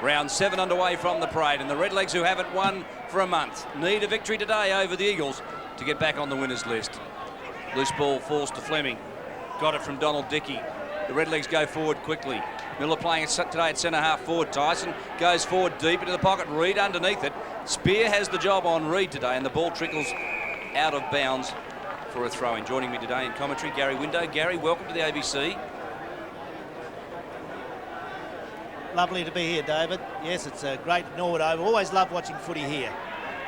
Round 7 underway from the parade, and the Redlegs, who haven't won for a month, need a victory today over the Eagles to get back on the winners list. Loose ball falls to Fleming. Got it from Donald Dickey. The Redlegs go forward quickly. Miller playing today at centre-half forward. Tyson goes forward deep into the pocket. Reid underneath it. Spear has the job on Reid today, and the ball trickles out of bounds for a throw-in. Joining me today in commentary, Gary Window. Gary, welcome to the ABC. Lovely to be here, David. Yes, it's a great Norwood Oval. Always love watching footy here.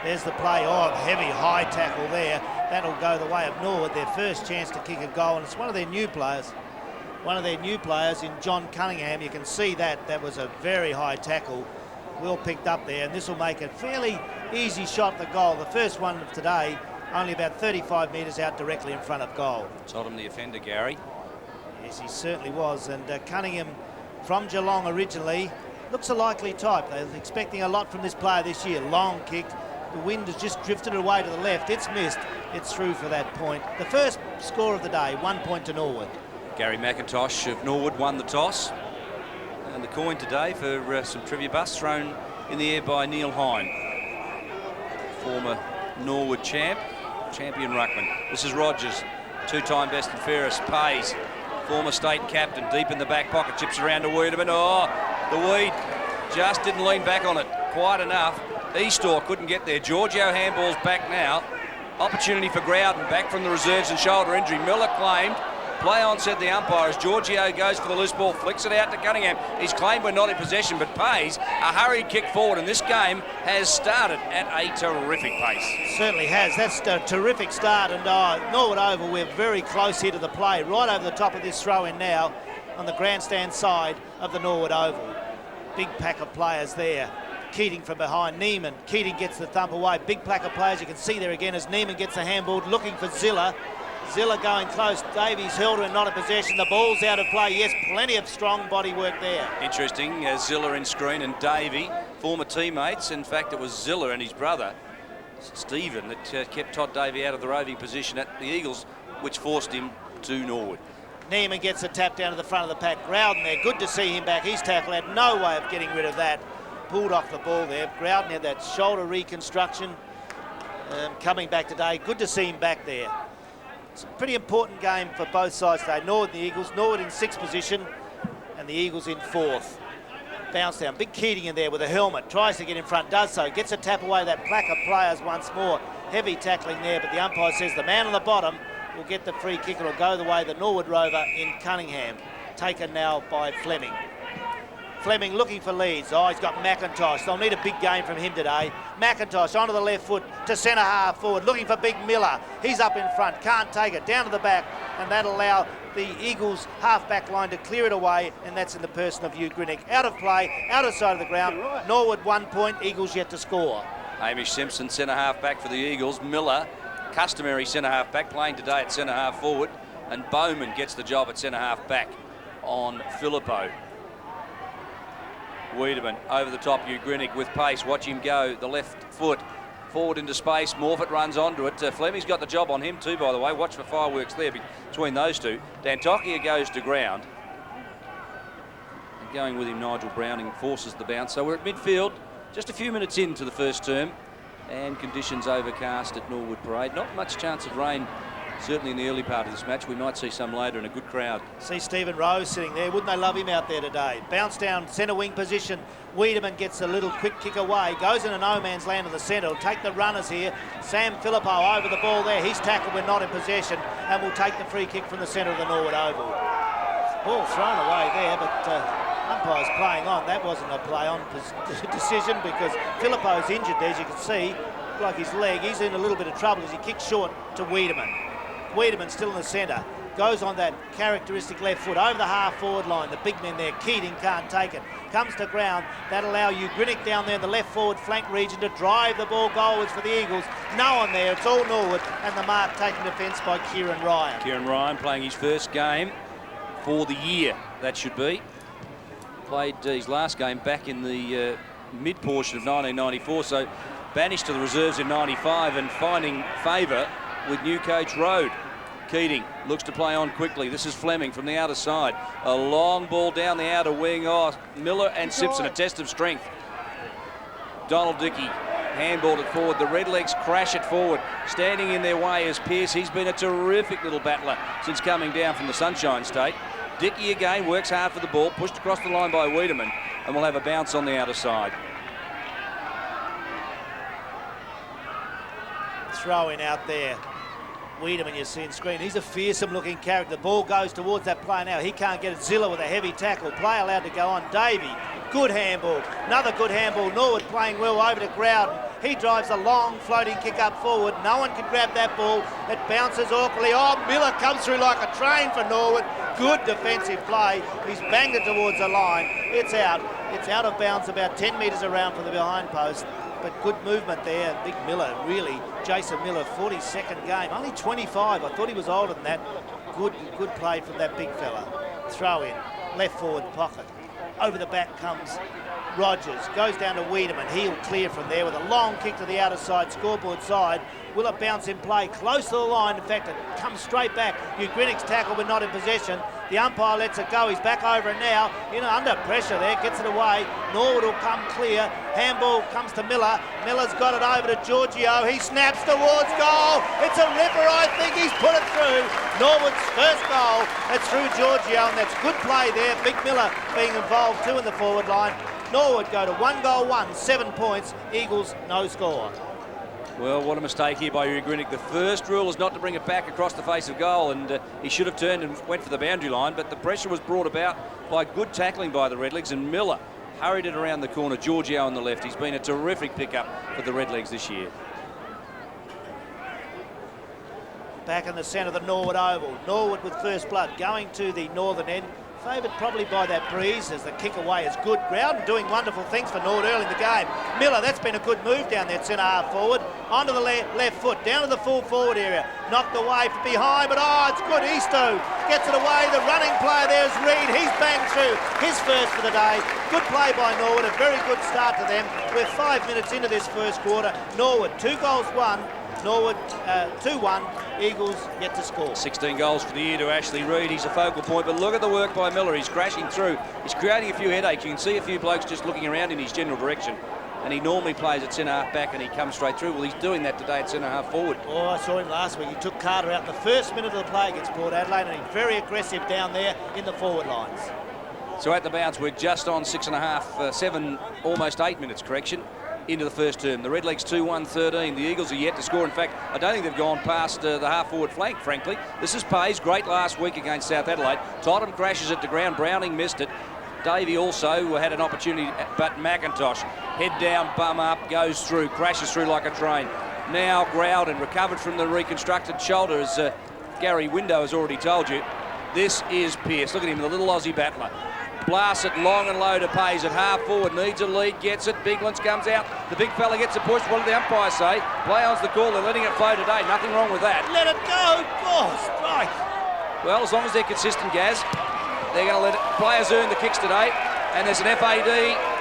There's the play. Oh, heavy high tackle there. That'll go the way of Norwood. Their first chance to kick a goal, and it's one of their new players. One of their new players in John Cunningham. You can see that. That was a very high tackle. Well picked up there, and this will make a fairly easy shot at the goal. The first one of today, only about 35 metres out directly in front of goal. Told him the offender, Gary. Yes, he certainly was. And Cunningham, from Geelong originally, looks a likely type. They're expecting a lot from this player this year. Long kick. The wind has just drifted away to the left. It's missed. It's through for that point. The first score of the day, 1 point to Norwood. Gary McIntosh of Norwood won the toss. And the coin today for some trivia busts thrown in the air by Neil Hine. Former Norwood champion ruckman. This is Rogers, two-time best and fairest. Pays, former state captain, deep in the back pocket, chips around to Wiedemann. Oh, the Weed just didn't lean back on it quite enough. Eastor couldn't get there. Giorgio handballs back now. Opportunity for Growden, back from the reserves and shoulder injury. Miller claimed. Play on, said the umpire, as Giorgio goes for the loose ball, flicks it out to Cunningham. He's claimed we're not in possession, but Pays a hurried kick forward, and this game has started at a terrific pace. Certainly has. That's a terrific start, and Norwood Oval, we're very close here to the play, right over the top of this throw-in now on the grandstand side of the Norwood Oval. Big pack of players there. Keating from behind, Neiman. Keating gets the thump away. Big pack of players you can see there again as Neiman gets the handball, looking for Ziller. Ziller going close. Davies held her not in possession. The ball's out of play. Yes, plenty of strong body work there. Interesting, Ziller in screen and Davey, former teammates. In fact, it was Ziller and his brother, Stephen, that kept Todd Davey out of the roving position at the Eagles, which forced him to Norwood. Neiman gets a tap down to the front of the pack. Growden there, good to see him back. His tackle had no way of getting rid of that. Pulled off the ball there. Growden had that shoulder reconstruction coming back today. Good to see him back there. It's a pretty important game for both sides today. Norwood and the Eagles. Norwood in 6th position and the Eagles in 4th. Bounce down. Big Keating in there with a helmet. Tries to get in front. Does so. Gets a tap away. That plaque of players once more. Heavy tackling there, but the umpire says the man on the bottom will get the free kick. It'll go the way of the Norwood Rover in Cunningham. Taken now by Fleming. Fleming looking for leads. Oh, he's got McIntosh. They'll need a big game from him today. McIntosh onto the left foot to centre-half forward, looking for Big Miller. He's up in front, can't take it. Down to the back, and that'll allow the Eagles half-back line to clear it away, and that's in the person of Hugh Grinnick. Out of play, out of sight of the ground. Norwood 1 point, Eagles yet to score. Hamish Simpson, centre-half back for the Eagles. Miller, customary centre-half back, playing today at centre-half forward. And Bowman gets the job at centre-half back on Filippo. Wiedemann over the top, Hugh Grinnick with pace. Watch him go, the left foot forward into space. Morfitt runs onto it. Fleming's got the job on him too, by the way. Watch for fireworks there between those two. Dantokia goes to ground. And going with him, Nigel Browning forces the bounce. So we're at midfield, just a few minutes into the first term, and conditions overcast at Norwood Parade. Not much chance of rain, certainly in the early part of this match. We might see some later, and a good crowd. See Stephen Rose sitting there. Wouldn't they love him out there today? Bounce down, centre wing position. Wiedemann gets a little quick kick away. Goes into no man's land in the centre. Will take the runners here. Sam Filippo over the ball there. He's tackled. We're not in possession, and will take the free kick from the centre of the Norwood Oval. Ball thrown away there, but umpire's playing on. That wasn't a play on decision because Filippo's injured there, as you can see. Like his leg. He's in a little bit of trouble as he kicks short to Wiedemann. Wiedemann still in the centre, goes on that characteristic left foot over the half-forward line. The big men there, Keating can't take it. Comes to ground, that'll allow you Grinnick down there in the left forward flank region to drive the ball goalwards for the Eagles. No one there, it's all Norwood, and the mark taken defence by Kieran Ryan. Kieran Ryan playing his first game for the year, that should be. Played his last game back in the mid-portion of 1994, so banished to the reserves in 95 and finding favour with new coach Road. Keating looks to play on quickly. This is Fleming from the outer side. A long ball down the outer wing. Oh, Miller and Simpson, a test of strength. Donald Dickey handballed it forward. The Redlegs crash it forward. Standing in their way is Pearce. He's been a terrific little battler since coming down from the Sunshine State. Dickey again works hard for the ball, pushed across the line by Wiedemann, and will have a bounce on the outer side. Throwing out there. Wiedemann, you see on screen, he's a fearsome looking character. The ball goes towards that player now. He can't get it. Zilla with a heavy tackle. Play allowed to go on. Davey, good handball. Another good handball. Norwood playing well over to Groudon. He drives a long floating kick up forward. No one can grab that ball. It bounces awkwardly. Oh, Miller comes through like a train for Norwood. Good defensive play. He's banged it towards the line. It's out. It's out of bounds about 10 metres around from the behind post. But good movement there. Big Miller, really. Jason Miller, 42nd game. Only 25. I thought he was older than that. Good play from that big fella. Throw in. Left forward pocket. Over the back comes Rogers. Goes down to Wiedemann. He'll clear from there with a long kick to the outer side, scoreboard side. Will it bounce in play? Close to the line. In fact, it comes straight back. Ugrinic's tackle, but not in possession. The umpire lets it go. He's back over it now. Under pressure there. Gets it away. Norwood will come clear. Handball comes to Miller. Miller's got it over to Giorgio. He snaps towards goal. It's a ripper, I think. He's put it through. Norwood's first goal. It's through Giorgio, and that's good play there. Big Miller being involved too in the forward line. Norwood go to 1 goal, 7 points. Eagles, no score. Well, what a mistake here by Ugrinik. The first rule is not to bring it back across the face of goal, and he should have turned and went for the boundary line, but the pressure was brought about by good tackling by the Redlegs, and Miller hurried it around the corner. Giorgio on the left. He's been a terrific pickup for the Redlegs this year. Back in the centre of the Norwood Oval. Norwood with first blood going to the northern end. Favoured probably by that breeze as the kick away is good. Groudon doing wonderful things for Norwood early in the game. Miller, that's been a good move down there, centre half forward. Onto the left foot, down to the full forward area. Knocked away from behind, but it's good. Easto gets it away. The running player there is Reid. He's banged through his first for the day. Good play by Norwood, a very good start to them. We're 5 minutes into this first quarter. Norwood, 2 goals, 1. Norwood 2-1, Eagles yet to score. 16 goals for the year to Ashley Reid. He's a focal point, but look at the work by Miller. He's crashing through. He's creating a few headaches. You can see a few blokes just looking around in his general direction. And he normally plays at centre half back and he comes straight through. Well, he's doing that today at centre half forward. Oh, I saw him last week. He took Carter out in the first minute of the play against Port Adelaide, and he's very aggressive down there in the forward lines. So at the bounce, we're just on 6.5, 7, almost 8 minutes, correction, into the first term. The Redlegs 2-1-13. The Eagles are yet to score. In fact, I don't think they've gone past the half-forward flank, frankly. This is Pays, great last week against South Adelaide. Totham crashes it to ground. Browning missed it. Davey also had an opportunity, but McIntosh, head down, bum up, goes through, crashes through like a train. Now Groudon recovered from the reconstructed shoulder, as Gary Window has already told you. This is Pearce. Look at him, the little Aussie battler. Blasts it long and low to Pays at half forward, needs a lead, gets it, Biglands comes out, the big fella gets a push. What did the umpire say? Play on's the call, they're letting it flow today, nothing wrong with that. Let it go, strike. Well, as long as they're consistent, Gaz, they're going to let it, players earn the kicks today, and there's an FAD,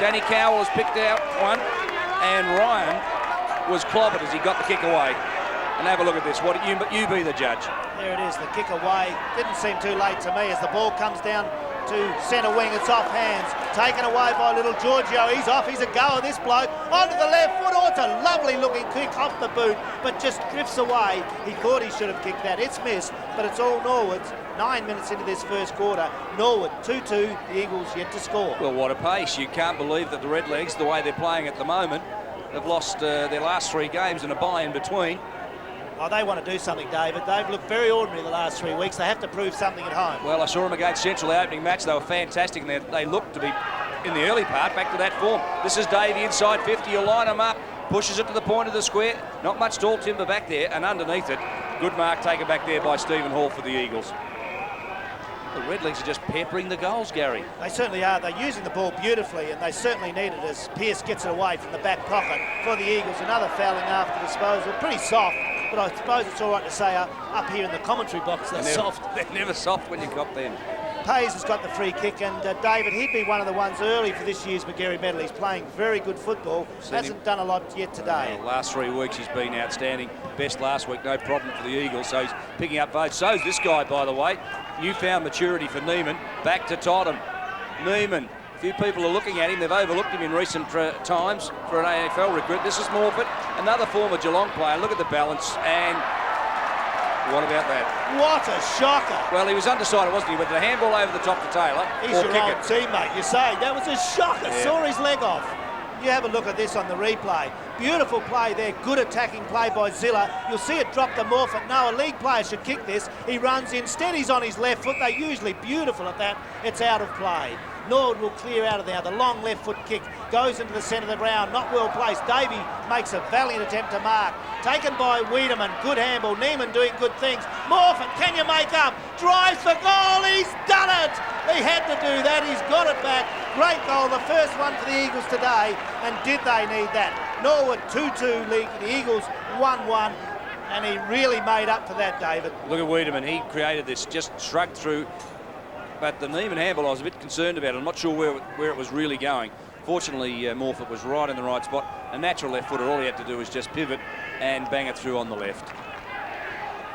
Danny Cowell has picked out one, and Ryan was clobbered as he got the kick away. And have a look at this, what you be the judge. There it is, the kick away, didn't seem too late to me as the ball comes down to centre wing. It's off hands, taken away by little Giorgio. He's off, he's a goer, this bloke. Onto the left foot. Oh, it's a lovely looking kick off the boot, but just drifts away. He thought he should have kicked that. It's missed, but it's all Norwood's. 9 minutes into this first quarter. Norwood 2-2, the Eagles yet to score. Well, what a pace. You can't believe that the Redlegs, the way they're playing at the moment, have lost their last 3 games and a bye in between. Oh, they want to do something, David. They've looked very ordinary the last 3 weeks. They have to prove something at home. Well, I saw them against Central, the opening match. They were fantastic, and they looked to be, in the early part, back to that form. This is Davey inside 50. You'll line them up, pushes it to the point of the square. Not much tall timber back there, and underneath it, good mark taken back there by Stephen Hall for the Eagles. The Redlegs are just peppering the goals, Gary. They certainly are. They're using the ball beautifully, and they certainly need it as Pearce gets it away from the back pocket for the Eagles. Another fouling after disposal. Pretty soft, but I suppose it's all right to say up here in the commentary box they're soft. They're never soft when you cop them. Pays has got the free kick, and David, he'd be one of the ones early for this year's Magarey medal. He's playing very good football. Hasn't done a lot yet today. Last 3 weeks he's been outstanding. Best last week, no problem for the Eagles. So he's picking up votes. So's this guy, by the way. Newfound maturity for Neiman. Back to Totham. Neiman. A few people are looking at him. They've overlooked him in recent times for an AFL recruit. This is Morford, another former Geelong player. Look at the balance, and what about that? What a shocker. Well, he was undecided, wasn't he? With the handball over the top to Taylor. He's your old teammate, you say. That was a shocker. Yeah. Saw his leg off. You have a look at this on the replay. Beautiful play there. Good attacking play by Zilla. You'll see it drop to Morford. No, a league player should kick this. He runs in. Instead, he's on his left foot. They're usually beautiful at that. It's out of play. Norwood will clear out of there. The long left foot kick goes into the centre of the ground. Not well placed. Davey makes a valiant attempt to mark. Taken by Wiedemann. Good handball. Neiman doing good things. Morford, can you make up? Drives for goal. He's done it. He had to do that. He's got it back. Great goal. The first one for the Eagles today. And did they need that? Norwood 2-2 league. The Eagles 1-1. And he really made up for that, David. Look at Wiedemann. He created this. Just shrugged through. But the Neiman handball, I was a bit concerned about it. I'm not sure where it was really going. Fortunately, Morford was right in the right spot. A natural left footer, all he had to do was just pivot and bang it through on the left.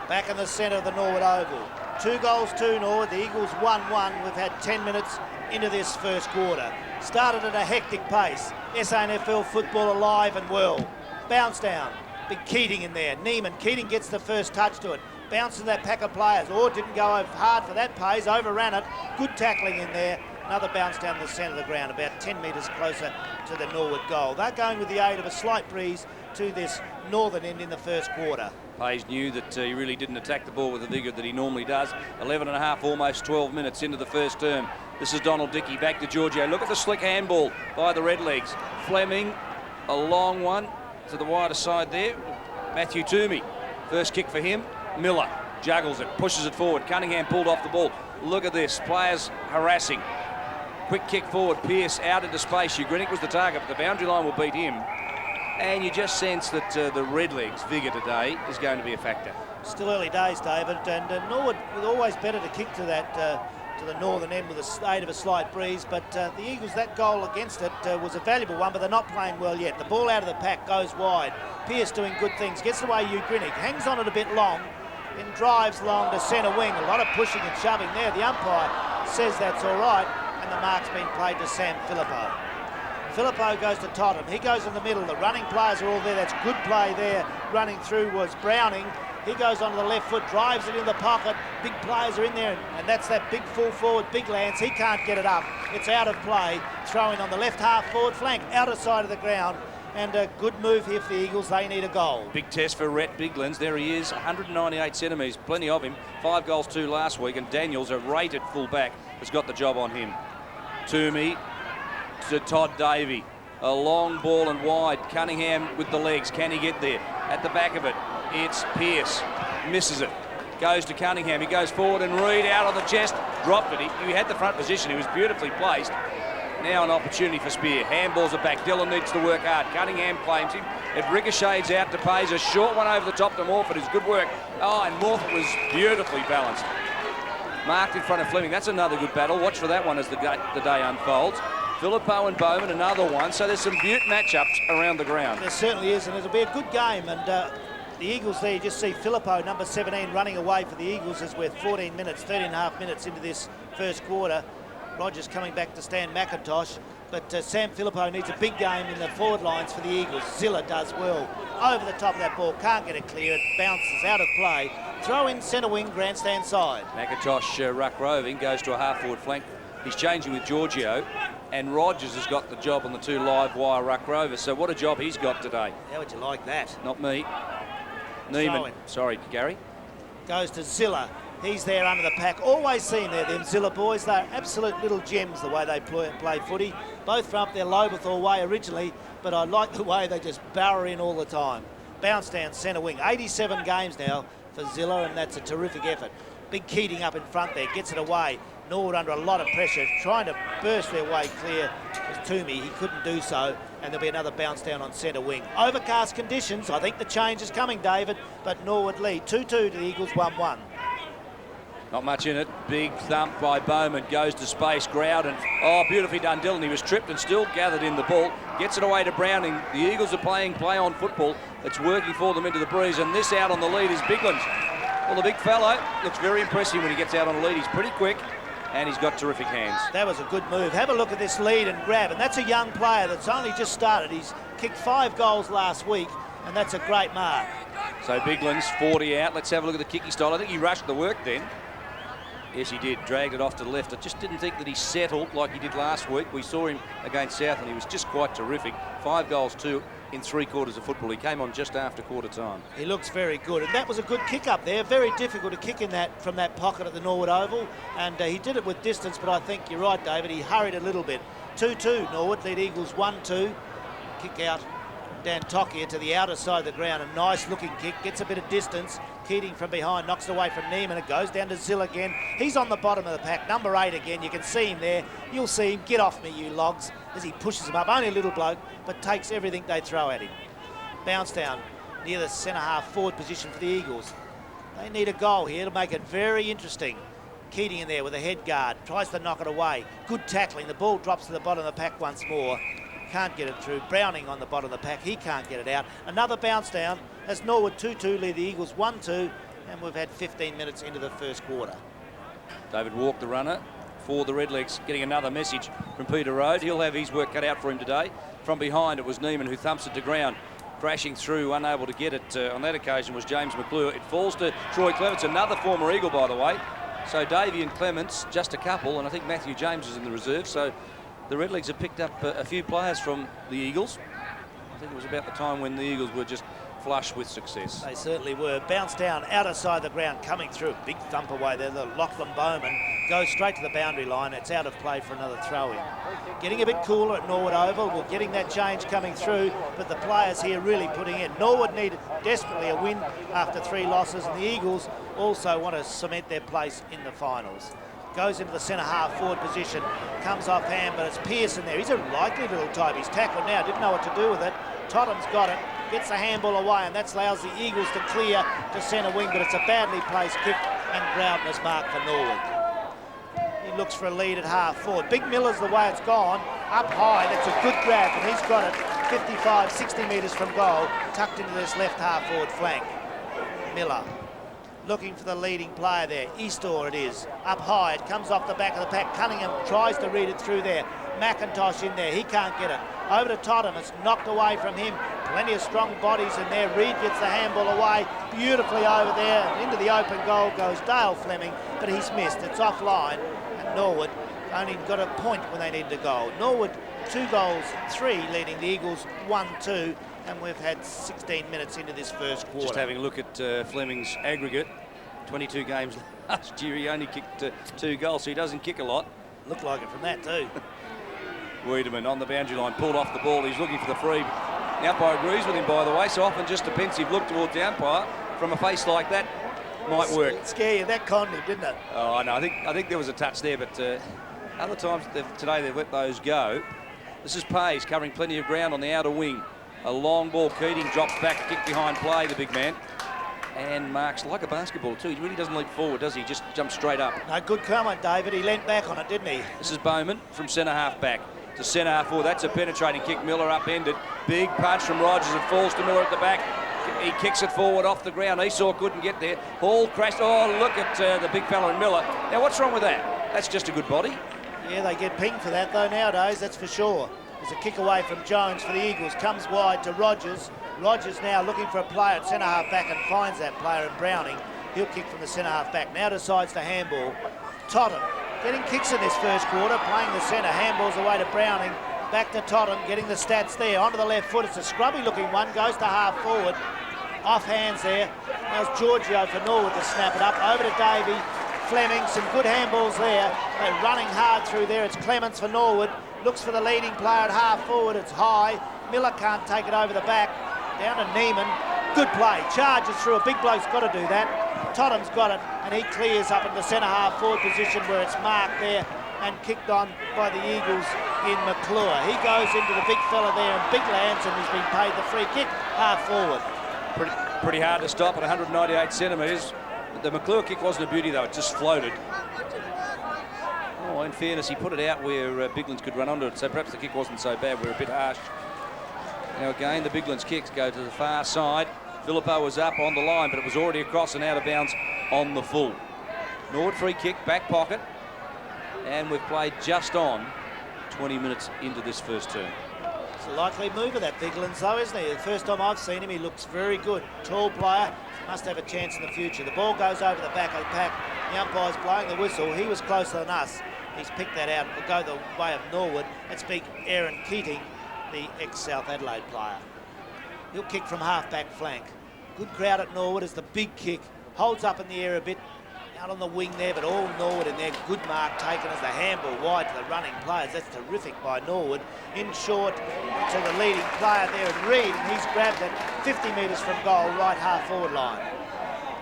Back in the centre of the Norwood Oval. 2 goals to Norwood. The Eagles 1-1. We've had 10 minutes into this first quarter. Started at a hectic pace. SANFL football alive and well. Bounce down. Big Keating in there. Neiman. Keating gets the first touch to it. Bounces that pack of players. Didn't go hard for that pace. Overran it. Good tackling in there. Another bounce down the centre of the ground, about 10 metres closer to the Norwood goal. They're going with the aid of a slight breeze to this northern end in the first quarter. Pays knew that he really didn't attack the ball with the vigour that he normally does. 11 and a half, almost 12 minutes into the first term. This is Donald Dickey back to Giorgio. Look at the slick handball by the Redlegs. Fleming, a long one to the wider side there. Matthew Toomey, first kick for him. Miller juggles it, pushes it forward. Cunningham pulled off the ball. Look at this, players harassing. Quick kick forward, Pearce out into space. Ugrinnick was the target, but the boundary line will beat him. And you just sense that the Redlegs' vigour today is going to be a factor. Still early days, David, and Norwood was always better to kick to that to the northern end with the aid of a slight breeze, but the Eagles, that goal against it was a valuable one, but they're not playing well yet. The ball out of the pack goes wide. Pearce doing good things, gets away Ugrinnick, hangs on it a bit long, then drives long to centre wing. A lot of pushing and shoving there. The umpire says that's all right, and the mark's been played to Sam Philippou. Philippou goes to Totham. He goes in the middle. The running players are all there. That's good play there. Running through was Browning. He goes onto the left foot, drives it in the pocket. Big players are in there, and that's that big full forward, Big Lance. He can't get it up. It's out of play. Throwing on the left half forward flank, outer side of the ground. And a good move here for the Eagles. They need a goal. Big test for Rhett Biglands. There he is, 198 centimetres, plenty of him. 5 goals, 2 last week, and Daniels, a rated full-back, has got the job on him. Toomey to Todd Davey. A long ball and wide. Cunningham with the legs. Can he get there? At the back of it, it's Pearce. Misses it. Goes to Cunningham. He goes forward, and Reid out on the chest. Dropped it. He had the front position. He was beautifully placed. Now an opportunity for Spear. Handballs are back. Dillon needs to work hard. Cunningham claims him. It ricochets out to Pays. A short one over the top to Morford. It's good work. And Morford was beautifully balanced. Marked in front of Fleming. That's another good battle. Watch for that one as the day unfolds. Philippou and Bowman, another one. So there's some beaut matchups around the ground. There certainly is, and it'll be a good game. And the Eagles there, you just see Philippou, number 17, running away for the Eagles as we're 13 and a half minutes into this first quarter. Rogers coming back to Stan McIntosh, but Sam Philippou needs a big game in the forward lines for the Eagles. Zilla does well. Over the top of that ball, can't get it clear. It bounces out of play. Throw in centre wing, grandstand side. McIntosh ruck roving, goes to a half forward flank. He's changing with Giorgio, and Rogers has got the job on the 2 live wire ruck rovers. So what a job he's got today. How would you like that? Not me. Neiman. Sorry, Gary. Goes to Zilla. He's there under the pack. Always seen there, them Zilla boys. They're absolute little gems the way they play footy. Both from up their Lobethal way originally, but I like the way they just barrow in all the time. Bounce down centre wing. 87 games now for Zilla, and that's a terrific effort. Big Keating up in front there, gets it away. Norwood under a lot of pressure, trying to burst their way clear. It was Toomey, he couldn't do so, and there'll be another bounce down on centre wing. Overcast conditions, I think the change is coming, David, but Norwood lead 2-2 to the Eagles, 1-1. Not much in it. Big thump by Bowman. Goes to space. Growden. Oh, beautifully done, Dylan. He was tripped and still gathered in the ball. Gets it away to Browning. The Eagles are playing play-on football. It's working for them into the breeze. And this out on the lead is Biglands. Well, the big fellow looks very impressive when he gets out on the lead. He's pretty quick and he's got terrific hands. That was a good move. Have a look at this lead and grab. And that's a young player that's only just started. He's kicked 5 goals last week, and that's a great mark. So Biglands, 40 out. Let's have a look at the kicking style. I think he rushed the work then. Yes, he did. Dragged it off to the left. I just didn't think that he settled like he did last week. We saw him against South, and he was just quite terrific. 5 goals, 2 in 3 quarters of football. He came on just after quarter time. He looks very good, and that was a good kick up there. Very difficult to kick in that from that pocket at the Norwood Oval, and he did it with distance, but I think you're right, David. He hurried a little bit. 2-2, Norwood lead Eagles 1-2. Kick out Dan Tokia to the outer side of the ground. A nice looking kick, gets a bit of distance. Keating from behind, knocks it away from Neiman. It goes down to Zill again. He's on the bottom of the pack, number 8 again. You can see him there. You'll see him. Get off me, you logs, as he pushes him up. Only a little bloke, but takes everything they throw at him. Bounce down near the centre-half forward position for the Eagles. They need a goal here to make it very interesting. Keating in there with a head guard, tries to knock it away. Good tackling. The ball drops to the bottom of the pack once more. Can't get it through. Browning on the bottom of the pack. He can't get it out. Another bounce down as Norwood 2-2 lead the Eagles 1-2, and we've had 15 minutes into the first quarter. David Walk, the runner for the Redlegs, getting another message from Peter Rode. He'll have his work cut out for him today. From behind, it was Neiman who thumps it to ground. Crashing through, unable to get it on that occasion was James McClure. It falls to Troy Clements, another former Eagle, by the way. So Davey and Clements, just a couple, and I think Matthew James is in the reserve. So the Redlegs have picked up a few players from the Eagles. I think it was about the time when the Eagles were just flush with success. They certainly were. Bounce down, outer side of the ground, coming through. Big thump away there. The Lachlan Bowman goes straight to the boundary line. It's out of play for another throw-in. Getting a bit cooler at Norwood Oval. We're getting that change coming through, but the players here really putting in. Norwood needed desperately a win after 3 losses, and the Eagles also want to cement their place in the finals. Goes into the centre-half forward position, comes off hand, but it's Pearson there. He's a likely little type. He's tackled now, didn't know what to do with it. Tottenham's got it, gets the handball away, and that allows the Eagles to clear to centre wing, but it's a badly placed kick, and Growden is marked for Norwood. He looks for a lead at half forward. Big Miller's the way it's gone, up high. That's a good grab, and he's got it 55, 60 metres from goal, tucked into this left half forward flank. Miller looking for the leading player there. Eastor it is. Up high, it comes off the back of the pack. Cunningham tries to read it through there. McIntosh in there, he can't get it. Over to Tottenham, it's knocked away from him. Plenty of strong bodies in there. Reed gets the handball away beautifully over there. Into the open goal goes Dale Fleming, but he's missed. It's offline, and Norwood only got a point when they needed a goal. Norwood 2 goals, 3 leading the Eagles 1-2. And we've had 16 minutes into this first quarter. Just having a look at Fleming's aggregate. 22 games last year. He only kicked 2 goals, so he doesn't kick a lot. Looked like it from that too. Wiedemann on the boundary line, pulled off the ball. He's looking for the free. The umpire agrees with him, by the way. So often just a pensive look towards the umpire from a face like that might work. Scare you. That conned him, didn't it? Oh, I know. I think there was a touch there, but other times today they've let those go. This is Pays covering plenty of ground on the outer wing. A long ball. Keating drops back, kick behind play, the big man. And marks like a basketball too. He really doesn't leap forward, does he? He just jumps straight up. No, good comment, David. He leant back on it, didn't he? This is Bowman from centre-half back to centre-half forward. That's a penetrating kick. Miller upended. Big punch from Rogers. It falls to Miller at the back. He kicks it forward off the ground. Esau couldn't get there. Hall crashed. Oh, look at the big fella in Miller. Now, what's wrong with that? That's just a good body. Yeah, they get pinged for that, though, nowadays, that's for sure. There's a kick away from Jones for the Eagles. Comes wide to Rogers. Rogers now looking for a player at centre-half back and finds that player in Browning. He'll kick from the centre-half back. Now decides to handball. Tottenham getting kicks in this first quarter, playing the centre. Handballs away to Browning. Back to Tottenham, getting the stats there. Onto the left foot. It's a scrubby-looking one. Goes to half forward. Off hands there. Now it's Giorgio for Norwood to snap it up. Over to Davey. Fleming, some good handballs there. They're running hard through there. It's Clements for Norwood. Looks for the leading player at half forward. It's high. Miller can't take it over the back. Down to Neiman. Good play. Charges through. A big bloke's got to do that. Tottenham's got it, and he clears up in the centre-half forward position where it's marked there and kicked on by the Eagles in McClure. He goes into the big fella there, and Big Lanson has been paid the free kick half forward. Pretty hard to stop at 198 centimetres. The McClure kick wasn't a beauty, though. It just floated. Oh, in fairness, he put it out where Biglands could run onto it, so perhaps the kick wasn't so bad. We're a bit harsh. Now, again, the Biglands kicks go to the far side. Filippo was up on the line, but it was already across and out of bounds on the full. Norwood free kick, back pocket. And we've played just on 20 minutes into this first term. It's a likely mover, that Biglands, though, isn't he? The first time I've seen him, he looks very good. Tall player, must have a chance in the future. The ball goes over the back of the pack. The umpire's blowing the whistle. He was closer than us. He's picked that out. It'll go the way of Norwood. Let's speak Aaron Keating, the ex-South Adelaide player. He'll kick from half-back flank. Good crowd at Norwood as the big kick holds up in the air a bit. Out on the wing there, but all Norwood in there. Good mark taken as the handball wide to the running players. That's terrific by Norwood. In short to the leading player there at Reid, and he's grabbed it 50 metres from goal, right half-forward line.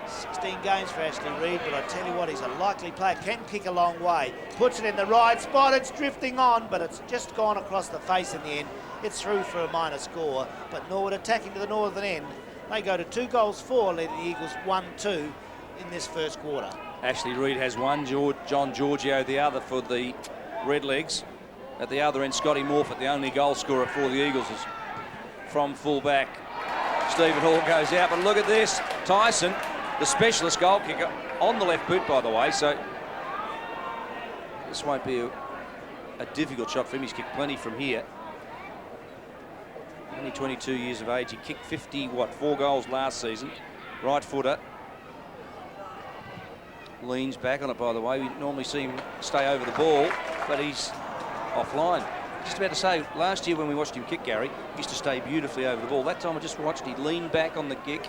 16 games for Ashley Reid, but I tell you what, he's a likely player. Can kick a long way. Puts it in the right spot. It's drifting on, but it's just gone across the face in the end. It's through for a minor score, but Norwood attacking to the northern end. They go to 2-4, leading the Eagles 1-2 in this first quarter. Ashley Reid has one, John Giorgio the other for the Redlegs. At the other end, Scotty Morfitt, the only goal scorer for the Eagles, is from full-back. Stephen Hall goes out, but look at this. Tyson, the specialist goal kicker, on the left boot, by the way, so this won't be a difficult shot for him. He's kicked plenty from here. Only 22 years of age. He kicked 4 goals last season. Right footer. Leans back on it, by the way. We normally see him stay over the ball, but he's offline. Just about to say, last year when we watched him kick, Gary, he used to stay beautifully over the ball. That time I just watched, he leaned back on the kick,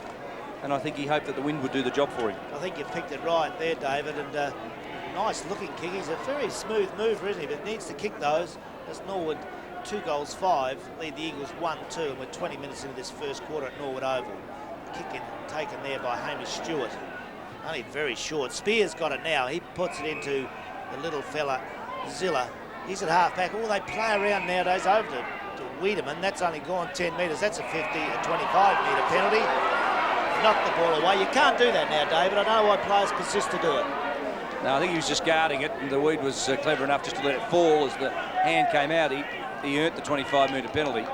and I think he hoped that the wind would do the job for him. I think you picked it right there, David, and nice looking kick. He's a very smooth mover, isn't he? But needs to kick those. As Norwood 2-5, lead the Eagles 1-2, and we're 20 minutes into this first quarter at Norwood Oval. Kick taken there by Hamish Stewart. Only very short. Spears got it now. He puts it into the little fella, Zilla. He's at half-back. Oh, they play around nowadays over to Wiedemann. That's only gone 10 metres. That's a 25-metre penalty. Knock the ball away. You can't do that now, David. I don't know why players persist to do it. No, I think he was just guarding it, and the Weed was clever enough just to let it fall as the hand came out. He earned the 25-metre penalty.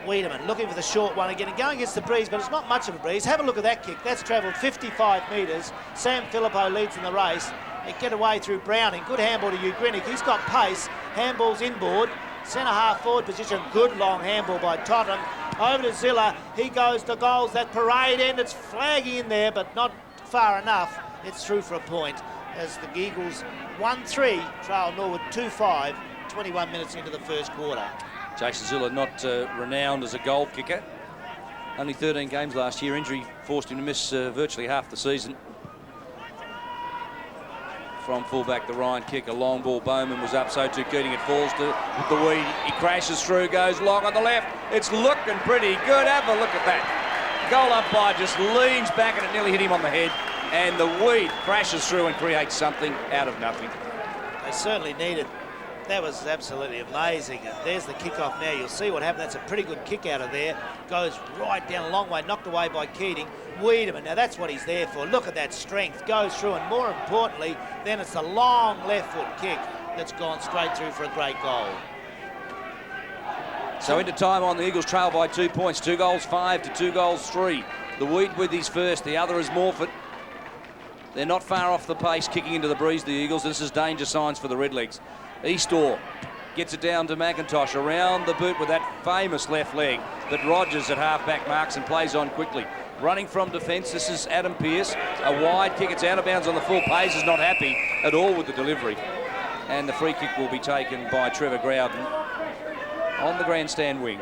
Wiedemann looking for the short one again and going against the breeze, but it's not much of a breeze. Have a look at that kick. That's travelled 55 metres. Sam Filippo leads in the race. They get away through Browning. Good handball to Ugrinic. He's got pace. Handball's inboard. Centre half forward position. Good long handball by Tottenham. Over to Zilla. He goes to goals. That parade end. It's flagging in there, but not far enough. It's through for a point as the Eagles 1-3 trail Norwood 2-5. 21 minutes into the first quarter. Jason Zilla not renowned as a goal kicker. Only 13 games last year. Injury forced him to miss virtually half the season. From fullback, the Ryan kick, a long ball. Bowman was up, so too Keating. It falls to the Weed. He crashes through, goes long on the left. It's looking pretty good. Have a look at that. Goal umpire just leans back and it nearly hit him on the head. And the Weed crashes through and creates something out of nothing. They certainly needed. That was absolutely amazing. There's the kick-off now. You'll see what happened. That's a pretty good kick out of there. Goes right down a long way, knocked away by Keating. Wiedemann, now that's what he's there for. Look at that strength. Goes through, and more importantly, then it's the long left foot kick that's gone straight through for a great goal. So into time on, the Eagles trail by 2 points. 2-5 to 2-3. The Weed with his first. The other is Morfitt. They're not far off the pace, kicking into the breeze, the Eagles. This is danger signs for the Redlegs. Eastor gets it down to McIntosh around the boot with that famous left leg. But Rogers at half-back marks and plays on quickly. Running from defence, this is Adam Pearce. A wide kick, it's out of bounds on the full. Pays is not happy at all with the delivery. And the free kick will be taken by Trevor Growden on the grandstand wing.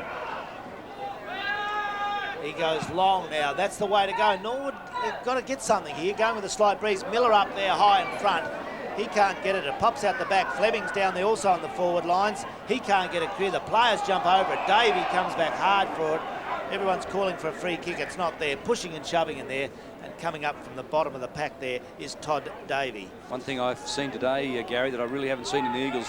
He goes long now. That's the way to go. Norwood, they've got to get something here. Going with a slight breeze. Miller up there high in front. He can't get it. It pops out the back. Fleming's down there also on the forward lines. He can't get it clear. The players jump over it. Davey comes back hard for it. Everyone's calling for a free kick. It's not there. Pushing and shoving in there. And coming up from the bottom of the pack there is Todd Davey. One thing I've seen today, Gary, that I really haven't seen in the Eagles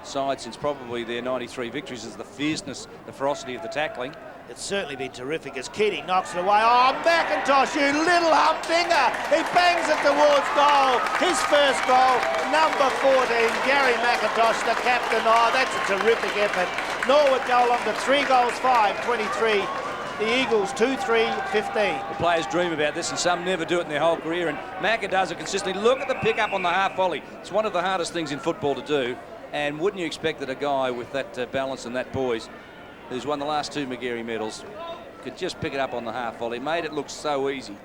side since probably their 93 victories is the fierceness, the ferocity of the tackling. It's certainly been terrific as Keating knocks it away. Oh, McIntosh, you little humdinger! He bangs it towards goal. His first goal, number 14, Gary McIntosh, the captain. Oh, that's a terrific effort. Norwood go along to 3 goals, 5-23. The Eagles 2-3-15. The players dream about this, and some never do it in their whole career, and Macca does it consistently. Look at the pick-up on the half volley. It's one of the hardest things in football to do, and wouldn't you expect that a guy with that balance and that poise, who's won the last 2 Magarey medals, could just pick it up on the half volley. Made it look so easy.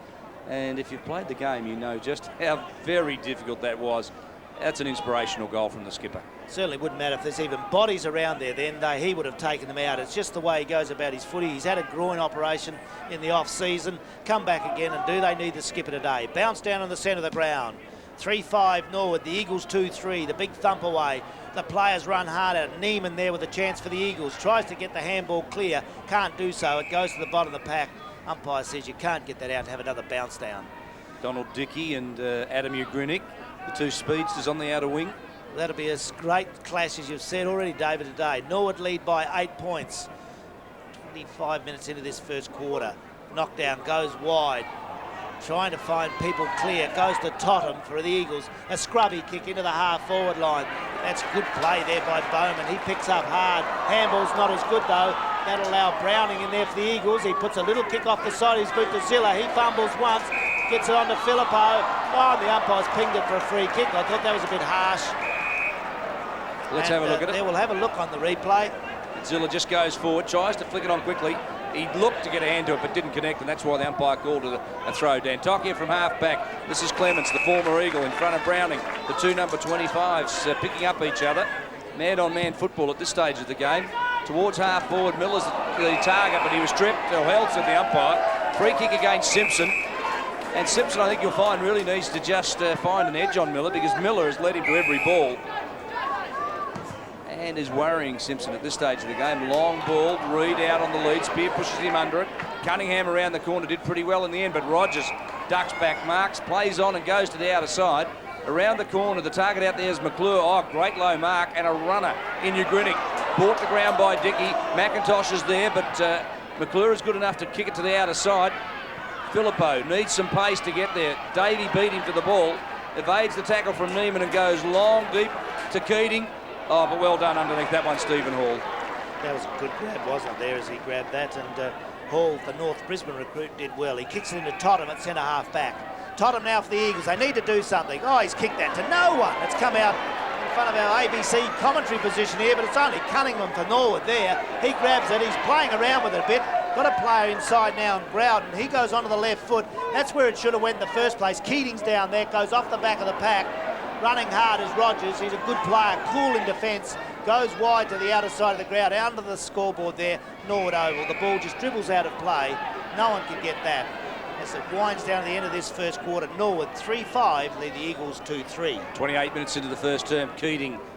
And if you've played the game, you know just how very difficult that was. That's an inspirational goal from the skipper. Certainly wouldn't matter if there's even bodies around there then, he would have taken them out. It's just the way he goes about his footy. He's had a groin operation in the off-season. Come back again, and do they need the skipper today? Bounce down on the centre of the ground. 3-5 Norwood, the Eagles 2-3, the big thump away. The players run hard at Neiman there with a chance for the Eagles. Tries to get the handball clear, can't do so. It goes to the bottom of the pack. Umpire says you can't get that out to have another bounce down. Donald Dickey and Adam Ugrinnick, the 2 speedsters on the outer wing. That'll be a great clash, as you've said already, David, today. Norwood lead by 8 points. 25 minutes into this first quarter. Knockdown goes wide. Trying to find people clear. Goes to Totham for the Eagles. A scrubby kick into the half-forward line. That's good play there by Bowman. He picks up hard. Handball's not as good, though. That'll allow Browning in there for the Eagles. He puts a little kick off the side of his boot to Zilla. He fumbles once. Gets it on to Filippo. Oh, and the umpire's pinged it for a free kick. I thought that was a bit harsh. Let's have a look at it. There, we'll have a look on the replay. Zilla just goes forward, tries to flick it on quickly. He looked to get a hand to it, but didn't connect, and that's why the umpire called it a throw. Dantokia from half-back. This is Clements, the former Eagle, in front of Browning. The 2 number 25s picking up each other. Man-on-man football at this stage of the game. Towards half-forward, Miller's the target, but he was tripped, or held, said the umpire. Free kick against Simpson. And Simpson, I think you'll find, really needs to just find an edge on Miller, because Miller has led him to every ball. And is worrying Simpson at this stage of the game. Long ball, Reid out on the lead. Spear pushes him under it. Cunningham around the corner did pretty well in the end, but Rogers ducks back, marks, plays on and goes to the outer side. Around the corner, the target out there is McClure. Oh, great low mark, and a runner in Ugrinnick. Brought to ground by Dickey. McIntosh is there, but McClure is good enough to kick it to the outer side. Filippo needs some pace to get there. Davey beat him to the ball. Evades the tackle from Neiman and goes long, deep to Keating. Oh, but well done underneath that one, Stephen Hall. That was a good grab, wasn't it, there, as he grabbed that. And Hall, the North Brisbane recruit, did well. He kicks it into Totham at centre-half back. Totham now for the Eagles. They need to do something. Oh, he's kicked that to no one. It's come out in front of our ABC commentary position here, but it's only Cunningham for Norwood there. He grabs it. He's playing around with it a bit. Got a player inside now in Browden. He goes onto the left foot. That's where it should have went in the first place. Keating's down there, goes off the back of the pack. Running hard is Rogers. He's a good player, cool in defence. Goes wide to the outer side of the ground, under the scoreboard there, Norwood Oval. The ball just dribbles out of play. No one can get that. As it winds down to the end of this first quarter, Norwood 3-5, lead the Eagles 2-3. 28 minutes into the first term,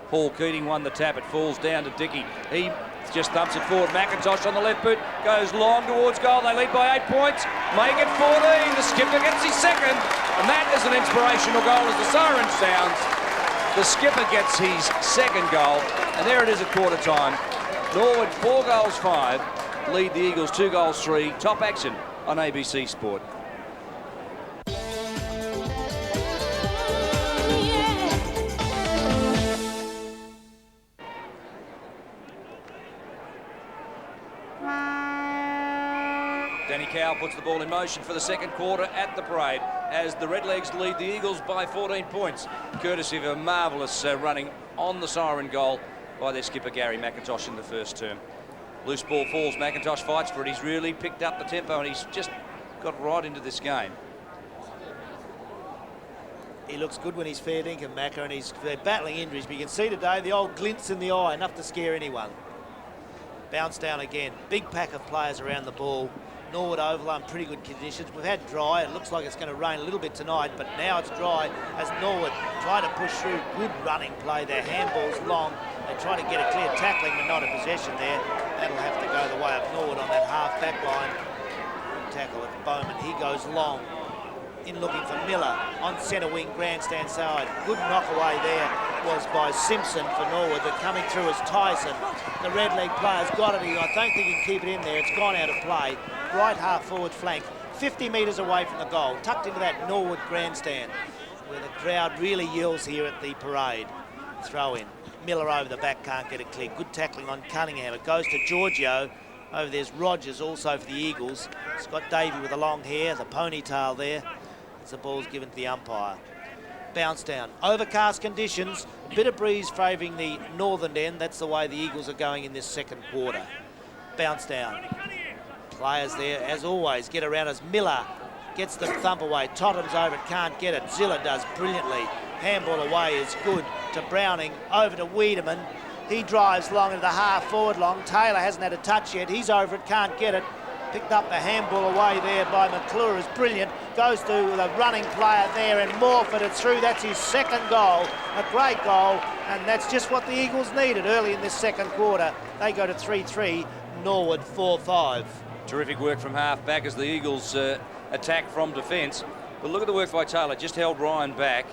Hall Keating won the tap. It falls down to Dickey. He just thumps it forward. McIntosh on the left boot, goes long towards goal. They lead by 8 points, make it 14. The skipper gets his second, and that is an inspirational goal as the siren sounds. The skipper gets his second goal, and there it is at quarter time. Norwood 4 goals 5, lead the Eagles 2 goals 3. Top action on ABC Sport. Danny Cowell puts the ball in motion for the second quarter at the parade as the Redlegs lead the Eagles by 14 points, courtesy of a marvellous running on the siren goal by their skipper Gary McIntosh in the first term. Loose ball falls, McIntosh fights for it. He's really picked up the tempo and he's just got right into this game. He looks good when he's fair dinkum, Macca, and he's battling injuries, but you can see today the old glints in the eye, enough to scare anyone. Bounce down again. Big pack of players around the ball. Norwood Oval in pretty good conditions. We've had dry. It looks like it's going to rain a little bit tonight, but now it's dry as Norwood try to push through. Good running play. Their handball's long. They try to get a clear tackling, but not a possession there. That'll have to go the way of Norwood on that half-back line. Tackle at Bowman. He goes long. In looking for Miller on centre wing, grandstand side. Good knock away there. was by Simpson for Norwood, but coming through as Tyson. The red leg player's got it. I don't think he can keep it in there. It's gone out of play. Right half forward flank, 50 metres away from the goal, tucked into that Norwood grandstand, where the crowd really yells here at the parade. Throw in. Miller over the back, can't get it clear. Good tackling on Cunningham. It goes to Giorgio. Over there's Rogers also for the Eagles. Scott Davey with the long hair, the ponytail there. As the ball's given to the umpire. Bounce down. Overcast conditions. A bit of breeze favouring the northern end. That's the way the Eagles are going in this second quarter. Bounce down. Players there, as always, get around as Miller gets the thump away. Totham's over it, can't get it. Zilla does brilliantly. Handball away is good to Browning. Over to Wiedemann. He drives long into the half forward long. Taylor hasn't had a touch yet. He's over it, can't get it. Picked up the handball away there by McClure is brilliant. Goes to the running player there and Morford it through. That's his second goal. A great goal, and that's just what the Eagles needed early in this second quarter. They go to 3-3, Norwood 4-5. Terrific work from half back as the Eagles attack from defence. But look at the work by Taylor. Just held Ryan back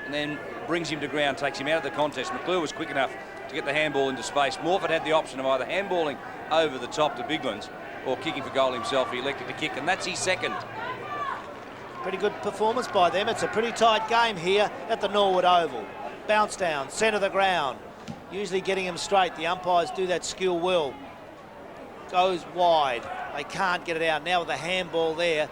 and then brings him to ground, takes him out of the contest. McClure was quick enough to get the handball into space. Morford had the option of either handballing over the top to Biglands or kicking for goal himself. He elected to kick, and that's his second. Pretty good performance by them. It's a pretty tight game here at the Norwood Oval. Bounce down, centre of the ground. Usually getting him straight. The umpires do that skill well. Goes wide. They can't get it out. Now with the handball there.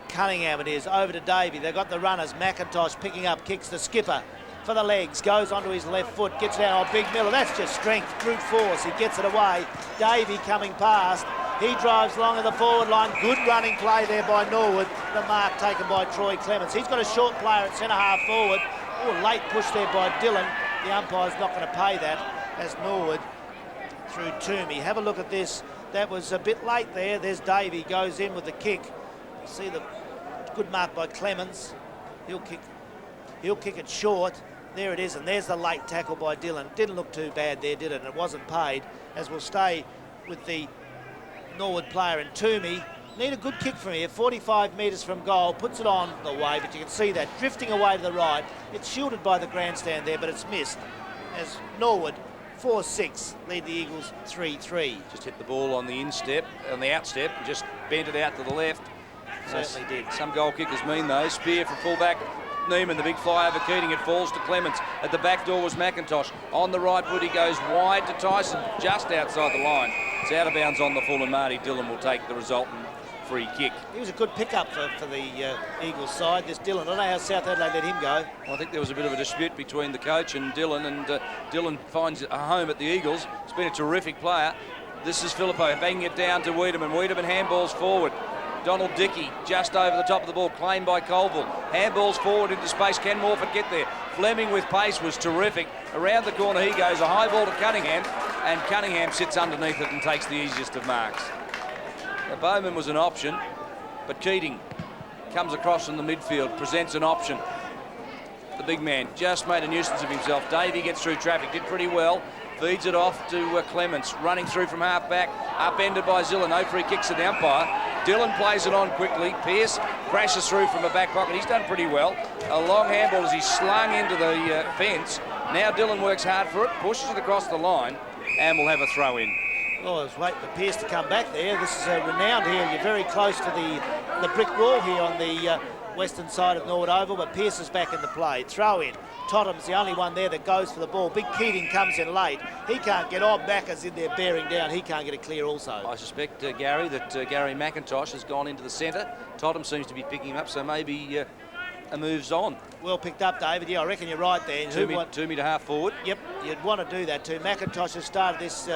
Cunningham it is. Over to Davey. They've got the runners. McIntosh picking up, kicks the skipper for the legs. Goes onto his left foot. Gets it out on Big Miller. That's just strength, brute force. He gets it away. Davey coming past. He drives long in the forward line. Good running play there by Norwood. The mark taken by Troy Clements. He's got a short player at centre half forward. Oh, late push there by Dillon. The umpire's not going to pay that as Norwood through Toomey. Have a look at this. That was a bit late there. There's Davey goes in with the kick. See the good mark by Clements. He'll kick it short. There it is, and there's the late tackle by Dillon. Didn't look too bad there, did it? And it wasn't paid, as we'll stay with the Norwood player. And Toomey need a good kick from here, 45 metres from goal, puts it on the way, but you can see that drifting away to the right. It's shielded by the grandstand there, but it's missed as Norwood 4-6 lead the Eagles 3-3. Just hit the ball on the instep, on the outstep, and just bent it out to the left. Certainly did. Some goal kickers mean though. Spear from fullback. Neiman, the big fly over Keating, it falls to Clements. At the back door was McIntosh. On the right foot he goes wide to Tyson, just outside the line. It's out of bounds on the full, and Marty Dillon will take the resultant free kick. He was a good pickup for the Eagles side, this Dillon. I don't know how South Adelaide let him go. Well, I think there was a bit of a dispute between the coach and Dillon Dillon finds a home at the Eagles. He's been a terrific player. This is Filippo banging it down to Wiedemann. Wiedemann handballs forward. Donald Dickey just over the top of the ball, claimed by Colville. Handballs forward into space. Can Morford get there? Fleming with pace was terrific. Around the corner he goes. A high ball to Cunningham, and Cunningham sits underneath it and takes the easiest of marks. Now, Bowman was an option, but Keating comes across from the midfield, presents an option. The big man just made a nuisance of himself. Davey gets through traffic, did pretty well. Feeds it off to Clements, running through from half-back, upended by Zilla. No free kicks at the umpire. Dillon plays it on quickly. Pearce crashes through from a back pocket. He's done pretty well. A long handball as he's slung into the fence. Now Dillon works hard for it, pushes it across the line, and will have a throw in. Oh, I was waiting for Pearce to come back there. This is renowned here. You're very close to the brick wall here on the western side of Norwood Oval, but Pearce is back in the play. Throw in. Totham's the only one there that goes for the ball. Big Keating comes in late. He can't get on. Macca's in there bearing down. He can't get it clear also. I suspect, Gary, that Gary McIntosh has gone into the centre. Totham seems to be picking him up, so maybe a move's on. Well picked up, David. Yeah, I reckon you're right there. Toomey to half forward. Yep, you'd want to do that too. McIntosh has started this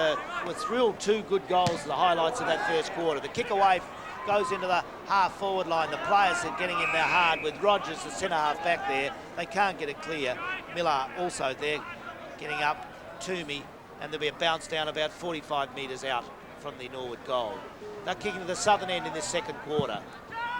with real two good goals, the highlights of that first quarter. The kick away goes into the half-forward line. The players are getting in there hard with Rogers, the centre-half back there. They can't get it clear. Miller also there getting up. Toomey, and there'll be a bounce down about 45 metres out from the Norwood goal. They're kicking to the southern end in this second quarter.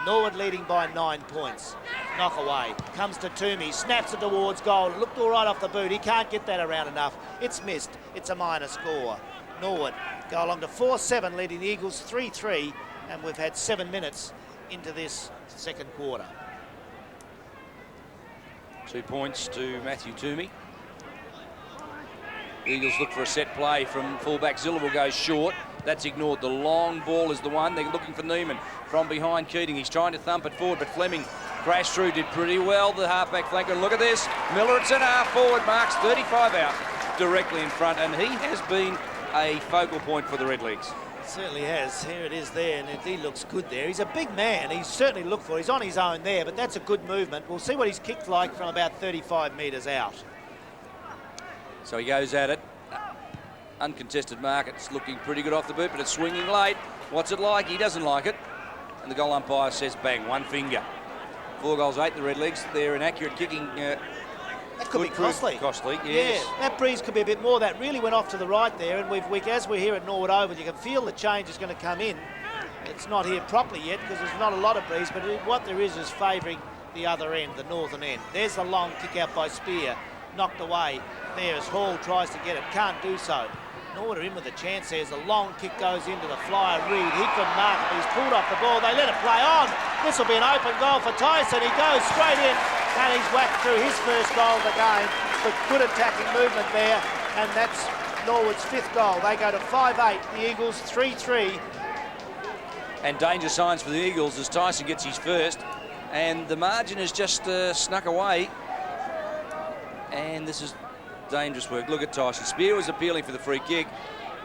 Norwood leading by 9 points. Knock away. Comes to Toomey. Snaps it towards goal. It looked all right off the boot. He can't get that around enough. It's missed. It's a minor score. Norwood go along to 4-7, leading the Eagles 3-3. And we've had 7 minutes into this second quarter. 2 points to Matthew Toomey. The Eagles look for a set play from fullback. Zilla will go short. That's ignored. The long ball is the one. They're looking for Neiman from behind Keating. He's trying to thump it forward, but Fleming crashed through, did pretty well, the halfback flanker. And look at this. Miller at centre half forward, marks 35 out directly in front, and he has been a focal point for the Redlegs. Certainly has. Here it is there, and he looks good there. He's a big man. He's certainly looked for. He's on his own there, but that's a good movement. We'll see what he's kicked like from about 35 metres out. So he goes at it. Uncontested mark. It's looking pretty good off the boot, but it's swinging late. What's it like? He doesn't like it. And the goal umpire says bang, one finger. 4 goals, 8 the Redlegs. They're inaccurate kicking. That could be costly. Costly, yes. Yeah, that breeze could be a bit more. That really went off to the right there, and as we're here at Norwood Oval, you can feel the change is going to come in. It's not here properly yet because there's not a lot of breeze, but what there is favouring the other end, the northern end. There's the long kick out by Spear, knocked away there as Hall tries to get it, can't do so. Norwood are in with a chance there as the long kick goes into the flyer. Reid, he couldn't mark it, he's pulled off the ball, they let it play on. This will be an open goal for Tyson, he goes straight in and he's whacked through his first goal of the game. But good attacking movement there, and that's Norwood's 5th goal. They go to 5-8, the Eagles 3-3. And danger signs for the Eagles as Tyson gets his first, and the margin is just snuck away. And this is dangerous work. Look at Tyson. Spear was appealing for the free kick.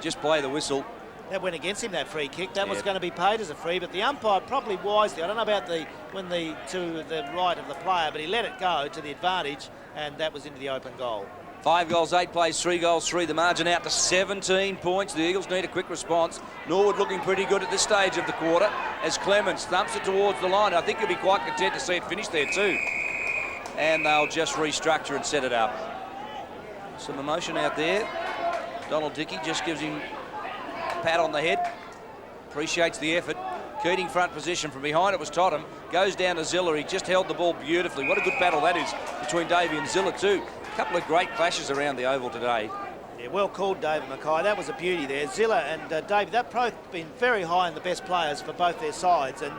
Just play the whistle. That went against him, that free kick. That was going to be paid as a free, but the umpire probably wisely, I don't know about to the right of the player, but he let it go to the advantage, and that was into the open goal. 5 goals, 8 plays, 3 goals, 3. The margin out to 17 points. The Eagles need a quick response. Norwood looking pretty good at this stage of the quarter as Clements thumps it towards the line. I think you'll be quite content to see it finish there too. And they'll just restructure and set it up. Some emotion out there. Donald Dickey just gives him a pat on the head. Appreciates the effort. Keating front position from behind. It was Totham. Goes down to Zilla. He just held the ball beautifully. What a good battle that is between Davey and Zilla too. A couple of great clashes around the oval today. Yeah, well called, David Mackay. That was a beauty there. Zilla and Davey, they've both been very high in the best players for both their sides, and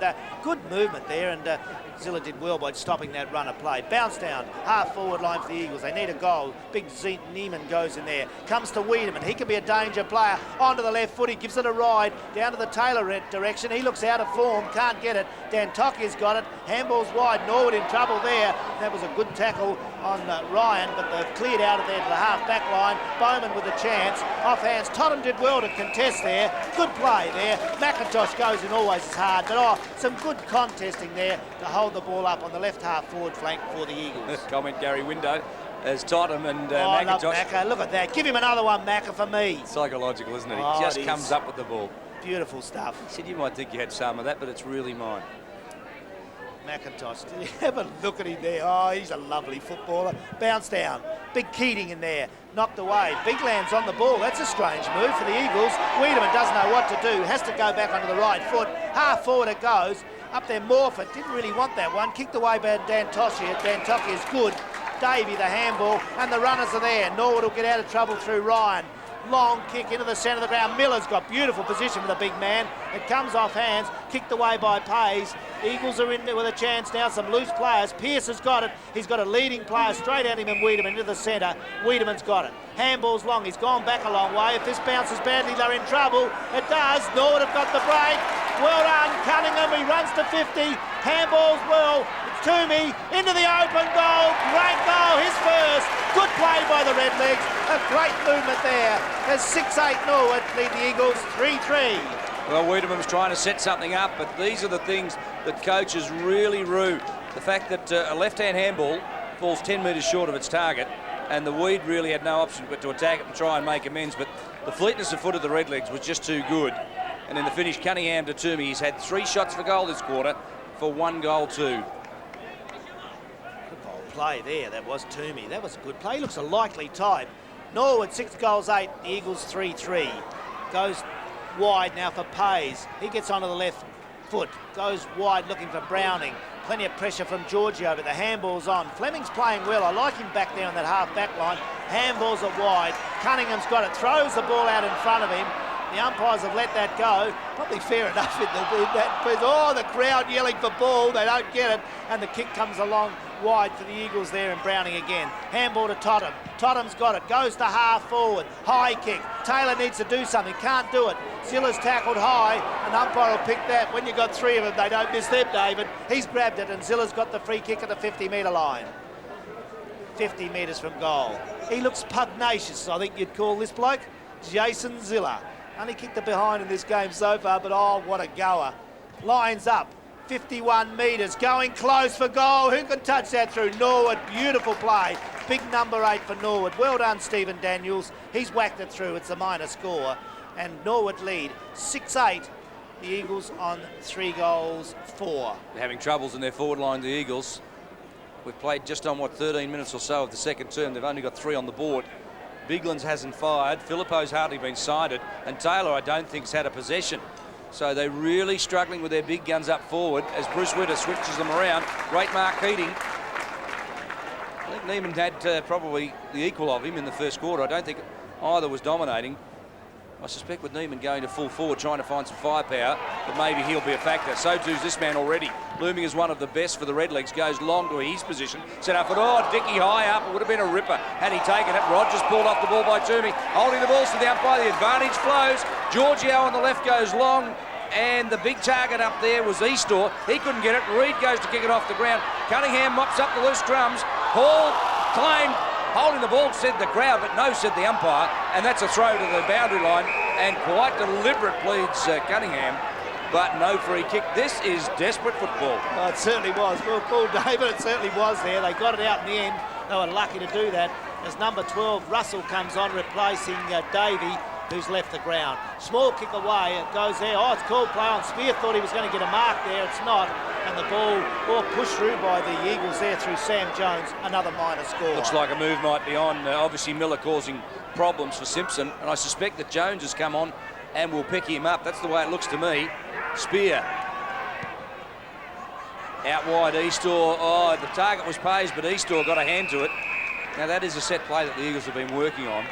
good movement there, and Zilla did well by stopping that run of play. Bounce down, half forward line for the Eagles. They need a goal. Big Neiman goes in there. Comes to Wiedemann. He can be a danger player. Onto the left foot. He gives it a ride down to the Taylor direction. He looks out of form. Can't get it. Dantokia's got it. Handball's wide. Norwood in trouble there. That was a good tackle on Ryan, but they've cleared out of there to the half-back line. Bowman with a chance. Off hands. Tottenham did well to contest there. Good play there. McIntosh goes in always as hard, but some good contesting there to hold the ball up on the left half forward flank for the Eagles. Comment Gary Window as Tottenham and I love McIntosh. Macca. Look at that. Give him another one, Macca, for me. Psychological, isn't it? He Oh, just it comes is. up with the ball. Beautiful stuff. He said you might think you had some of that, but it's really mine. McIntosh, did you have a look at him there? Oh, he's a lovely footballer. Bounce down. Big Keating in there. Knocked away. Big Land's on the ball. That's a strange move for the Eagles. Wiedemann doesn't know what to do. Has to go back onto the right foot. Half forward it goes. Up there, Morford didn't really want that one. Kicked away by Dantokia. Dantokia's good. Davey, the handball, and the runners are there. Norwood will get out of trouble through Ryan. Long kick into the centre of the ground. Miller's got beautiful position with a big man. It comes off hands, kicked away by Pays. Eagles are in there with a chance now, some loose players. Pearce has got it. He's got a leading player straight at him and Wiedemann into the centre. Wiedemann's got it. Handball's long. He's gone back a long way. If this bounces badly, they're in trouble. It does. Norwood have got the break. Well done, Cunningham. He runs to 50. Handball's well. It's Toomey into the open goal. Great goal, his first. Good play by the Redlegs. A great movement there. As 6-8 Norwood lead the Eagles 3-3. Well, Wiedemann's trying to set something up, but these are the things that coaches really rue. The fact that a left-hand handball falls 10 metres short of its target, and the Weed really had no option but to attack it and try and make amends, but the fleetness of foot of the Redlegs was just too good. And in the finish, Cunningham to Toomey. He's had 3 shots for goal this quarter for 1 goal too. Good ball play there. That was Toomey. That was a good play. He looks a likely type. Norwood 6 goals 8. The Eagles 3-3. Goes wide now for Pays. He gets onto the left foot. Goes wide looking for Browning. Plenty of pressure from Giorgio, but the handball's on. Fleming's playing well. I like him back there on that half-back line. Handballs are wide. Cunningham's got it. Throws the ball out in front of him. The umpires have let that go. Probably fair enough in that. Oh, the crowd yelling for ball. They don't get it. And the kick comes along wide for the Eagles there, and Browning again. Handball to Totham. Totham's got it. Goes to half forward. High kick. Taylor needs to do something. Can't do it. Zilla's tackled high. An umpire will pick that. When you've got three of them, they don't miss them, David. He's grabbed it, and Zilla's got the free kick at the 50-metre line. 50 metres from goal. He looks pugnacious, I think you'd call this bloke. Jason Zilla. Only kicked it behind in this game so far, but oh, what a goer. Lines up, 51 metres, going close for goal. Who can touch that through? Norwood, beautiful play. Big number 8 for Norwood. Well done, Stephen Daniels. He's whacked it through. It's a minor score. And Norwood lead 6-8. The Eagles on 3 goals, 4. They're having troubles in their forward line, the Eagles. We've played just on, 13 minutes or so of the second term. They've only got 3 on the board. Biglan's hasn't fired. Filippo's hardly been sighted. And Taylor, I don't think, has had a possession. So they're really struggling with their big guns up forward as Bruce Witter switches them around. Great Mark Keating. I think Neiman had probably the equal of him in the first quarter. I don't think either was dominating. I suspect with Neiman going to full forward, trying to find some firepower, that maybe he'll be a factor. So too's this man already. Looming as one of the best for the Redlegs. Goes long to his position. Set up for, Dickey high up. It would have been a ripper had he taken it. Rogers pulled off the ball by Toomey. Holding the balls to the umpire. The advantage flows. Giorgio on the left goes long. And the big target up there was Eastor. He couldn't get it. Reid goes to kick it off the ground. Cunningham mops up the loose drums. Hall claimed. Holding the ball, said the crowd, but no, said the umpire, and that's a throw to the boundary line, and quite deliberate pleads Cunningham, but no free kick. This is desperate football. Oh, it certainly was. Well called, David. It certainly was there. They got it out in the end. They were lucky to do that. As number 12, Russell, comes on, replacing Davey, who's left the ground. Small kick away. It goes there. Oh, it's called play on. Spear thought he was going to get a mark there. It's not. And the ball pushed through by the Eagles there through Sam Jones. Another minor score. Looks like a move might be on. Obviously Miller causing problems for Simpson, and I suspect that Jones has come on and will pick him up. That's the way it looks to me. Spear. Out wide, Eastor. Oh, the target was Pays, but Eastor got a hand to it. Now that is a set play that the Eagles have been working on.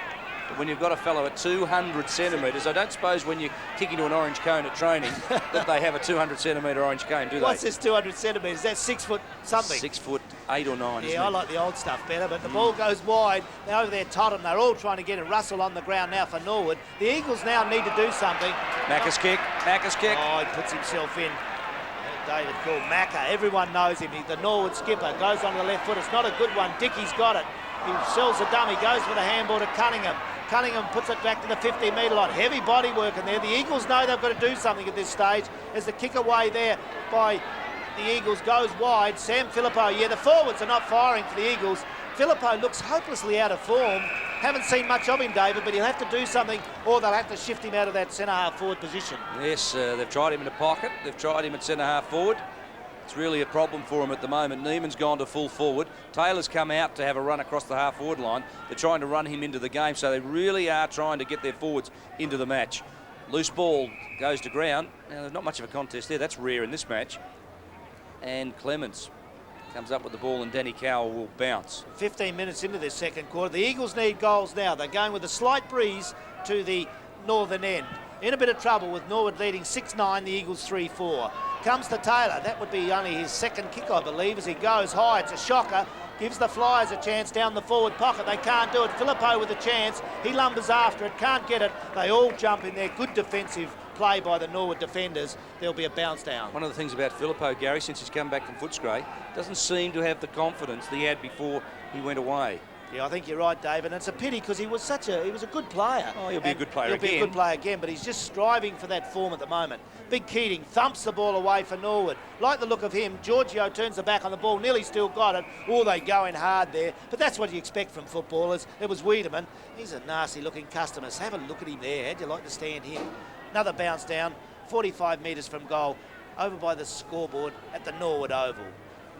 But when you've got a fellow at 200 centimetres, I don't suppose when you kick into an orange cone at training that they have a 200 centimetre orange cone, do they? What's this 200 centimetres? That's 6 foot something. 6 foot 8 or 9. Yeah, I like the old stuff better, but the ball goes wide. They're over there, Tottenham. They're all trying to get it. Russell on the ground now for Norwood. The Eagles now need to do something. Macca's kick. Macca's kick. Oh, he puts himself in. David called Macca. Everyone knows him. He's the Norwood skipper. Goes on the left foot. It's not a good one. Dickey's got it. He sells the dummy. Goes for the handball to Cunningham. Cunningham puts it back to the 50-metre line. Heavy body work in there. The Eagles know they've got to do something at this stage. As the kick away there by the Eagles goes wide. Sam Filippo, yeah, the forwards are not firing for the Eagles. Filippo looks hopelessly out of form. Haven't seen much of him, David, but he'll have to do something or they'll have to shift him out of that centre-half forward position. Yes, they've tried him in the pocket. They've tried him at centre-half forward. It's really a problem for him at the moment. Neiman's gone to full forward. Taylor's come out to have a run across the half-forward line. They're trying to run him into the game, so they really are trying to get their forwards into the match. Loose ball goes to ground. Now, there's not much of a contest there. That's rare in this match. And Clements comes up with the ball, and Danny Cowell will bounce. 15 minutes into this second quarter. The Eagles need goals now. They're going with a slight breeze to the northern end. In a bit of trouble with Norwood leading 6-9, the Eagles 3-4. Comes to Taylor. That would be only his second kick, I believe, as he goes high. It's a shocker. Gives the Flyers a chance down the forward pocket. They can't do it. Filippo with a chance. He lumbers after it. Can't get it. They all jump in there. Good defensive play by the Norwood defenders. There'll be a bounce down. One of the things about Filippo, Gary, since he's come back from Footscray, doesn't seem to have the confidence that he had before he went away. Yeah, I think you're right, David. And it's a pity because he was a good player. Oh, he'll be a good player again. He'll be a good player again, but he's just striving for that form at the moment. Big Keating thumps the ball away for Norwood. Like the look of him, Giorgio turns the back on the ball, nearly still got it. Oh, they go in hard there. But that's what you expect from footballers. There was Wiedemann. He's a nasty-looking customer. Have a look at him there. How'd you like to stand him? Another bounce down, 45 metres from goal, over by the scoreboard at the Norwood Oval.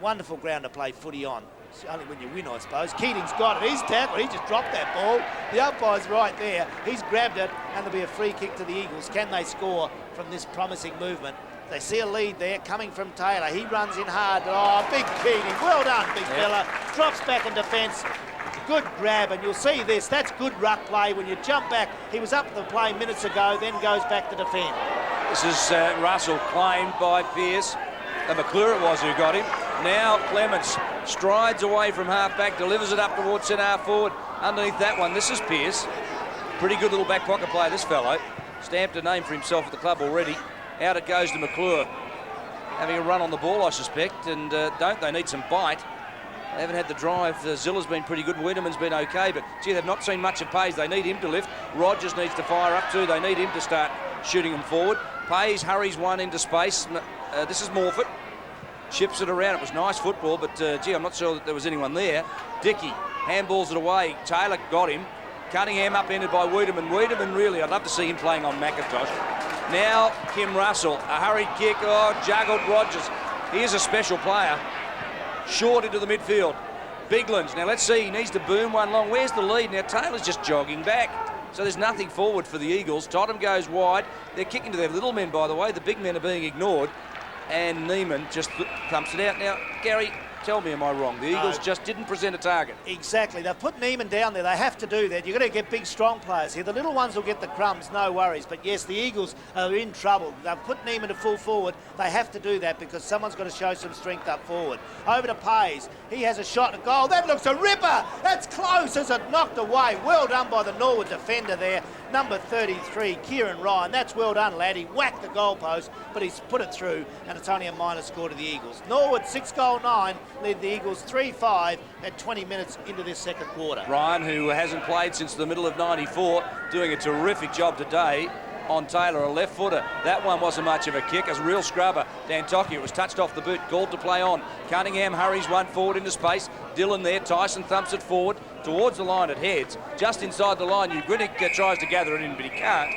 Wonderful ground to play footy on. It's only when you win, I suppose. Keating's got it. He's tackled. He just dropped that ball. The umpire's right there. He's grabbed it, and there'll be a free kick to the Eagles. Can they score from this promising movement? They see a lead there coming from Taylor. He runs in hard. Oh, big Keating. Well done, big fella. Drops back in defence. good grab, and you'll see this. That's good ruck play. When you jump back, he was up the play minutes ago, then goes back to defend. This is Russell claimed by Pearce. McClure it was who got him. Now Clements strides away from half-back, delivers it up towards centre half forward. Underneath that one, this is Pearce. Pretty good little back pocket player, this fellow. Stamped a name for himself at the club already. Out it goes to McClure. Having a run on the ball, I suspect, and don't they need some bite? They haven't had the drive. Zilla's been pretty good. Wiedemann's been okay, but gee, they've not seen much of Pays. They need him to lift. Rogers needs to fire up too. They need him to start shooting them forward. Pays hurries one into space. This is Morfitt. Chips it around. It was nice football, but gee, I'm not sure that there was anyone there. Dickey handballs it away. Taylor got him. Cunningham upended by Wiedemann. Wiedemann, really, I'd love to see him playing on McIntosh. Now Kim Russell, a hurried kick. Oh, juggled Rogers. He is a special player. Short into the midfield. Biglands. Now let's see, he needs to boom one long. Where's the lead? Now Taylor's just jogging back. So there's nothing forward for the Eagles. Tottenham goes wide. They're kicking to their little men, by the way. The big men are being ignored. And Neiman just thumps it out. Now, Gary, tell me, am I wrong? The Eagles just didn't present a target. Exactly. They've put Neiman down there. They have to do that. You've got to get big, strong players here. The little ones will get the crumbs, no worries. But yes, the Eagles are in trouble. They've put Neiman to full forward. They have to do that because someone's got to show some strength up forward. Over to Pays. He has a shot at goal. That looks a ripper. That's close as it knocked away. Well done by the Norwood defender there. Number 33, Kieran Ryan. That's well done, lad. He whacked the goalpost, but he's put it through, and it's only a minor score to the Eagles. Norwood 6-9, lead the Eagles 3-5 at 20 minutes into this second quarter. Ryan, who hasn't played since the middle of '94, doing a terrific job today on Taylor, a left footer. That one wasn't much of a kick, a real scrubber. Dantoki, it was touched off the boot, called to play on. Cunningham hurries one forward into space. Dylan there, Tyson thumps it forward towards the line. It heads just inside the line. Ugrinik tries to gather it in, but he can't.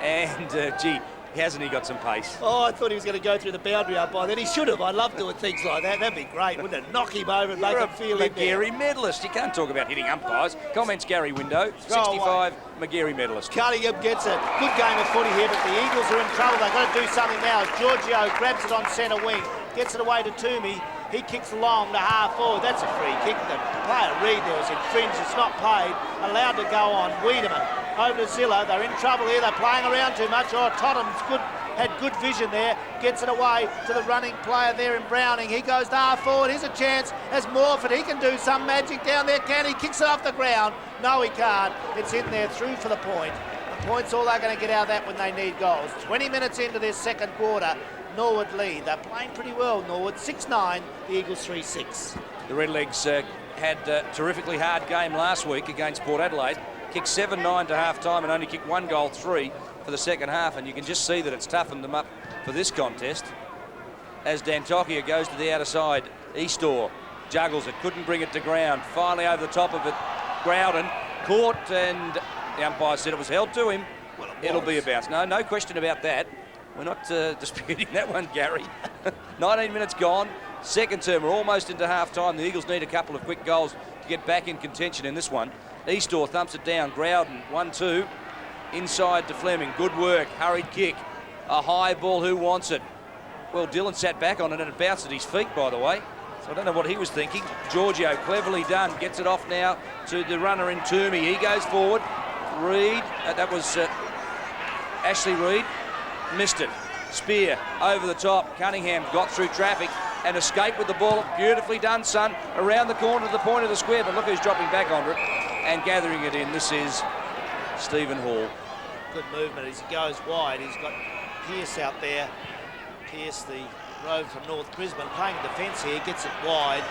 And gee, hasn't he got some pace? Oh, I thought he was going to go through the boundary up by then. He should have. I love doing things like that. That'd be great, wouldn't it? Knock him over and make him feel it. McGarry medalist. You can't talk about hitting umpires. Comments Gary Window, 65 McGarry medalist. Cunningham gets it. Good game of footy here, but the Eagles are in trouble. They've got to do something now. Giorgio grabs it on centre wing, gets it away to Toomey. He kicks long to half forward. That's a free kick. The player Reid there was infringed. It's not paid. Allowed to go on. Wiedemann over to Zilla. They're in trouble here. They're playing around too much. Oh, Tottenham's good. Had good vision there. Gets it away to the running player there in Browning. He goes to half forward. Here's a chance as Morfitt. He can do some magic down there. Can he? Kicks it off the ground. No, he can't. It's in there through for the point. The point's all they're going to get out of that when they need goals. 20 minutes into this second quarter. Norwood lead. They're playing pretty well, Norwood. 6-9, the Eagles 3-6. The Redlegs had a terrifically hard game last week against Port Adelaide. Kicked 7-9 to half-time and only kicked 1 goal, 3 for the second half. And you can just see that it's toughened them up for this contest. As Dantokia goes to the outer side, Eastor juggles it, couldn't bring it to ground. Finally over the top of it, Growden caught, and the umpire said it was held to him. Well, it'll be a bounce. No question about that. We're not disputing that one, Gary. 19 minutes gone. Second term, we're almost into half-time. The Eagles need a couple of quick goals to get back in contention in this one. Eastor thumps it down. Growden, 1-2. Inside to Fleming. Good work. Hurried kick. A high ball. Who wants it? Well, Dylan sat back on it and it bounced at his feet, by the way. So I don't know what he was thinking. Giorgio, cleverly done. Gets it off now to the runner in Toomey. He goes forward. Reid. That was Ashley Reid. Missed it. Spear over the top. Cunningham got through traffic and escaped with the ball. Beautifully done, son. Around the corner to the point of the square, but look who's dropping back onto it and gathering it in. This is Stephen Hall. Good movement as he goes wide. He's got Pearce out there. Pearce, the road from North Brisbane, playing defence here. Gets it wide.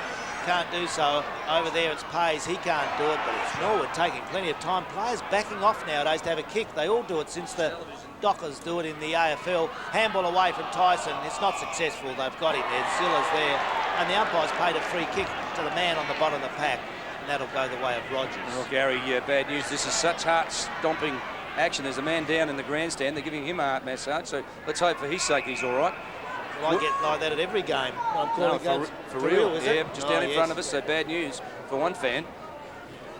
Can't do so. Over there it's Pays. He can't do it, but it's Norwood taking plenty of time. Players backing off nowadays to have a kick. They all do it since the Dockers do it in the AFL. Handball away from Tyson. It's not successful. They've got him there. Zilla's there. And the umpire's paid a free kick to the man on the bottom of the pack. And that'll go the way of Rogers. Well, Gary, bad news. This is such heart-stomping action. There's a man down in the grandstand. They're giving him a heart massage. So let's hope for his sake he's all right. Well, I get like that at every game. I'm calling for real, is yeah, it? just down in front of us, so bad news for one fan.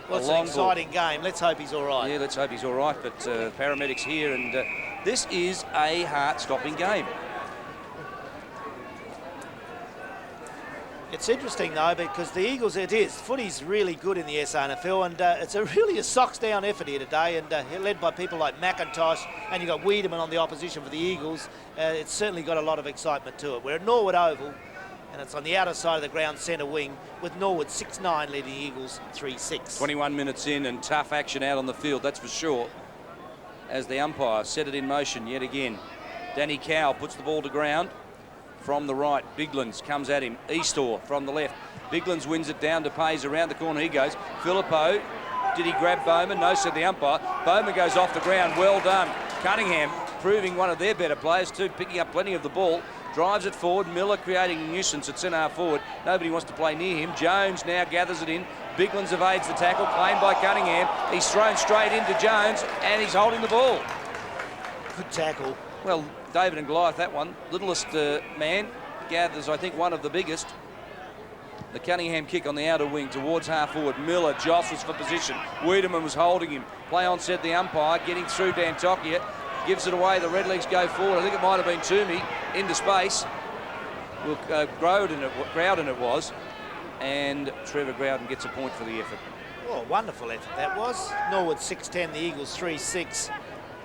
Well, it's an exciting game. Let's hope he's all right. Yeah, let's hope he's all right, but paramedics here, and this is a heart-stopping game. It's interesting though, because the Eagles, footy's really good in the SANFL, and it's really a socks down effort here today, and led by people like McIntosh, and you've got Wiedemann on the opposition for the Eagles. It's certainly got a lot of excitement to it. We're at Norwood Oval, and it's on the outer side of the ground, centre wing, with Norwood 6-9 leading the Eagles 3-6. 21 minutes in, and tough action out on the field, that's for sure, as the umpire set it in motion yet again. Danny Cowell puts the ball to ground. From the right, Biglands comes at him. Eastor from the left. Biglands wins it down to Pays. Around the corner he goes. Filippo, did he grab Bowman? No, said the umpire. Bowman goes off the ground. Well done. Cunningham proving one of their better players too, picking up plenty of the ball. Drives it forward. Miller creating a nuisance at centre half forward. Nobody wants to play near him. Jones now gathers it in. Biglands evades the tackle, claimed by Cunningham. He's thrown straight into Jones, and he's holding the ball. Good tackle. Well, David and Goliath, that one. Littlest man gathers, I think, one of the biggest. The Cunningham kick on the outer wing towards half forward. Miller jostles for position. Wiedemann was holding him. Play on, said the umpire. Getting through Dan Tokia. Gives it away. The Redlegs go forward. I think it might have been Toomey into space. Well, Groudon it was. And Trevor Groudon gets a point for the effort. Oh, wonderful effort that was. Norwood 6-10, the Eagles 3-6.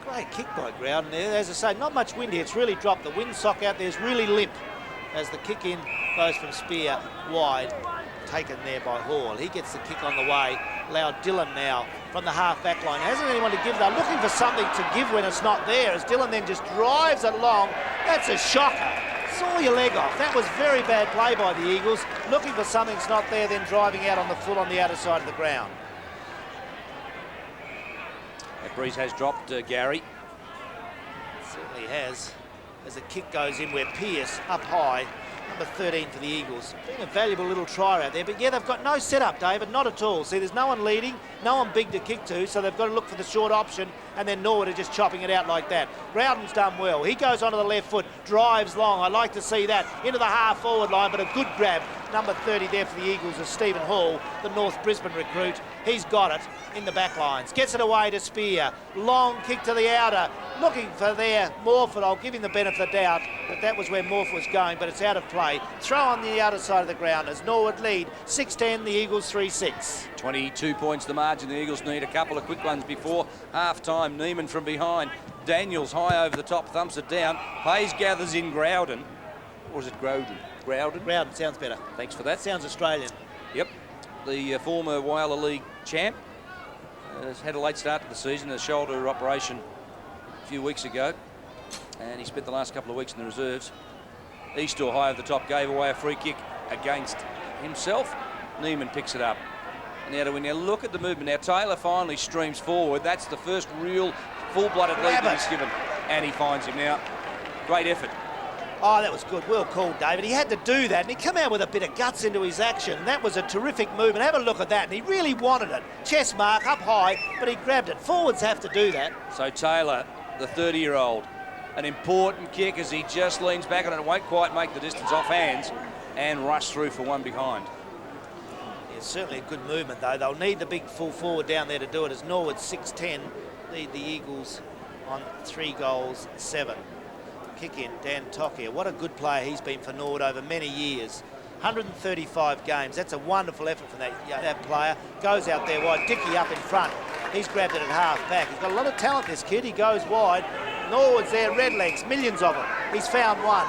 Great kick by Groudon there. As I say, not much wind here. It's really dropped. The windsock out there is really limp as the kick in goes from Spear wide. Taken there by Hall. He gets the kick on the way. Allowed Dillon now from the half-back line. Hasn't anyone to give. They're looking for something to give when it's not there, as Dillon then just drives it along. That's a shocker. Saw your leg off. That was very bad play by the Eagles. Looking for something's not there, then driving out on the full on the outer side of the ground. That breeze has dropped, Gary. It certainly has. As the kick goes in where Pearce up high, number 13 for the Eagles. Being a valuable little try out there, but yeah, they've got no setup, David, not at all. See, there's no one leading, no one big to kick to, so they've got to look for the short option, and then Norwood are just chopping it out like that. Groudon's done well. He goes onto the left foot, drives long. I like to see that into the half-forward line, but a good grab. Number 30 there for the Eagles is Stephen Hall, the North Brisbane recruit. He's got it in the back lines. Gets it away to Spear. Long kick to the outer. Looking for there. Morford, I'll give him the benefit of the doubt, but that was where Morford was going, but it's out of play. Throw on the outer side of the ground as Norwood lead. 6-10, the Eagles 3-6. 22 points the margin. The Eagles need a couple of quick ones before half-time. Neiman from behind. Daniels high over the top, thumps it down. Pays gathers in Groudon. Or is it Groudon? Groudon? Groudon, sounds better. Thanks for that. Sounds Australian. Yep. The former Whyalla League champ has had a late start to the season, a shoulder operation a few weeks ago, and he spent the last couple of weeks in the reserves. Eastor high over the top, gave away a free kick against himself. Neiman picks it up. Now to win. Now look at the movement. Now Taylor finally streams forward. That's the first real full-blooded lead that he's given, and he finds him now. Great effort. Oh, that was good. Well called, David. He had to do that, and he came out with a bit of guts into his action. That was a terrific move, and have a look at that. And he really wanted it. Chest mark up high, but he grabbed it. Forwards have to do that. So Taylor, the 30-year-old, an important kick as he just leans back on it. It won't quite make the distance off hands and rush through for one behind. It's certainly a good movement, though. They'll need the big full forward down there to do it, as Norwood 6-10 lead the Eagles on 3-7. Kick in, Dan Tokia. What a good player he's been for Norwood over many years. 135 games. That's a wonderful effort from that player. Goes out there wide. Dickey up in front. He's grabbed it at half back. He's got a lot of talent, this kid. He goes wide. Norwood's there, Redlegs, millions of them. He's found one.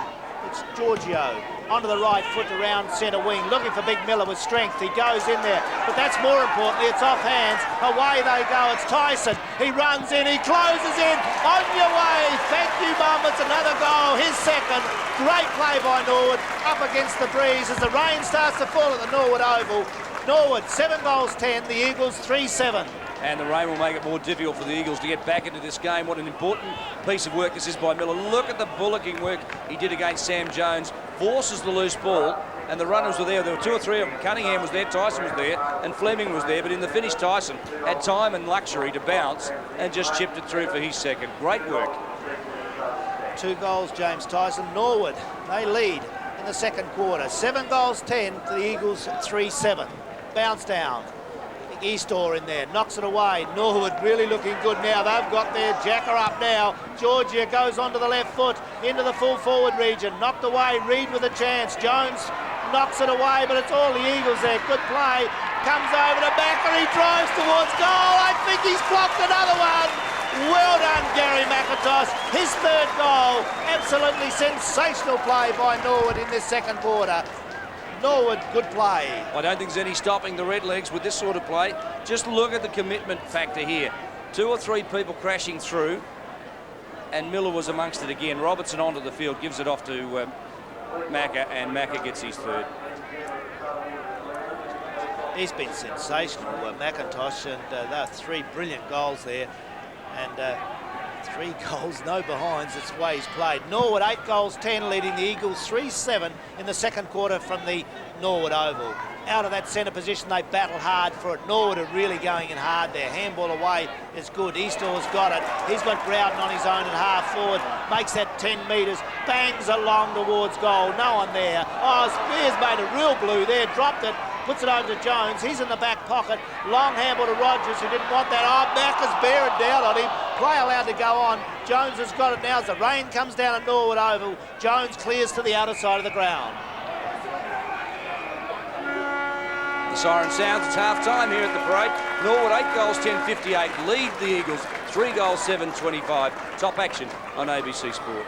It's Giorgio onto the right foot around centre wing, looking for Big Miller with strength. He goes in there, but that's more importantly, it's off hands. Away they go. It's Tyson. He runs in. He closes in. On your way. Thank you, Mum. It's another goal. His second. Great play by Norwood. Up against the breeze as the rain starts to fall at the Norwood Oval. Norwood 7-10. The Eagles 3-7. And the rain will make it more difficult for the Eagles to get back into this game. What an important piece of work this is by Miller. Look at the bullocking work he did against Sam Jones. Forces the loose ball, and the runners were there. There were 2 or 3 of them. Cunningham was there, Tyson was there, and Fleming was there. But in the finish, Tyson had time and luxury to bounce and just chipped it through for his second. Great work. 2 goals, James Tyson. Norwood, they lead in the second quarter. 7-10 to the Eagles 3-7. Bounce down. Eastor in there, knocks it away. Norwood really looking good now. They've got their jacker up now. Georgia goes onto the left foot into the full forward region. Knocked away. Reed with a chance. Jones knocks it away, but it's all the Eagles there. Good play. Comes over to Macker, he drives towards goal. I think he's blocked another one. Well done, Gary McIntosh. His third goal. Absolutely sensational play by Norwood in this second quarter. Norwood, good play. I don't think there's any stopping the Redlegs with this sort of play. Just look at the commitment factor here. 2 or 3 people crashing through, and Miller was amongst it again. Robertson onto the field, gives it off to Macca, and Macca gets his third. He's been sensational, McIntosh, and there are 3 brilliant goals there. And 3 goals, no behinds, it's the way he's played. Norwood 8 goals, 10, leading the Eagles 3-7 in the second quarter from the Norwood Oval. Out of that centre position, they battle hard for it. Norwood are really going in hard there. Handball away is good. Eastor's got it. He's got Growden on his own at half forward. Makes that 10 metres. Bangs along towards goal. No one there. Oh, Spears made a real blue there. Dropped it. Puts it over to Jones. He's in the back pocket. Long handball to Rogers, who didn't want that. Oh, Mack is bearing down on him. Play allowed to go on. Jones has got it now as the rain comes down at Norwood Oval. Jones clears to the outer side of the ground. The siren sounds, it's half-time here at the parade. Norwood 8 goals, 10-58. Lead the Eagles, 3 goals, 7-25. Top action on ABC Sport.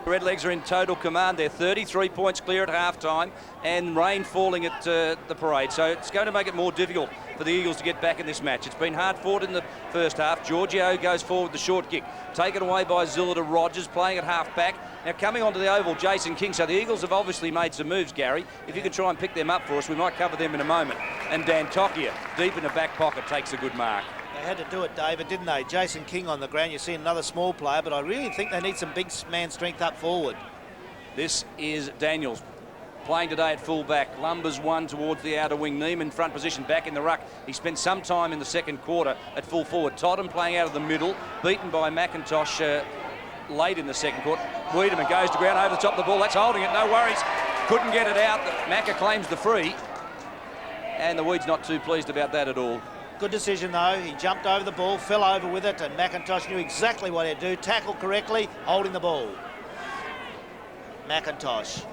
Redlegs are in total command. They're 33 points clear at half-time, and rain falling at the parade. So it's going to make it more difficult for the Eagles to get back in this match. It's been hard fought in the first half. Giorgio goes forward with the short kick. Taken away by Zilla to Rogers, playing at half-back. Now coming onto the oval, Jason King. So the Eagles have obviously made some moves, Gary. If you could try and pick them up for us, we might cover them in a moment. And Dan Tokia, deep in the back pocket, takes a good mark. They had to do it, David, didn't they? Jason King on the ground. You see another small player, but I really think they need some big man strength up forward. This is Daniels playing today at full-back. Lumbers one towards the outer wing. Neiman front position, back in the ruck. He spent some time in the second quarter at full forward. Totten playing out of the middle, beaten by McIntosh late in the second quarter. Wiedemann goes to ground over the top of the ball. That's holding it, no worries. Couldn't get it out. Macca claims the free. And the Weeds not too pleased about that at all. Good decision, though. He jumped over the ball, fell over with it, and McIntosh knew exactly what he'd do. Tackled correctly, holding the ball. McIntosh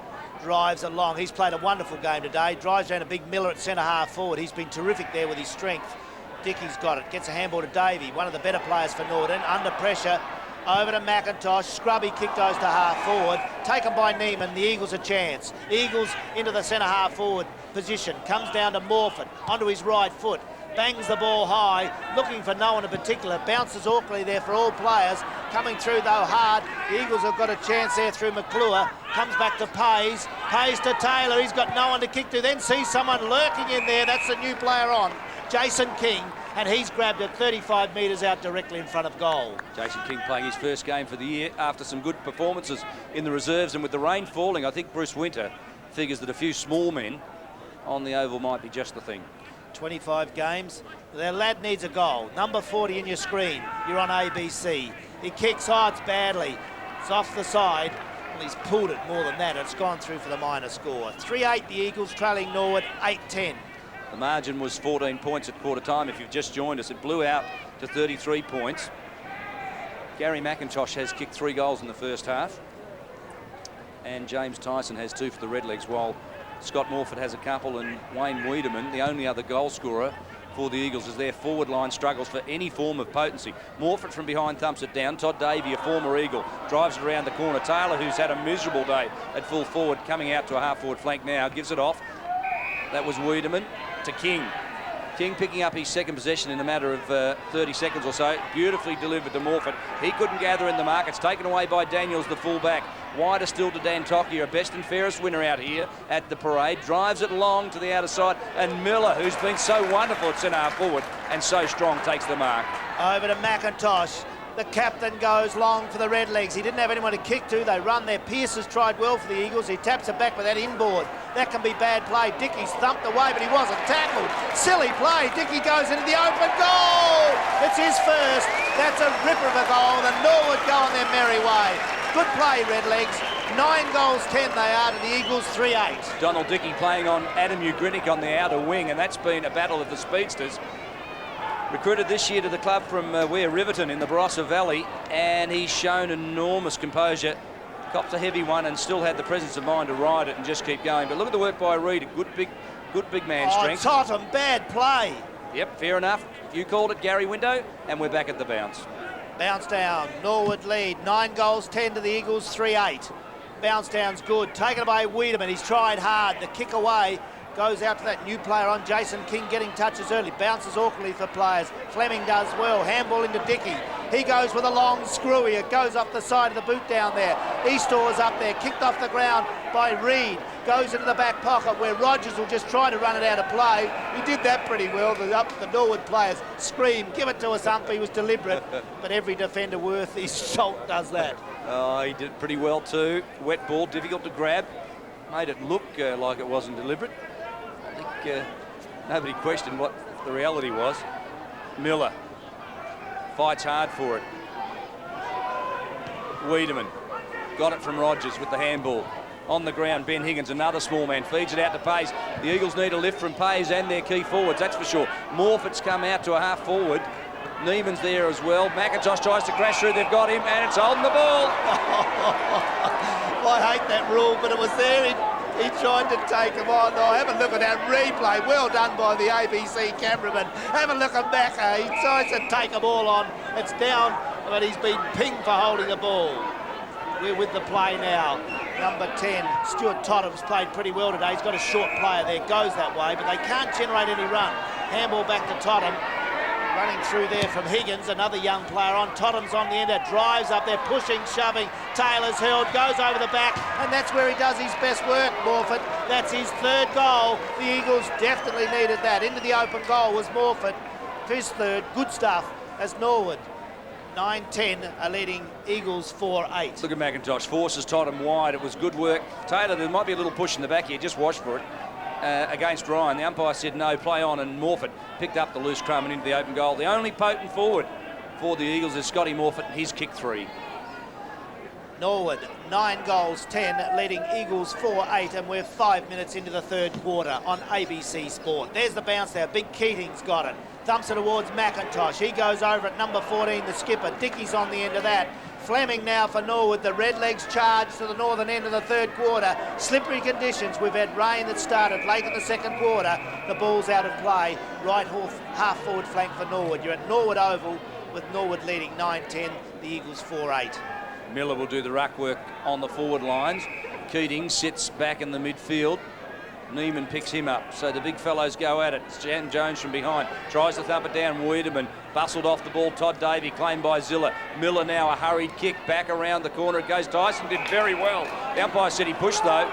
drives along. He's played a wonderful game today. Drives around a big Miller at centre half forward. He's been terrific there with his strength. Dickey's got it. Gets a handball to Davey, one of the better players for Norton. Under pressure. Over to McIntosh. Scrubby kick goes to half forward. Taken by Neiman. The Eagles a chance. Eagles into the centre half forward position. Comes down to Morford. Onto his right foot. Bangs the ball high, looking for no one in particular. Bounces awkwardly there for all players. Coming through, though, hard. The Eagles have got a chance there through McClure. Comes back to Pays. Pays to Taylor. He's got no one to kick to. Then sees someone lurking in there. That's the new player on, Jason King. And he's grabbed it 35 metres out directly in front of goal. Jason King playing his first game for the year after some good performances in the reserves. And with the rain falling, I think Bruce Winter figures that a few small men on the oval might be just the thing. 25 games. Their lad needs a goal. Number 40 in your screen. You're on ABC. He kicks, oh, it's badly. It's off the side. Well, he's pulled it more than that. It's gone through for the minor score. 3-8 the Eagles, trailing Norwood 8-10. The margin was 14 points at quarter time. If you've just joined us, it blew out to 33 points. Gary McIntosh has kicked 3 goals in the first half. And James Tyson has 2 for the Redlegs, while Scott Morford has a couple, and Wayne Wiedemann, the only other goal scorer for the Eagles, as their forward line struggles for any form of potency. Morford from behind thumps it down. Todd Davey, a former Eagle, drives it around the corner. Taylor, who's had a miserable day at full forward, coming out to a half-forward flank now, gives it off. That was Wiedemann to King. King picking up his second possession in a matter of 30 seconds or so. Beautifully delivered to Morford. He couldn't gather in the mark. It's taken away by Daniels, the full-back. Wider still to Dan Tokia, a best and fairest winner out here at the parade. Drives it long to the outer side, and Miller, who's been so wonderful at centre half forward and so strong, takes the mark. Over to McIntosh. The captain goes long for the Redlegs. He didn't have anyone to kick to. They run there. Pearce has tried well for the Eagles. He taps it back with that inboard. That can be bad play. Dickey's thumped away, but he wasn't tackled. Silly play. Dickey goes into the open goal. It's his first. That's a ripper of a goal. The Norwood go on their merry way. Good play, Redlegs. 9 goals, 10 they are to the Eagles, 3-8. Donald Dickey playing on Adam Ugrinnick on the outer wing, and that's been a battle of the speedsters. Recruited this year to the club from Weir Riverton in the Barossa Valley, and he's shown enormous composure. Copped a heavy one and still had the presence of mind to ride it and just keep going. But look at the work by Reid, good big man strength. Totham, bad play. Yep, fair enough. You called it, Gary Window, and we're back at the bounce. Bounce down, Norwood lead, 9 goals, 10 to the Eagles, 3-8. Bounce down's good, taken by Wiedemann, he's tried hard, the kick away. Goes out to that new player on, Jason King, getting touches early. Bounces awkwardly for players. Fleming does well. Handball into Dickey. He goes with a long screwy. It goes off the side of the boot down there. Eastor's up there. Kicked off the ground by Reid. Goes into the back pocket where Rogers will just try to run it out of play. He did that pretty well. The Norwood players scream, give it to us, ump. He was deliberate. But every defender worth his salt does that. Oh, he did pretty well too. Wet ball, difficult to grab. Made it look like it wasn't deliberate. I think nobody questioned what the reality was. Miller fights hard for it. Wiedemann got it from Rogers with the handball. On the ground, Ben Higgins, another small man, feeds it out to Pays. The Eagles need a lift from Pays and their key forwards, that's for sure. Morford's come out to a half forward. Neiman's there as well. McIntosh tries to crash through, they've got him, and it's holding the ball. I hate that rule, but it was there. He tried to take him on. Oh, have a look at that replay. Well done by the ABC cameraman. Have a look at Macca. He tries to take them all on. It's down, but he's been pinged for holding the ball. We're with the play now. Number 10, Stuart Totham's played pretty well today. He's got a short player there. Goes that way, but they can't generate any run. Handball back to Totham. Running through there from Higgins, another young player on. Totham's on the end, drives up there, pushing, shoving. Taylor's held, goes over the back, and that's where he does his best work, Morford. That's his 3rd goal. The Eagles definitely needed that. Into the open goal was Morford. His 3rd, good stuff as Norwood. 9-10 are leading Eagles 4-8. Look at McIntosh, forces Totham wide. It was good work. Taylor, there might be a little push in the back here, just watch for it. Against Ryan. The umpire said no, play on, and Morford picked up the loose crumb and into the open goal. The only potent forward for the Eagles is Scotty Morford, and he's kicked 3. Norwood, 9 goals, 10, leading Eagles 4-8, and we're 5 minutes into the 3rd quarter on ABC Sport. There's the bounce there. Big Keating's got it. Thumps it towards McIntosh. He goes over at number 14, the skipper. Dickey's on the end of that. Fleming now for Norwood. The Redlegs charge to the northern end of the 3rd quarter. Slippery conditions. We've had rain that started late in the 2nd quarter. The ball's out of play. Right half forward flank for Norwood. You're at Norwood Oval with Norwood leading 9-10. The Eagles 4-8. Miller will do the ruck work on the forward lines. Keating sits back in the midfield. Neiman picks him up, so the big fellows go at it. Stan Jones from behind tries to thump it down. Wiedemann bustled off the ball. Todd Davey claimed by Zilla. Miller now a hurried kick back around the corner. It goes. Tyson did very well. The umpire said he pushed though,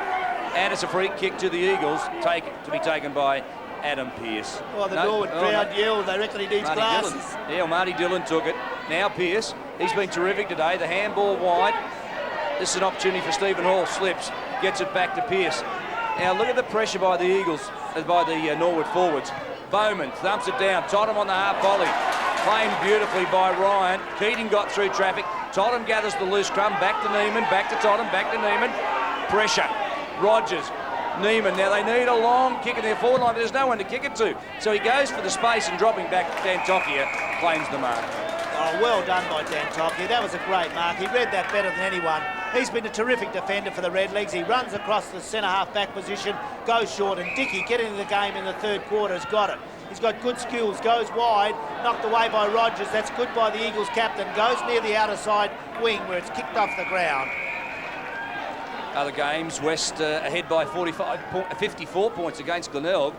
and it's a free kick to the Eagles, to be taken by Adam Pearce. Well, the Norwood crowd yelled. They reckon he needs glasses. Yeah, well, Marty Dillon took it. Now Pearce. He's been terrific today. The handball wide. This is an opportunity for Stephen Hall. Slips, gets it back to Pearce. Now look at the pressure by the Eagles, by the Norwood forwards. Bowman thumps it down. Totham on the half volley. Claimed beautifully by Ryan. Keating got through traffic. Totham gathers the loose crumb. Back to Neiman. Back to Totham. Back to Neiman. Pressure. Rogers. Neiman. Now they need a long kick in their forward line, but there's no one to kick it to. So he goes for the space and dropping back. Dantokia claims the mark. Oh, well done by Dantokia. That was a great mark. He read that better than anyone. He's been a terrific defender for the Redlegs. He runs across the centre-half back position, goes short, and Dickey, getting into the game in the 3rd quarter, has got it. He's got good skills, goes wide, knocked away by Rogers. That's good by the Eagles captain. Goes near the outer side wing where it's kicked off the ground. Other games, West ahead by 54 points against Glenelg.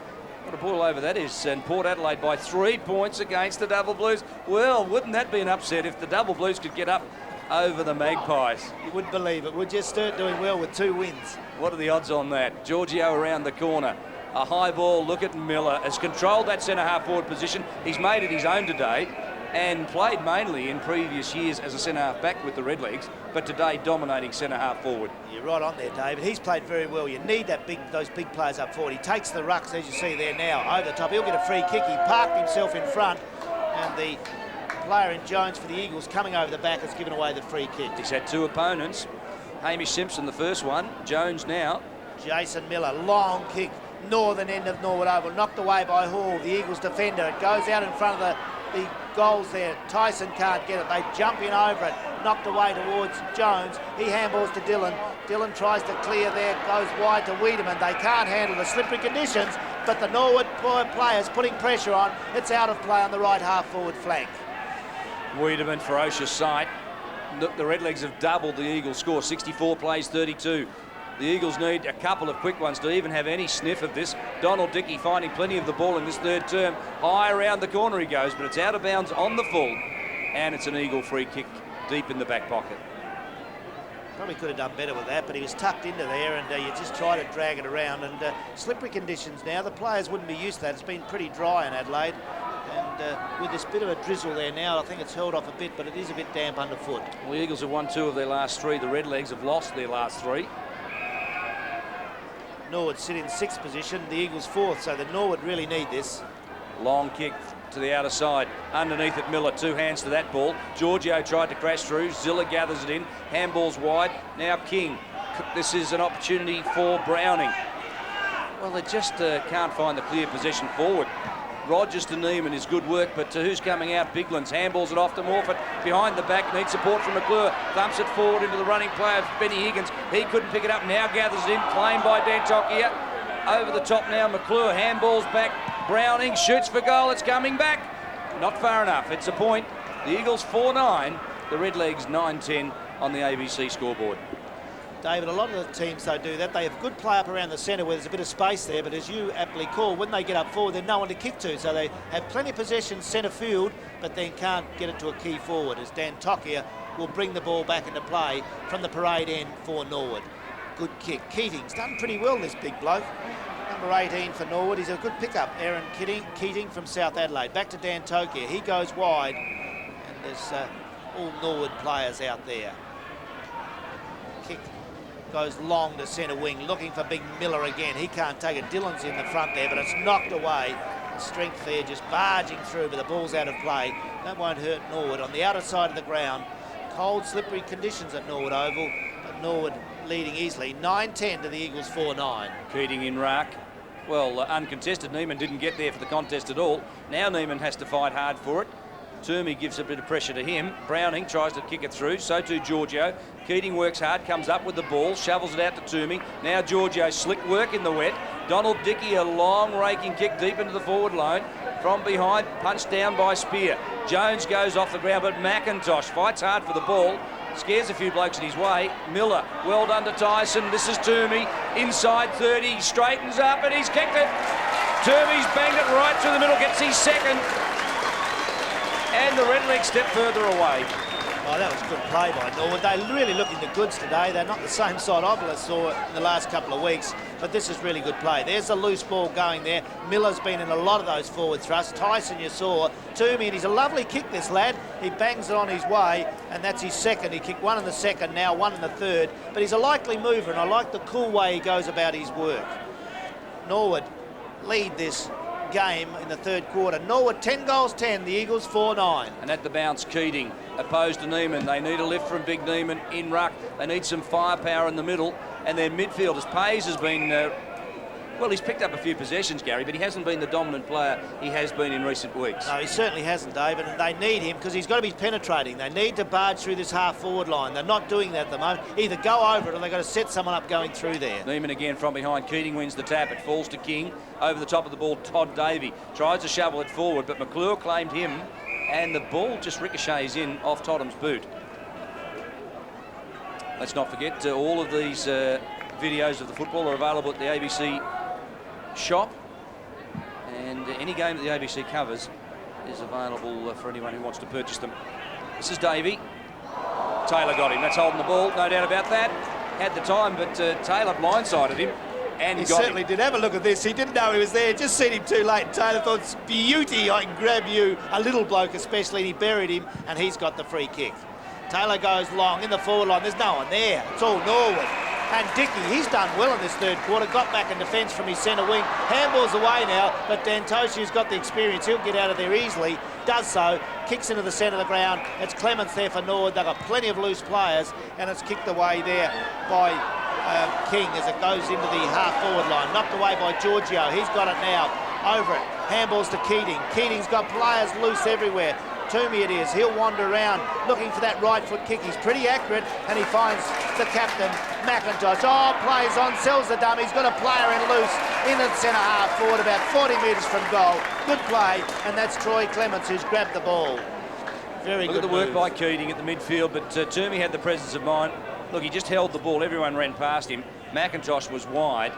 What a ball over that is. And Port Adelaide by 3 points against the Double Blues. Well, wouldn't that be an upset if the Double Blues could get up over the Magpies? You wouldn't believe it. We're just doing well with 2 wins. What are the odds on that? Giorgio around the corner. A high ball. Look at Miller. Has controlled that centre-half forward position. He's made it his own today. and played mainly in previous years as a centre-half back with the Redlegs, but today dominating centre-half forward. You're right on there, David. He's played very well. You need those big players up forward. He takes the rucks, as you see there now, over the top. He'll get a free kick. He parked himself in front, and the player in Jones for the Eagles coming over the back has given away the free kick. He's had two opponents. Hamish Simpson, the first one. Jones now. Jason Miller, long kick, northern end of Norwood Oval, knocked away by Hall, the Eagles defender. It goes out in front of the goals there. Tyson can't get it. They jump in over it, knocked away towards Jones. He handballs to Dillon. Dillon tries to clear there, goes wide to Wiedemann. They can't handle the slippery conditions, but the Norwood players putting pressure on. It's out of play on the right half forward flank. Wiedemann, ferocious sight. The Redlegs have doubled the Eagles' score, 64 plays 32. The Eagles need a couple of quick ones to even have any sniff of this. Donald Dickey finding plenty of the ball in this third term. High around the corner he goes, but it's out of bounds on the full. And it's an Eagle free kick deep in the back pocket. Probably could have done better with that, but he was tucked into there, and you just try to drag it around. And slippery conditions now, the players wouldn't be used to that. It's been pretty dry in Adelaide. And with this bit of a drizzle there now, I think it's held off a bit, but it is a bit damp underfoot. Well, the Eagles have won 2 of their last 3. The Redlegs have lost their last 3. Norwood sit in 6th position, the Eagles 4th, so the Norwood really need this. Long kick to the outer side. Underneath it, Miller, 2 hands to that ball. Giorgio tried to crash through. Zilla gathers it in. Handball's wide. Now King. This is an opportunity for Browning. Well, they just can't find the clear possession forward. Rogers to Neiman is good work, but who's coming out? Biglands handballs it off to Morfitt. Behind the back, needs support from McClure. Thumps it forward into the running player, Benny Higgins. He couldn't pick it up, now gathers it in. Claimed by Dantokia. Over the top now, McClure. Handballs back. Browning shoots for goal. It's coming back. Not far enough. It's a point. The Eagles 4-9. The Redlegs 9-10 on the ABC scoreboard. David, a lot of the teams, though, do that. They have good play up around the centre where there's a bit of space there, but as you aptly call, when they get up forward, there's no one to kick to. So they have plenty of possession centre field, but then can't get it to a key forward, as Dan Tokia will bring the ball back into play from the parade end for Norwood. Good kick. Keating's done pretty well, this big bloke. Number 18 for Norwood. He's a good pickup. Aaron Keating from South Adelaide. Back to Dan Tokia. He goes wide, and there's all Norwood players out there. Kick goes long to centre wing, looking for Big Miller again. He can't take it. Dillon's in the front there, but it's knocked away. Strength there, just barging through, but the ball's out of play. That won't hurt Norwood. On the outer side of the ground, cold, slippery conditions at Norwood Oval, but Norwood leading easily. 9-10 to the Eagles 4-9. Keating in ruck. Well, uncontested. Neiman didn't get there for the contest at all. Now Neiman has to fight hard for it. Toomey gives a bit of pressure to him. Browning tries to kick it through, so too Giorgio. Keating works hard, comes up with the ball, shovels it out to Toomey. Now Giorgio, slick work in the wet. Donald Dickey, a long raking kick deep into the forward line. From behind, punched down by Spear. Jones goes off the ground, but McIntosh fights hard for the ball. Scares a few blokes in his way. Miller, well done to Tyson. This is Toomey, inside 30, straightens up and he's kicked it. Toomey's banged it right through the middle, gets his second. And the Redlegs step further away. Oh, that was good play by Norwood. They're really looking the goods today. They're not the same side I saw in the last couple of weeks, but this is really good play. There's a loose ball going there. Miller's been in a lot of those forward thrusts. Tyson, you saw. Toomey, and he's a lovely kick, this lad. He bangs it on his way, and that's his second. He kicked one in the second, now one in the third. But he's a likely mover, and I like the cool way he goes about his work. Norwood lead this game in the third quarter. Norwood 10 goals 10, the Eagles 4-9. And at the bounce, Keating opposed to Neiman. They need a lift from Big Neiman in ruck. They need some firepower in the middle, and their midfielders. Pays has been well, he's picked up a few possessions, Gary, but he hasn't been the dominant player he has been in recent weeks. No, he certainly hasn't, David, and they need him because he's got to be penetrating. They need to barge through this half-forward line. They're not doing that at the moment. Either go over it or they've got to set someone up going through there. Neiman again from behind. Keating wins the tap. It falls to King. Over the top of the ball, Todd Davey tries to shovel it forward, but McClure claimed him, and the ball just ricochets in off Totham's boot. Let's not forget, all of these videos of the football are available at the ABC shop, and any game that the ABC covers is available for anyone who wants to purchase them. This is Davey. Taylor got him. That's holding the ball, no doubt about that. Had the time, but Taylor blindsided him. And he got certainly him. did. Have a look at this. He didn't know he was there. Just seen him too late. And Taylor thought, it's beauty, I can grab you. A little bloke especially, and he buried him, and he's got the free kick. Taylor goes long in the forward line. There's no one there. It's all Norwood. And Dickey, he's done well in this third quarter. Got back in defence from his centre wing. Handball's away now, but Dantoshi's got the experience. He'll get out of there easily. Does so. Kicks into the centre of the ground. It's Clements there for Norwood. They've got plenty of loose players, and it's kicked away there by King as it goes into the half-forward line. Knocked away by Giorgio. He's got it now. Over it. Handballs to Keating. Keating's got players loose everywhere. Toomey it is. He'll wander around looking for that right foot kick. He's pretty accurate, and he finds the captain, McIntosh. Oh, plays on, sells the dummy. He's got a player in loose into the centre half forward, about 40 metres from goal. Good play, and that's Troy Clements who's grabbed the ball. Very good. Look at the work by Keating at the midfield, but Toomey had the presence of mind. Look, he just held the ball. Everyone ran past him. McIntosh was wide.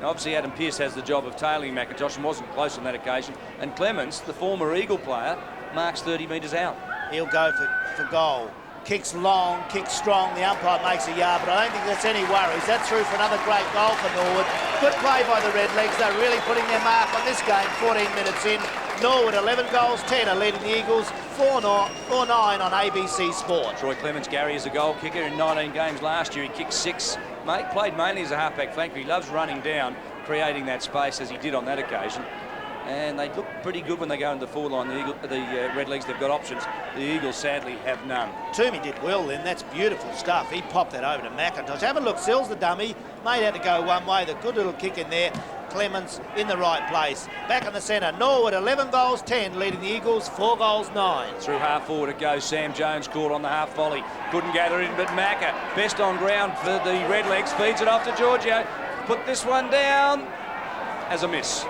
Now, obviously, Adam Pearce has the job of tailing McIntosh and wasn't close on that occasion. And Clements, the former Eagle player, marks 30 metres out. He'll go for goal. Kicks long, kicks strong. The umpire makes a yard, but I don't think there's any worries. That's through for another great goal for Norwood. Good play by the Redlegs. They're really putting their mark on this game. 14 minutes in. Norwood 11 goals, 10 are leading the Eagles. 4-9 on ABC Sport. Troy Clements, Gary, is a goal kicker in 19 games last year. He kicked 6. Played mainly as a halfback flank, but he loves running down, creating that space as he did on that occasion. And they look pretty good when they go into the forward line. The Redlegs, they've got options. The Eagles sadly have none. Toomey did well then. That's beautiful stuff. He popped that over to McIntosh. Have a look. Sells the dummy. Made out to go one way. The good little kick in there. Clements in the right place. Back in the centre. Norwood 11 goals, 10, leading the Eagles 4 goals, 9. Through half forward it goes. Sam Jones caught on the half volley. Couldn't gather in, but Macca, best on ground for the Redlegs, feeds it off to Giorgio. Put this one down as a miss.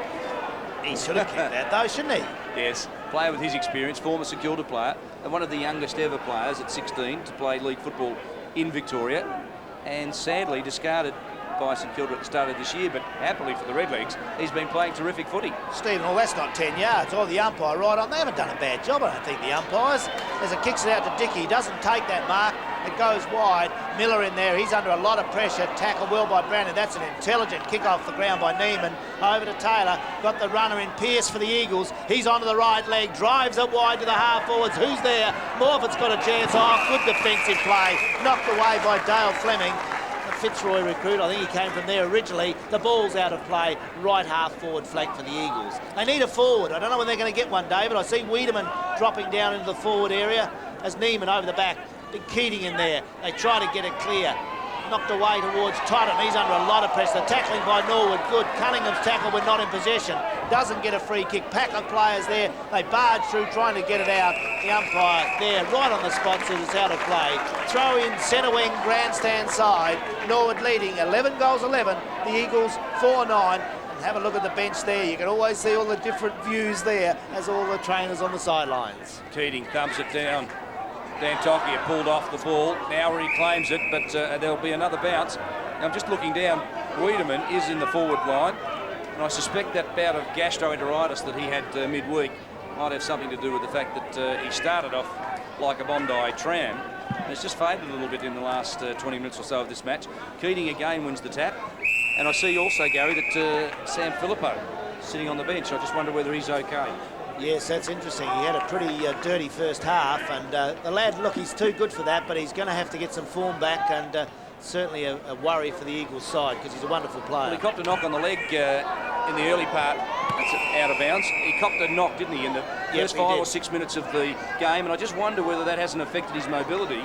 He should have kicked that though, shouldn't he? Yes, player with his experience, former St Kilda player, and one of the youngest ever players at 16 to play league football in Victoria, and sadly discarded by St Kilda at the start of this year, but happily for the Redlegs, he's been playing terrific footy. Stephen, well, that's not 10 yards. Oh, the umpire right on. They haven't done a bad job, I don't think, the umpires. As it kicks it out to Dickey, he doesn't take that mark. It goes wide. Miller in there. He's under a lot of pressure. Tackled well by Brandon. That's an intelligent kick off the ground by Neiman. Over to Taylor. Got the runner in Pearce for the Eagles. He's onto the right leg. Drives it wide to the half forwards. Who's there? Morfitt's got a chance. Oh, good defensive play. Knocked away by Dale Fleming. The Fitzroy recruit, I think he came from there originally. The ball's out of play. Right half forward flank for the Eagles. They need a forward. I don't know when they're going to get one, David. I see Wiedemann dropping down into the forward area as Neiman over the back. Big Keating in there. They try to get it clear. Knocked away towards Tottenham. He's under a lot of pressure. The tackling by Norwood, good. Cunningham's tackle when not in possession. Doesn't get a free kick. Pack of players there. They barge through trying to get it out. The umpire there, right on the spot, says it's out of play. Throw in centre wing, grandstand side. Norwood leading 11 goals, 11. The Eagles 4-9. And have a look at the bench there. You can always see all the different views there as all the trainers on the sidelines. Keating thumps it down. Dantokia pulled off the ball. Now reclaims it, but there'll be another bounce. Now I'm just looking down. Wiedemann is in the forward line, and I suspect that bout of gastroenteritis that he had midweek might have something to do with the fact that he started off like a Bondi tram. And it's just faded a little bit in the last 20 minutes or so of this match. Keating again wins the tap. And I see also, Gary, that Sam Filippo sitting on the bench. I just wonder whether he's okay. Yes, that's interesting. He had a pretty dirty first half, and the lad, look, he's too good for that, but he's going to have to get some form back, and certainly a worry for the Eagles side because he's a wonderful player. Well, he copped a knock on the leg in the early part. That's out of bounds. He copped a knock, didn't he, in the first 5 or 6 minutes of the game, and I just wonder whether that hasn't affected his mobility,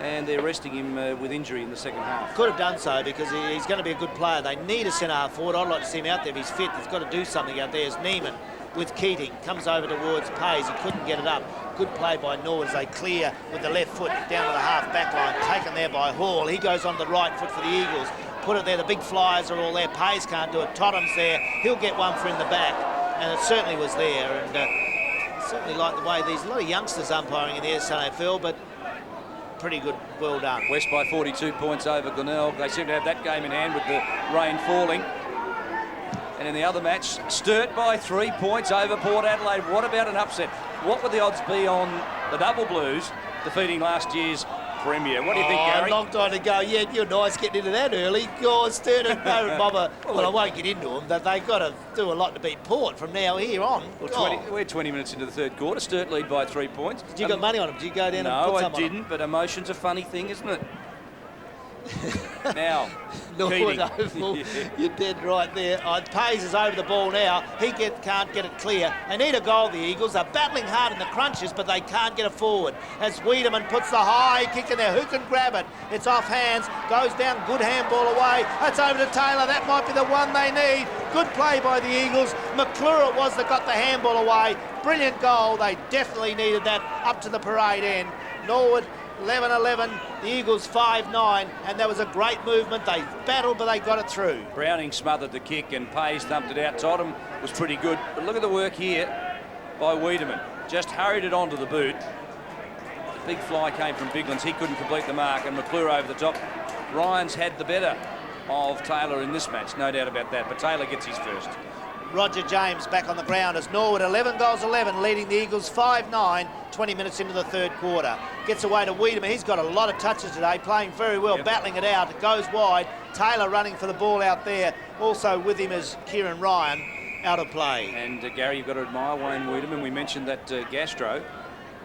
and they're resting him with injury in the second half. Could have done so because he's going to be a good player. They need a centre-half forward. I'd like to see him out there if he's fit. He's got to do something out there. As Neiman with Keating comes over towards Pays. He couldn't get it up. Good play by Norwood as they clear with the left foot down to the half back line. Taken there by Hall. He goes on the right foot for the Eagles. Put it there. The big flyers are all there. Pays can't do it. Tottenham's there. He'll get one for in the back. And it certainly was there. And certainly like the way there's a lot of youngsters umpiring in the SANFL, but pretty good. Well done. West by 42 points over Glenelg. They seem to have that game in hand with the rain falling. And in the other match, Sturt by 3 points over Port Adelaide. What about an upset? What would the odds be on the Double Blues defeating last year's Premier. What do you think, Gary? A long time to go. Yeah, you're nice getting into that early. Go Sturt and Bobber. Well, I won't get into them, but they've got to do a lot to beat Port from now here on. Well, we're 20 minutes into the third quarter. Sturt lead by 3 points. Did you got money on them? Did you go down no, and put some I didn't, but emotion's a funny thing, isn't it? Now, Norwood Oval, you're dead right there. Pays is over the ball now. He can't get it clear. They need a goal, the Eagles. They're battling hard in the crunches, but they can't get it forward. As Wiedemann puts the high kick in there, who can grab it? It's off hands, goes down, good handball away. That's over to Taylor. That might be the one they need. Good play by the Eagles. McClure it was that got the handball away. Brilliant goal. They definitely needed that up to the parade end. Norwood 11-11, the Eagles 5-9, and that was a great movement. They battled, but they got it through. Browning smothered the kick and Pays thumped it out. Totham was pretty good, but look at the work here by Wiedemann. Just hurried it onto the boot. The big fly came from Biglands. He couldn't complete the mark, and McClure over the top. Ryan's had the better of Taylor in this match, no doubt about that, but Taylor gets his first. Roger James back on the ground as Norwood 11 goals 11, leading the Eagles 5-9, 20 minutes into the third quarter. Gets away to Wiedemann. He's got a lot of touches today, playing very well, battling it out. It goes wide. Taylor running for the ball out there. Also with him is Kieran Ryan, out of play. And Gary, you've got to admire Wayne Wiedemann. We mentioned that Gastro,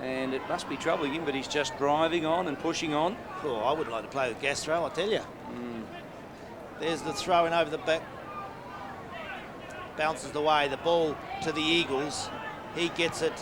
and it must be troubling him, but he's just driving on and pushing on. Oh, I wouldn't like to play with Gastro, I tell you. There's the throw in over the back. Bounces away, the ball to the Eagles. He gets it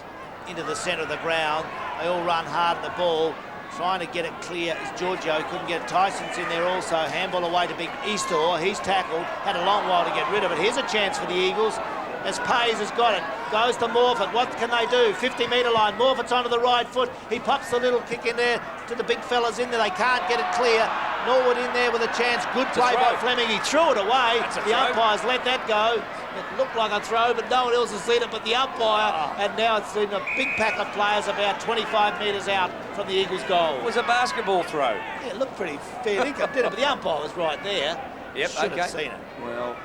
into the centre of the ground. They all run hard at the ball, trying to get it clear. As Giorgio couldn't get it. Tyson's in there also. Handball away to Big Eastor. He's tackled. Had a long while to get rid of it. Here's a chance for the Eagles. As Pays has got it. Goes to Morfitt. What can they do? 50-metre line. Morfitt's onto the right foot. He pops the little kick in there to the big fellas in there. They can't get it clear. Norwood in there with a chance. Good play by Fleming. He threw it away. The umpires let that go. It looked like a throw, but no one else has seen it but the umpire. And now it's in a big pack of players about 25 metres out from the Eagles' goal. It was a basketball throw. Yeah, it looked pretty fair income, didn't it? But the umpire was right there. Yep, Should have seen it. Well,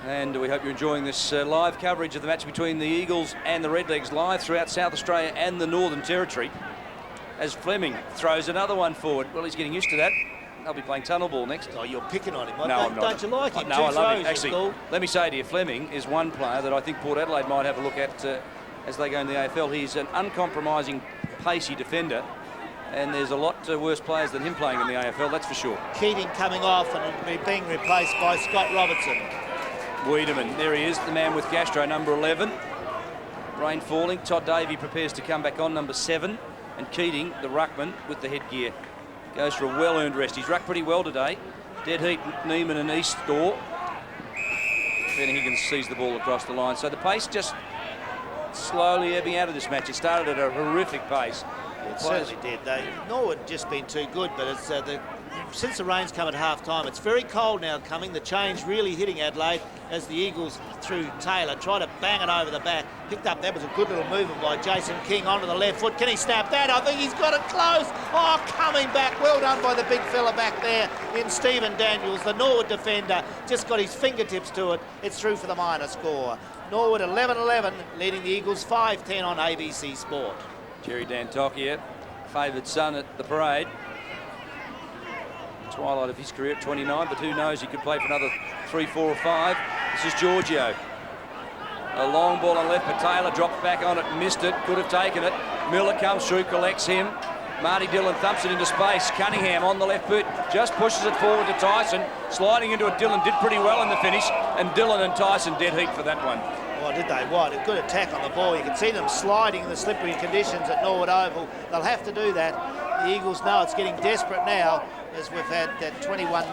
and we hope you're enjoying this live coverage of the match between the Eagles and the Redlegs, live throughout South Australia and the Northern Territory. As Fleming throws another one forward. Well, he's getting used to that. They'll be playing tunnel ball next. Oh, you're picking on him. No, I'm not. Don't you like him? No, I love him. Actually, let me say to you, Fleming is one player that I think Port Adelaide might have a look at as they go in the AFL. He's an uncompromising, pacey defender, and there's a lot worse players than him playing in the AFL, that's for sure. Keating coming off and being replaced by Scott Robertson. Wiedemann, there he is, the man with Gastro, number 11. Rain falling. Todd Davey prepares to come back on, number 7. And Keating, the ruckman, with the headgear, goes for a well-earned rest. He's rucked pretty well today. Dead heat, Neiman and Eastdoor. Ben Higgins sees the ball across the line. So the pace just slowly ebbing out of this match. It started at a horrific pace. It certainly did. Norwood just been too good, but it's since the rain's come at half-time, it's very cold now coming. The change really hitting Adelaide as the Eagles, through Taylor, try to bang it over the back. Picked up, that was a good little movement by Jason King onto the left foot. Can he snap that? I think he's got it close. Oh, coming back. Well done by the big fella back there in Stephen Daniels. The Norwood defender just got his fingertips to it. It's through for the minor score. Norwood 11-11, leading the Eagles 5-10 on ABC Sport. Jerry Dantokia, favoured son at the parade. Twilight of his career at 29, but who knows, he could play for another 3, 4 or 5. This is Giorgio. A long ball on left, but Taylor dropped back on it, missed it, could have taken it. Miller comes through, collects him. Marty Dillon thumps it into space. Cunningham on the left boot, just pushes it forward to Tyson. Sliding into it, Dillon did pretty well in the finish, and Dillon and Tyson dead heat for that one. Oh, did they? What a good attack on the ball. You can see them sliding in the slippery conditions at Norwood Oval. They'll have to do that. The Eagles know it's getting desperate now, as we've had that 22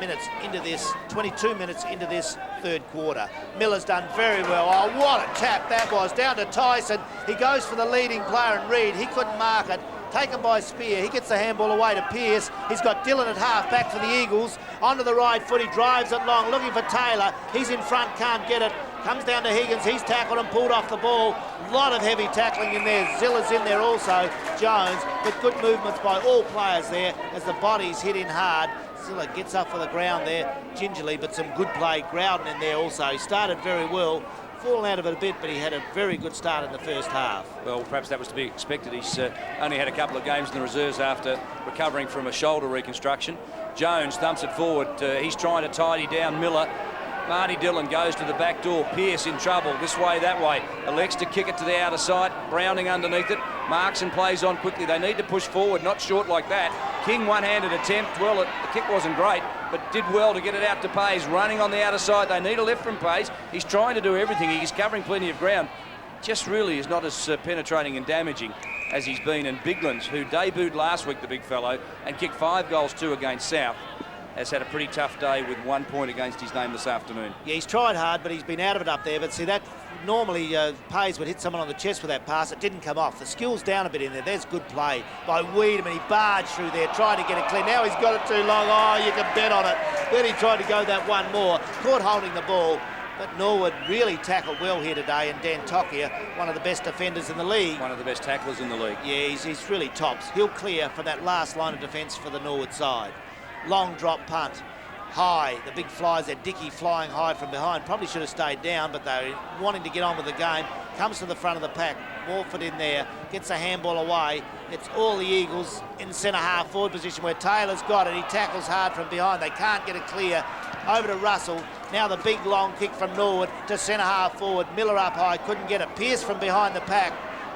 minutes into this third quarter. Miller's done very well. Oh, what a tap that was. Down to Tyson. He goes for the leading player and Reid. He couldn't mark it. Taken by Spear. He gets the handball away to Pearce. He's got Dillon at half back for the Eagles. Onto the right foot. He drives it long, looking for Taylor. He's in front, can't get it. Comes down to Higgins. He's tackled and pulled off the ball. A lot of heavy tackling in there. Zilla's in there also. Jones. But good movements by all players there as the bodies hit in hard. Zilla gets up for the ground there gingerly, but some good play. Groudon in there also. He started very well. fallen out of it a bit, but he had a very good start in the first half. Well, perhaps that was to be expected. He's only had a couple of games in the reserves after recovering from a shoulder reconstruction. Jones thumps it forward. He's trying to tidy down Miller. Marty Dillon goes to the back door. Pearce in trouble. This way, that way. Elects to kick it to the outer side. Browning underneath it. Marks and plays on quickly. They need to push forward, not short like that. King one-handed attempt. Well, the kick wasn't great, but did well to get it out to Pays. Running on the outer side. They need a lift from Pays. He's trying to do everything. He's covering plenty of ground. Just really is not as penetrating and damaging as he's been. And Biglands, who debuted last week, the big fellow, and kicked 5 goals, 2 against South, has had a pretty tough day with 1 point against his name this afternoon. Yeah, he's tried hard, but he's been out of it up there. But see, that normally Pays would hit someone on the chest with that pass. It didn't come off. The skill's down a bit in there. There's good play by Wiedemann. He barged through there, tried to get it clear. Now he's got it too long. Oh, you can bet on it. Then he tried to go that one more. Caught holding the ball. But Norwood really tackled well here today, and Dan Tokia, one of the best defenders in the league. One of the best tacklers in the league. Yeah, he's really tops. He'll clear from that last line of defence for the Norwood side. Long drop punt. High, the big flies there. Dickey flying high from behind. Probably should have stayed down, but they're wanting to get on with the game. Comes to the front of the pack. Morford in there, gets a handball away. It's all the Eagles in centre half forward position where Taylor's got it. He tackles hard from behind. They can't get it clear. Over to Russell. Now the big long kick from Norwood to centre half forward. Miller up high, couldn't get it. Pearce from behind the pack.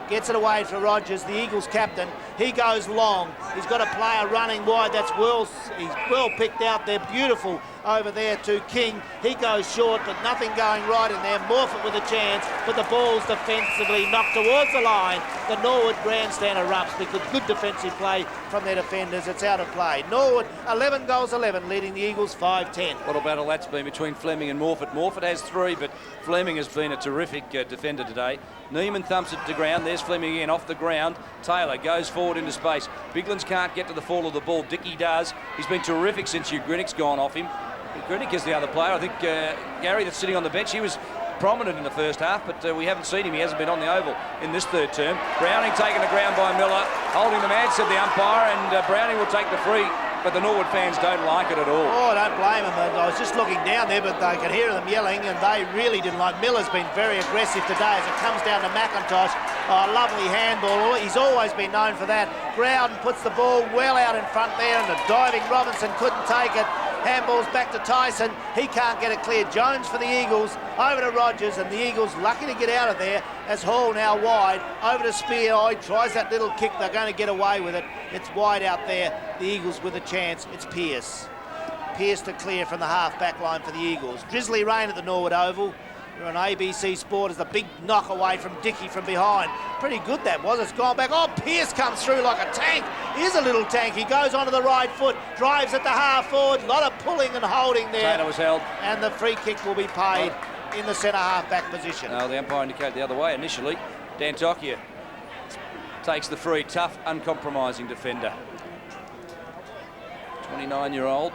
Gets it away for Rogers, the Eagles captain. He goes long. He's got a player running wide. He's well picked out there. Beautiful over there to King. He goes short, but nothing going right in there. Morford with a chance, but the ball's defensively knocked towards the line. The Norwood grandstand erupts because good defensive play from their defenders. It's out of play. Norwood 11 goals 11, leading the Eagles 5-10. What a battle that's been between Fleming and Morford. Morford has 3, but Fleming has been a terrific defender today. Neiman thumps it to ground. There's Fleming again off the ground. Taylor goes forward into space. Biglands can't get to the fall of the ball. Dickey does. He's been terrific since Ugrinnick's gone off him. Ugrinnick is the other player. I think Gary that's sitting on the bench, he was prominent in the first half, but we haven't seen him. He hasn't been on the oval in this third term. Browning taken to ground by Miller. Holding the man, said the umpire, and Browning will take the free. But the Norwood fans don't like it at all. Oh, I don't blame them. I was just looking down there, but they could hear them yelling, and they really didn't like. Miller's been very aggressive today as it comes down to McIntosh. Oh, lovely handball. He's always been known for that. Growden puts the ball well out in front there, and the diving Robinson couldn't take it. Handball's back to Tyson. He can't get it clear. Jones for the Eagles. Over to Rogers, and the Eagles lucky to get out of there as Hall now wide. Over to Spear. Oh, he tries that little kick. They're going to get away with it. It's wide out there. The Eagles with a chance. It's Pearce. Pearce to clear from the half-back line for the Eagles. Drizzly rain at the Norwood Oval. We're on ABC Sport as the big knock away from Dickey from behind. Pretty good that was. It's gone back. Oh, Pearce comes through like a tank. He is a little tank. He goes onto the right foot, drives at the half forward. A lot of pulling and holding there. Taylor was held. And the free kick will be paid in the centre half-back position. No, the umpire indicated the other way initially. Dan Tokia takes the free. Tough, uncompromising defender. 29-year-old,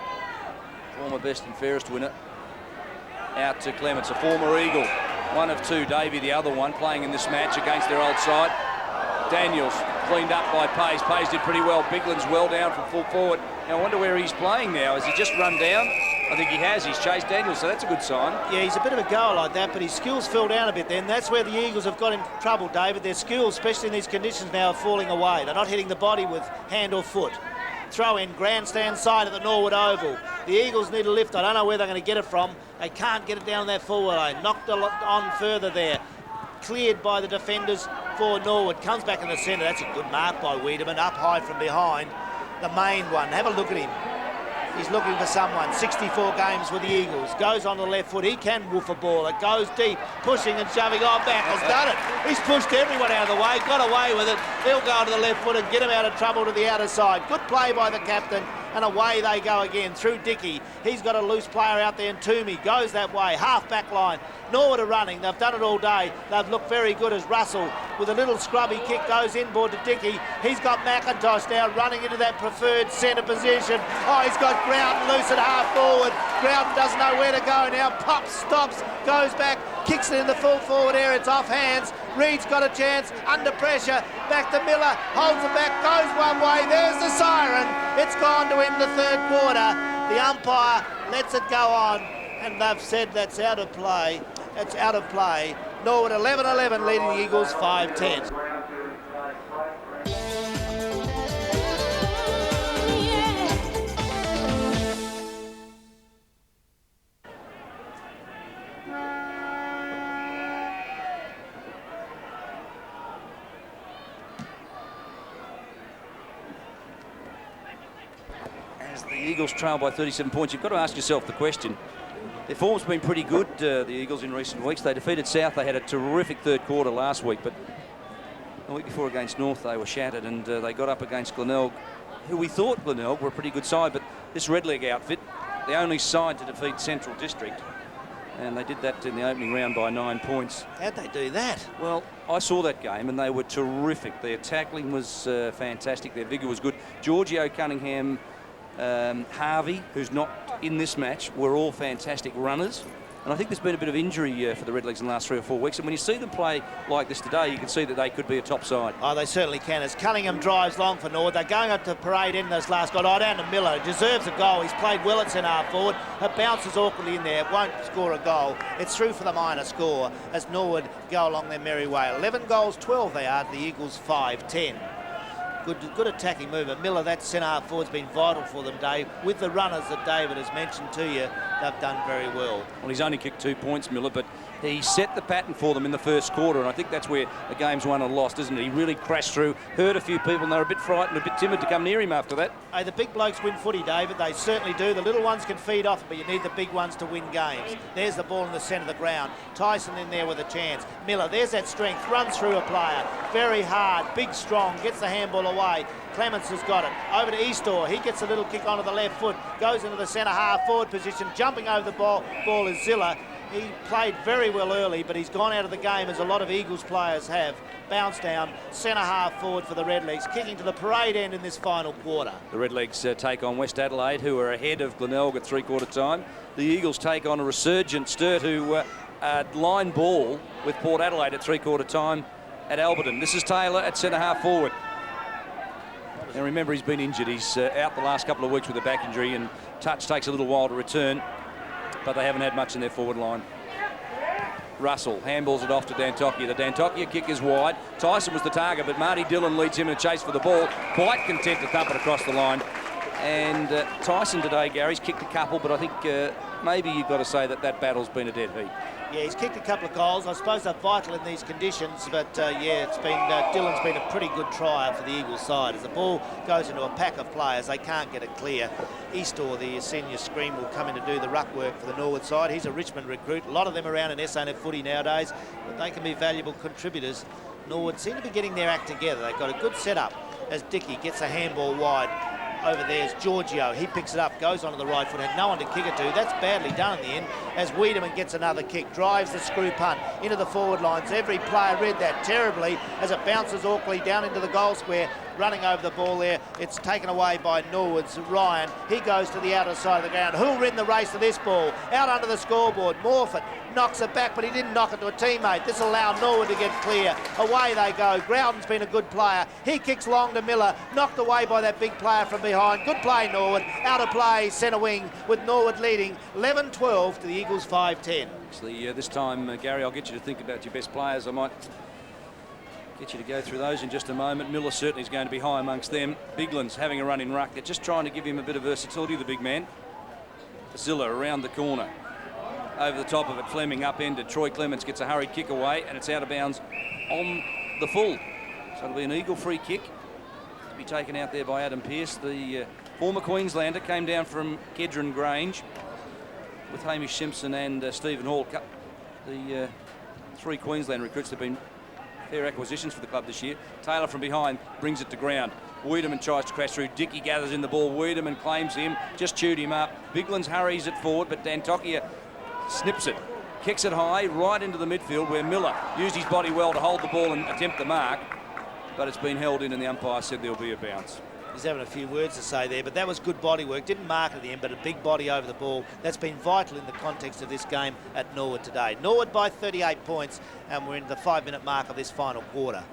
former best and fairest winner. Out to Clements, a former Eagle. One of 2, Davey the other one, playing in this match against their old side. Daniels cleaned up by Pays. Pays did pretty well. Biglands well down from full forward. Now I wonder where he's playing now. Has he just run down? I think he has. He's chased Daniels, so that's a good sign. Yeah, he's a bit of a goer like that, but his skills fell down a bit then. That's where the Eagles have got in trouble, David. Their skills, especially in these conditions now, are falling away. They're not hitting the body with hand or foot. Throw in, grandstand side of the Norwood Oval. The Eagles need a lift. I don't know where they're going to get it from. They can't get it down their forward line. Knocked on further there. Cleared by the defenders for Norwood. Comes back in the centre. That's a good mark by Wiedemann. Up high from behind. The main one. Have a look at him. He's looking for someone. 64 games with the Eagles. Goes on the left foot. He can woof a ball. It goes deep. Pushing and shoving. Oh, back has done it. He's pushed everyone out of the way. Got away with it. He'll go to the left foot and get him out of trouble to the outer side. Good play by the captain. And away they go again through Dickey. He's got a loose player out there, and Toomey goes that way. Half-back line. Norwood are running. They've done it all day. They've looked very good as Russell, with a little scrubby kick, goes inboard to Dickey. He's got McIntosh now running into that preferred centre position. Oh, he's got Growden loose at half-forward. Growden doesn't know where to go now. Pops, stops, goes back, kicks it in the full forward area. It's off hands. Reed's got a chance, under pressure. Back to Miller, holds it back, goes one way. There's the siren. It's gone to end the third quarter. The umpire lets it go on, and they've said that's out of play. It's out of play. Norwood 11-11 leading the Eagles 5-10. As the Eagles trail by 37 points, you've got to ask yourself the question. Their form's been pretty good, the Eagles, in recent weeks. They defeated South. They had a terrific third quarter last week, but the week before against North, they were shattered, and they got up against Glenelg, who we thought Glenelg were a pretty good side, but this Red Leg outfit, the only side to defeat Central District, and they did that in the opening round by 9 points. How'd they do that? Well, I saw that game, and they were terrific. Their tackling was fantastic. Their vigour was good. Giorgio, Cunningham, Harvey, who's not in this match, were all fantastic runners. And I think there's been a bit of injury for the Redlegs in the last 3 or 4 weeks. And when you see them play like this today, you can see that they could be a top side. Oh, they certainly can. As Cunningham drives long for Norwood, they're going up to parade in this last goal. Oh, down to Miller. Deserves a goal. He's played well at centre-half forward. It bounces awkwardly in there. Won't score a goal. It's through for the minor score as Norwood go along their merry way. 11 goals, 12 they are. The Eagles 5-10. Good attacking movement. Miller, that centre-half forward's been vital for them, Dave. With the runners that David has mentioned to you, they've done very well. Well, he's only kicked 2 points, Miller, but he set the pattern for them in the first quarter, and I think that's where the game's won and lost, isn't it? He really crashed through, hurt a few people, and they were a bit frightened, a bit timid to come near him after that. Hey, the big blokes win footy, David. They certainly do. The little ones can feed off, but you need the big ones to win games. There's the ball in the centre of the ground. Tyson in there with a chance. Miller, there's that strength. Runs through a player. Very hard, big, strong. Gets the handball away. Clements has got it. Over to Eastor. He gets a little kick onto the left foot. Goes into the centre half forward position. Jumping over the ball is Zilla. He played very well early, but he's gone out of the game as a lot of Eagles players have. Bounce down, centre half forward for the Redlegs, kicking to the parade end in this final quarter. The Redlegs take on West Adelaide, who are ahead of Glenelg at three-quarter time. The Eagles take on a resurgent Sturt, who line ball with Port Adelaide at three-quarter time at Alberton. This is Taylor at centre half forward. Now remember, he's been injured. He's out the last couple of weeks with a back injury, and touch takes a little while to return, but they haven't had much in their forward line. Russell handballs it off to Dantokia. The Dantokia kick is wide. Tyson was the target, but Marty Dillon leads him in a chase for the ball. Quite content to thump it across the line. And Tyson today, Gary's kicked a couple, but I think maybe you've got to say that that battle's been a dead heat. Yeah, he's kicked a couple of goals. I suppose they're vital in these conditions, but yeah, it's been Dillon's been a pretty good trier for the Eagles side. As the ball goes into a pack of players, they can't get it clear. Eastor, the senior screen, will come in to do the ruck work for the Norwood side. He's a Richmond recruit. A lot of them around in SANF footy nowadays, but they can be valuable contributors. Norwood seem to be getting their act together. They've got a good setup as Dickey gets a handball wide. Over there's Giorgio. He picks it up, goes onto the right foot, had no one to kick it to. That's badly done in the end as Wiedemann gets another kick, drives the screw punt into the forward lines. Every player read that terribly as it bounces awkwardly down into the goal square. Running over the ball there, it's taken away by Norwood's Ryan. He goes to the outer side of the ground. Who'll win the race to this ball? Out under the scoreboard. Morford knocks it back, but he didn't knock it to a teammate. This will allow Norwood to get clear. Away they go. Growden's been a good player. He kicks long to Miller, knocked away by that big player from behind. Good play, Norwood. Out of play, centre wing, with Norwood leading 11-12 to the Eagles 5-10. Actually, this time, Gary, I'll get you to think about your best players. I might get you to go through those in just a moment. Miller certainly is going to be high amongst them. Bigland's having a run in ruck. They're just trying to give him a bit of versatility, the big man. Zilla around the corner. Over the top of it, Fleming upended. Troy Clements gets a hurried kick away, and it's out of bounds on the full. So it'll be an Eagle free kick to be taken out there by Adam Pearce. The former Queenslander came down from Kedron Grange with Hamish Simpson and Stephen Hall. The three Queensland recruits have been fair acquisitions for the club this year. Taylor from behind brings it to ground. Wiedemann tries to crash through. Dickey gathers in the ball. Wiedemann claims him, just chewed him up. Biglands hurries it forward, but Dantokia snips it, kicks it high right into the midfield where Miller used his body well to hold the ball and attempt the mark, but it's been held in and the umpire said there'll be a bounce. He's having a few words to say there, but that was good body work. Didn't mark at the end, but a big body over the ball. That's been vital in the context of this game at Norwood today. Norwood by 38 points, and we're into the 5-minute mark of this final quarter.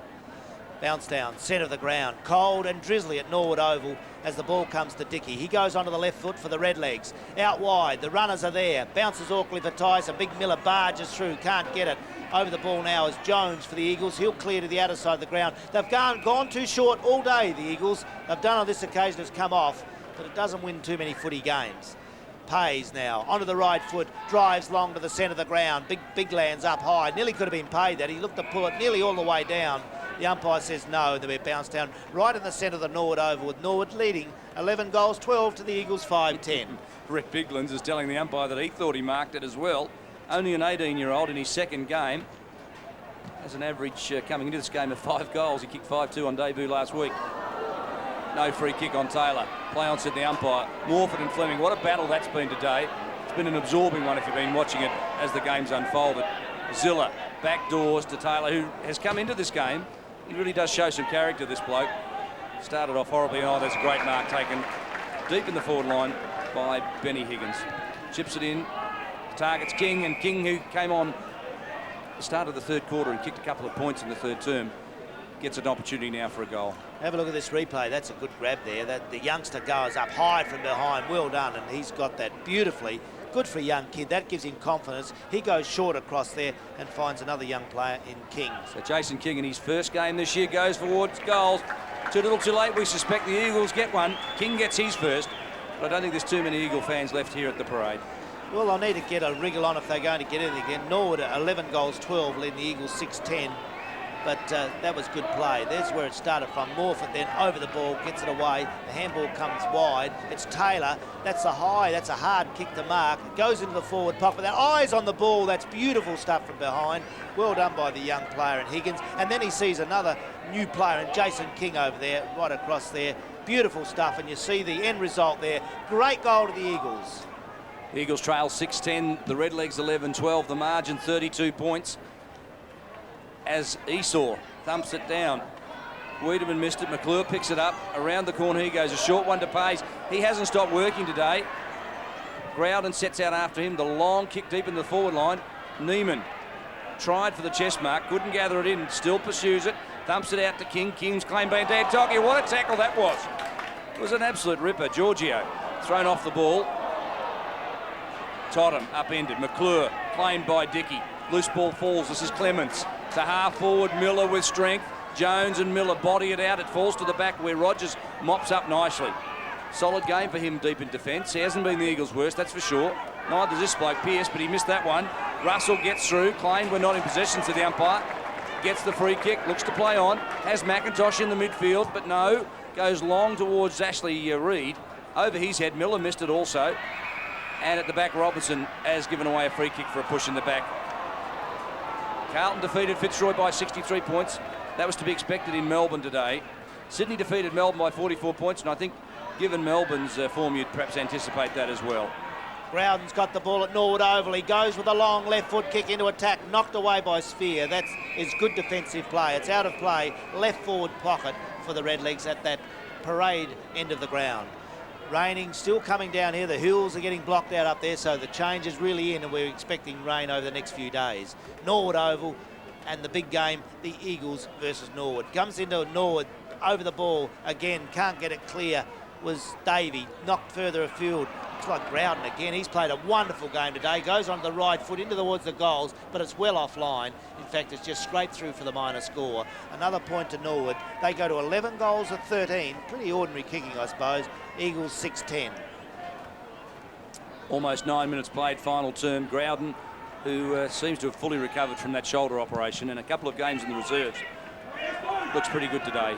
Bounce down, centre of the ground. Cold and drizzly at Norwood Oval as the ball comes to Dickey. He goes onto the left foot for the Redlegs. Out wide, the runners are there. Bounces awkwardly for Tyson. Big Miller barges through, can't get it. Over the ball now is Jones for the Eagles. He'll clear to the outer side of the ground. They've gone too short all day, the Eagles. They've done on this occasion has come off, but it doesn't win too many footy games. Pays now, onto the right foot, drives long to the centre of the ground. Big lands up high. Nearly could have been paid that. He looked to pull it nearly all the way down. The umpire says no, they'll be bounced down right in the centre of the Norwood Oval, with Norwood leading 11 goals, 12 to the Eagles, 5-10. Rick Biglands is telling the umpire that he thought he marked it as well. Only an 18-year-old in his second game. Has an average coming into this game of 5 goals. He kicked 5-2 on debut last week. No free kick on Taylor. Play on, said the umpire. Morford and Fleming, what a battle that's been today. It's been an absorbing one if you've been watching it as the game's unfolded. Zilla backdoors to Taylor, who has come into this game. He really does show some character, this bloke. Started off horribly. Oh, there's a great mark taken deep in the forward line by Benny Higgins. Chips it in. Targets King, and King, who came on the start of the third quarter and kicked a couple of points in the third term, gets an opportunity now for a goal. Have a look at this replay. That's a good grab there. That the youngster goes up high from behind. Well done, and he's got that beautifully. Good for a young kid. That gives him confidence. He goes short across there and finds another young player in King. So Jason King in his first game this year goes towards goals. Too little too late. We suspect the Eagles get one. King gets his first, but I don't think there's too many Eagle fans left here at the parade. Well, they'll need to get a wriggle on if they're going to get anything again. Norwood 11 goals, 12, leading the Eagles 6-10. But that was good play. There's where it started from. Morford then over the ball, gets it away. The handball comes wide. It's Taylor. That's a high. That's a hard kick to mark. It goes into the forward pocket. Their eyes on the ball. That's beautiful stuff from behind. Well done by the young player in Higgins. And then he sees another new player in Jason King over there, right across there. Beautiful stuff. And you see the end result there. Great goal to the Eagles. The Eagles trail 6-10. The Redlegs 11-12. The margin 32 points. As Esau thumps it down. Wiedemann missed it. McClure picks it up. Around the corner he goes. A short one to Pays. He hasn't stopped working today. Growden sets out after him. The long kick deep in the forward line. Neiman tried for the chest mark. Couldn't gather it in. Still pursues it. Thumps it out to King. King's claim by Dantoki. What a tackle that was. It was an absolute ripper. Giorgio thrown off the ball. Totham upended. McClure claimed by Dickey. Loose ball falls. This is Clements. To half forward, Miller with strength. Jones and Miller body it out. It falls to the back where Rogers mops up nicely. Solid game for him deep in defence. He hasn't been the Eagles' worst, that's for sure. Neither this bloke, Pearce, but he missed that one. Russell gets through. Claimed we're not in possession to the umpire. Gets the free kick, looks to play on. Has McIntosh in the midfield, but no. Goes long towards Ashley Reid. Over his head, Miller missed it also. And at the back, Robinson has given away a free kick for a push in the back. Carlton defeated Fitzroy by 63 points. That was to be expected in Melbourne today. Sydney defeated Melbourne by 44 points, and I think given Melbourne's form, you'd perhaps anticipate that as well. Growden's got the ball at Norwood Oval. He goes with a long left foot kick into attack, knocked away by Sphere. That is good defensive play. It's out of play, left forward pocket for the Redlegs at that parade end of the ground. Raining still coming down here. The hills are getting blocked out up there, so the change is really in, and we're expecting rain over the next few days. Norwood Oval and the big game, the Eagles versus Norwood. Comes into Norwood, over the ball again, can't get it clear. Was Davey, knocked further afield. Looks like Growden again. He's played a wonderful game today. Goes on the right foot into towards the goals, but it's well offline. In fact, it's just straight through for the minor score. Another point to Norwood. They go to 11 goals at 13. Pretty ordinary kicking, I suppose. Eagles 6-10. Almost 9 minutes played, final term. Growden, who seems to have fully recovered from that shoulder operation and a couple of games in the reserves. Looks pretty good today.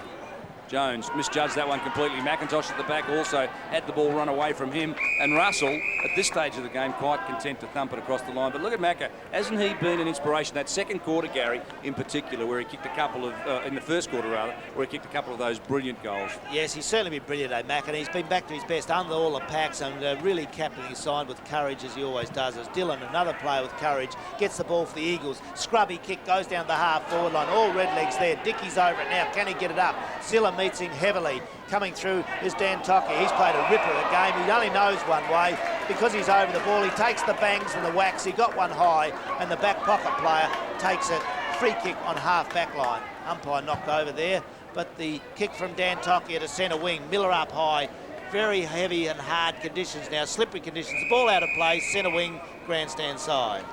Jones misjudged that one completely. McIntosh at the back also had the ball run away from him. And Russell, at this stage of the game, quite content to thump it across the line. But look at Macca. Hasn't he been an inspiration? That second quarter, Gary, in particular, where he kicked a couple of, in the first quarter rather, where he kicked a couple of those brilliant goals. Yes, he's certainly been brilliant, Mac, and he's been back to his best under all the packs and really captaining his side with courage, as he always does. As Dylan, another player with courage, gets the ball for the Eagles. Scrubby kick goes down the half forward line. All Redlegs there. Dickey's over it now. Can he get it up? Zilla meets him heavily. Coming through is Dantoki. He's played a ripper of a game. He only knows one way. Because he's over the ball, he takes the bangs and the whacks. He got one high, and the back pocket player takes it free kick on half-back line. Umpire knocked over there, but the kick from Dan Tokia to centre wing. Miller up high. Very heavy and hard conditions now, slippery conditions. The ball out of play, centre wing, grandstand side.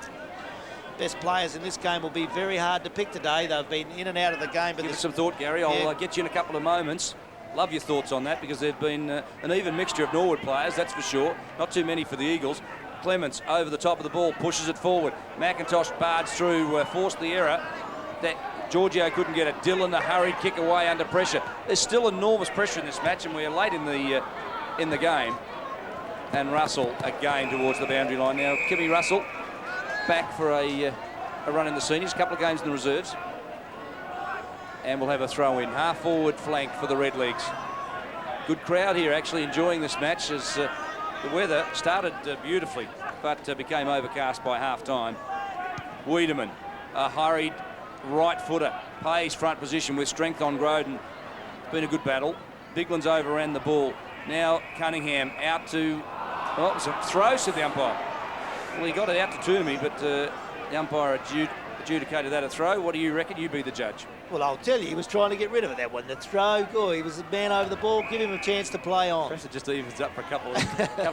Best players in this game will be very hard to pick today. They've been in and out of the game. But give us some thought, Gary. I'll get you in a couple of moments. Love your thoughts on that, because there's been an even mixture of Norwood players, that's for sure. Not too many for the Eagles. Clements over the top of the ball, pushes it forward. McIntosh barged through, forced the error. That Giorgio couldn't get it. Dillon, a hurried kick away under pressure. There's still enormous pressure in this match, and we're late in the game. And Russell again towards the boundary line now. Kimmy Russell back for a run in the seniors, a couple of games in the reserves. And we'll have a throw in. Half forward flank for the Redlegs. Good crowd here actually enjoying this match as the weather started beautifully, but became overcast by half time. Wiedemann, a hurried right footer, pays front position with strength on Groden. It's been a good battle. Bigland's overran the ball. Now Cunningham out to, oh, it was a throw, said the umpire. Well, he got it out to Toomey, but the umpire adjudicated that a throw. What do you reckon? You be the judge. Well, I'll tell you, he was trying to get rid of it, that one. The throw, good. He was the man over the ball. Give him a chance to play on. Perhaps it just evens up for a couple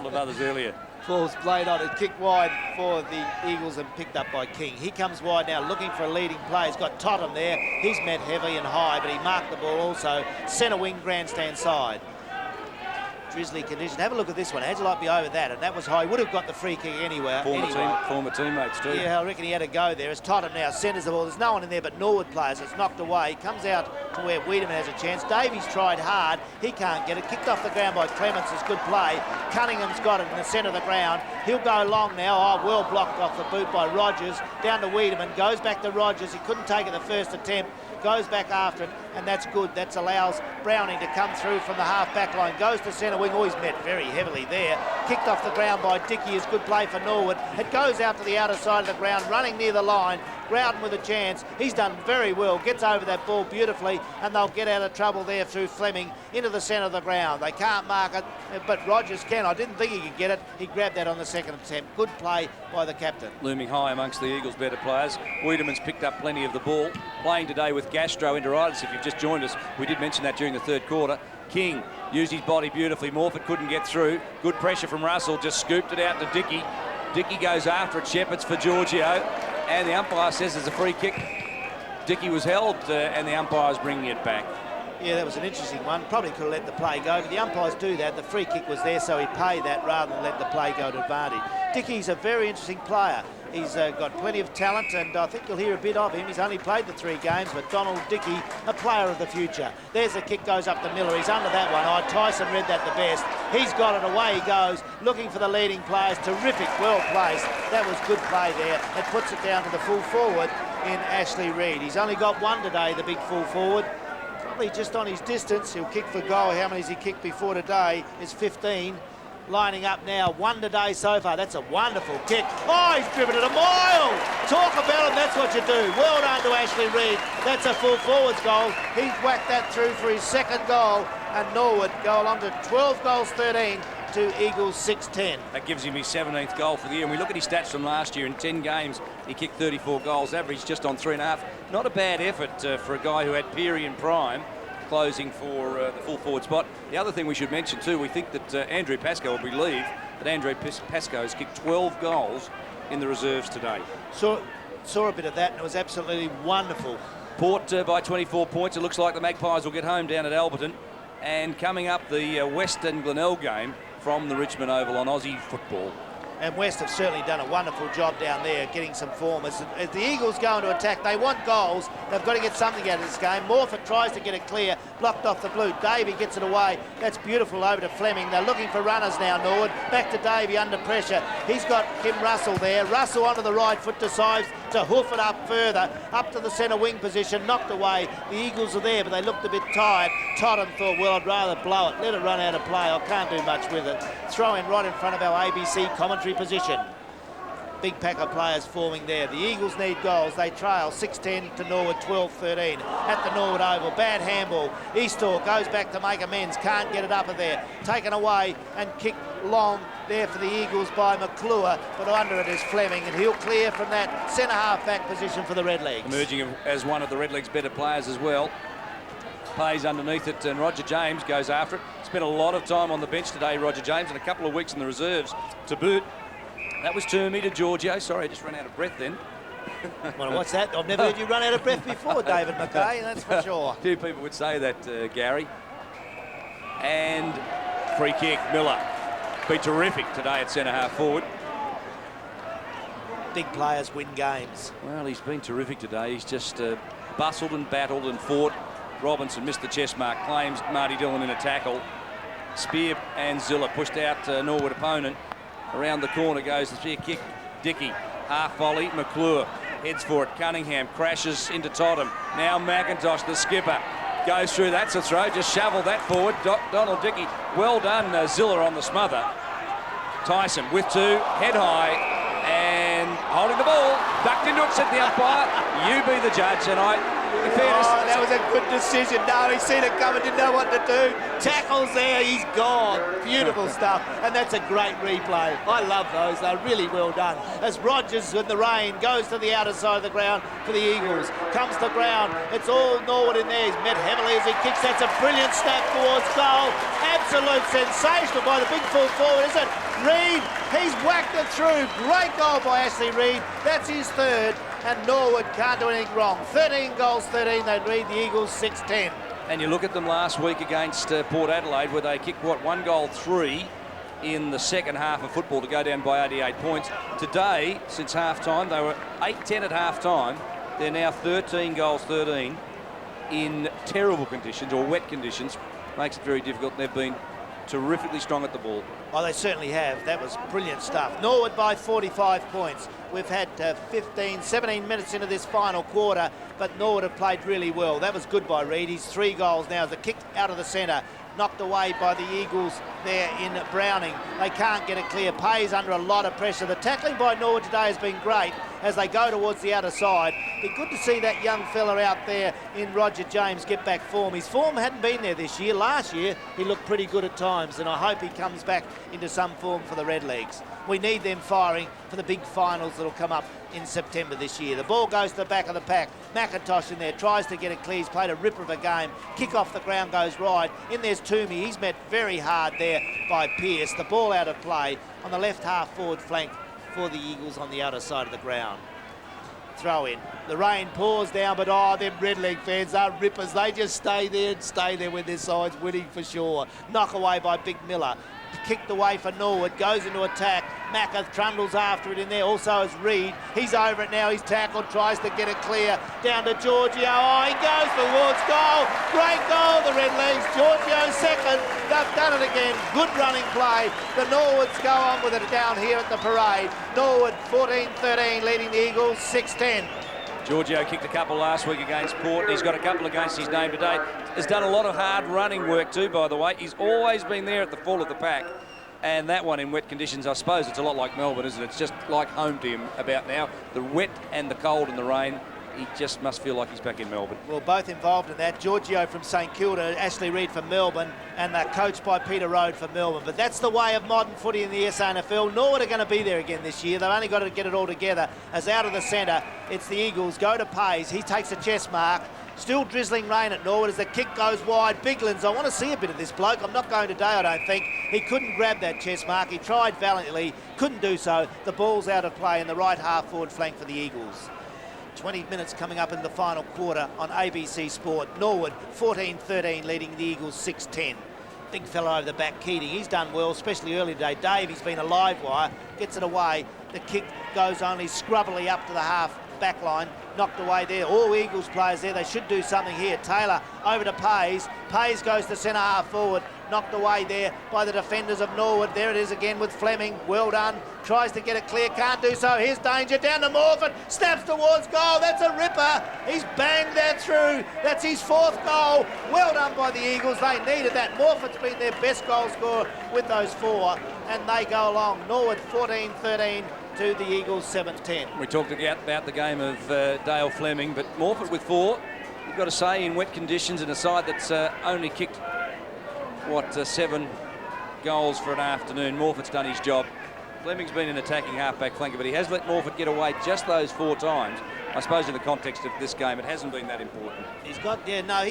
of others earlier. Falls played on it, kicked wide for the Eagles and picked up by King. He comes wide now, looking for a leading play. He's got Totham there. He's met heavy and high, but he marked the ball also. Centre wing, grandstand side. Drizzly condition. Have a look at this one. How'd you like to be over that? And that was high. Would have got the free kick anywhere. Former teammates too. Yeah, I reckon he had to go there. As Totham now centres the ball. There's no one in there but Norwood players. It's knocked away. Comes out to where Wiedemann has a chance. Davies tried hard. He can't get it. Kicked off the ground by Clements. It's good play. Cunningham's got it in the centre of the ground. He'll go long now. Oh, well blocked off the boot by Rogers. Down to Wiedemann. Goes back to Rogers. He couldn't take it the first attempt. Goes back after it, and that's good. That allows Browning to come through from the half-back line. Goes to centre wing. Oh, he's met very heavily there. Kicked off the ground by Dickey is good play for Norwood. It goes out to the outer side of the ground, running near the line. Groudon with a chance. He's done very well. Gets over that ball beautifully, and they'll get out of trouble there through Fleming into the centre of the ground. They can't mark it, but Rogers can. I didn't think he could get it. He grabbed that on the second attempt. Good play by the captain. Looming high amongst the Eagles' better players. Wiedemann's picked up plenty of the ball. Playing today with gastroenteritis. If you've just joined us, we did mention that during the third quarter. King used his body beautifully. Morford couldn't get through. Good pressure from Russell. Just scooped it out to Dickey. Dickey goes after it. Shepard's for Giorgio. And the umpire says there's a free kick. Dickey was held and the umpire's bringing it back. Yeah, that was an interesting one. Probably could have let the play go, but the umpires do that. The free kick was there, so he paid that rather than let the play go to advantage. Dickey's a very interesting player. He's got plenty of talent, and I think you'll hear a bit of him. He's only played the 3 games, but Donald Dickey, a player of the future. There's a kick, goes up to Miller. He's under that one. Oh, Tyson read that the best. He's got it. Away he goes, looking for the leading players. Terrific, well placed. That was good play there. It puts it down to the full forward in Ashley Reid. He's only got one today, the big full forward. Probably just on his distance. He'll kick for goal. How many has he kicked before today? It's 15. Lining up now, 1 today so far. That's a wonderful kick. Oh, he's driven it a mile. Talk about him, that's what you do. Well done to Ashley Reid. That's a full forwards goal. He's whacked that through for his second goal, and Norwood go along to 12 goals 13 to Eagles 6-10. That gives him his 17th goal for the year. And we look at his stats from last year. In 10 games, he kicked 34 goals, average just on 3.5. Not a bad effort for a guy who had Peary in prime, closing for the full forward spot. The other thing we should mention too, we think that Andrew Pascoe will believe that Andrew Pascoe has kicked 12 goals in the reserves today. Saw a bit of that, and it was absolutely wonderful. Port by 24 points. It looks like the Magpies will get home down at Alberton. And coming up, the Western Glenelg game from the Richmond Oval on Aussie Football. And West have certainly done a wonderful job down there getting some form. As the Eagles go into attack, they want goals. They've got to get something out of this game. Morford tries to get it clear, blocked off the blue. Davey gets it away. That's beautiful over to Fleming. They're looking for runners now, Norwood. Back to Davey under pressure. He's got Kim Russell there. Russell onto the right foot, decides to hoof it up further, up to the centre wing position, knocked away. The Eagles are there, but they looked a bit tired. Totham thought, well, I'd rather blow it. Let it run out of play. I can't do much with it. Throw in right in front of our ABC commentary position. big pack of players forming there. The Eagles need goals. They trail 6-10 to Norwood 12-13 at the Norwood Oval. Bad handball. Eastor goes back to make amends. Can't get it up of there. Taken away and kicked long there for the Eagles by McClure, but under it is Fleming, and he'll clear from that centre half back position for the Redlegs. Emerging as one of the Redlegs' better players as well. Plays underneath it, and Roger James goes after it. Spent a lot of time on the bench today, Roger James, and a couple of weeks in the reserves to boot. That was Toomey to Giorgio. Sorry, I just ran out of breath then. Well, what's that? I've never heard you run out of breath before, David McKay, that's for sure. A few people would say that, Gary. And free kick, Miller. Be terrific today at centre half forward. Big players win games. Well, he's been terrific today. He's just bustled and battled and fought. Robinson missed the chest mark, claims Marty Dillon in a tackle. Spear and Zilla pushed out Norwood opponent. Around the corner goes the spear kick. Dickey, half volley, McClure heads for it. Cunningham crashes into Totham. Now McIntosh, the skipper, goes through. That's a throw, just shovel that forward. Donald Dickey, well done, Zilla on the smother. Tyson with two, head high, and holding the ball, ducked into it, said the umpire, you be the judge, and in fairness... Oh, that was a good decision. No, he's seen it coming, didn't know what to do. Tackles there, he's gone. Beautiful stuff, and that's a great replay. I love those, they're really well done. As Rogers in the rain goes to the outer side of the ground for the Eagles, comes to ground, it's all Norwood in there. He's met heavily as he kicks. That's a brilliant snap towards goal. Absolute sensational by the big full forward, isn't it? Reid, he's whacked it through. Great goal by Ashley Reid. That's his third, and Norwood can't do anything wrong. 13 goals, 13. They lead the Eagles 6-10. And you look at them last week against Port Adelaide, where they kicked, 1 goal 3 in the second half of football to go down by 88 points. Today, since half-time, they were 8-10 at half-time. They're now 13 goals, 13 in terrible conditions, or wet conditions. Makes it very difficult. They've been terrifically strong at the ball. Oh, they certainly have. That was brilliant stuff. Norwood by 45 points. We've had 17 minutes into this final quarter, but Norwood have played really well. That was good by Reid. He's 3 goals now. The kick out of the centre, knocked away by the Eagles there in Browning. They can't get it clear. Pays under a lot of pressure. The tackling by Norwood today has been great as they go towards the outer side. Be good to see that young fella out there in Roger James get back form. His form hadn't been there this year. Last year, he looked pretty good at times, and I hope he comes back into some form for the Redlegs. We need them firing for the big finals that'll come up in September this year. The ball goes to the back of the pack. McIntosh in there, tries to get it clear. He's played a ripper of a game. Kick off the ground goes wide. In there's Toomey. He's met very hard there by Pearce. The ball out of play on the left half forward flank for the Eagles on the outer side of the ground. Throw in. The rain pours down, but them Redleg fans are rippers. They just stay there and stay there when their side's winning for sure. Knock away by Big Miller. Kicked away for Norwood, goes into attack. Macca trundles after it in there, also as Reid. He's over it now, he's tackled, tries to get it clear. Down to Giorgio, he goes towards goal. Great goal, the Redlegs. Giorgio second, they've done it again. Good running play. The Norwoods go on with it down here at the parade. Norwood 14-13, leading the Eagles 6-10. Giorgio kicked a couple last week against Port. He's got a couple against his name today. Has done a lot of hard running work too, by the way. He's always been there at the fall of the pack. And that one in wet conditions, I suppose it's a lot like Melbourne, isn't it? It's just like home to him about now. The wet and the cold and the rain. He just must feel like he's back in Melbourne. Well, both involved in that. Giorgio from St Kilda, Ashley Reid from Melbourne, and they're coached by Peter Rode for Melbourne. But that's the way of modern footy in the SANFL. Norwood are going to be there again this year. They've only got to get it all together. As out of the centre, it's the Eagles. Go to Pays. He takes a chest mark. Still drizzling rain at Norwood as the kick goes wide. Biglands, I want to see a bit of this bloke. I'm not going today, I don't think. He couldn't grab that chest mark. He tried valiantly, couldn't do so. The ball's out of play in the right half forward flank for the Eagles. 20 minutes coming up in the final quarter on ABC Sport. Norwood 14-13 leading the Eagles 6-10. Big fella over the back, Keating. He's done well, especially early today. Dave, he's been a live wire, gets it away. The kick goes only scrubbily up to the half back line. Knocked away there. All Eagles players there. They should do something here. Taylor over to Pays. Pays goes to centre half forward. Knocked away there by the defenders of Norwood. There it is again with Fleming. Well done. Tries to get it clear. Can't do so. Here's danger. Down to Morford. Snaps towards goal. That's a ripper. He's banged that through. That's his 4th goal. Well done by the Eagles. They needed that. Morford's been their best goal scorer with those 4. and they go along. Norwood 14-13 to the Eagles 7-10. We talked about the game of Dale Fleming, but Morford with 4. You've got to say, in wet conditions, in a side that's only kicked, 7 goals for an afternoon. Morford's done his job. Fleming's been an attacking half-back flanker, but he has let Morford get away just those 4 times. I suppose in the context of this game, it hasn't been that important. He's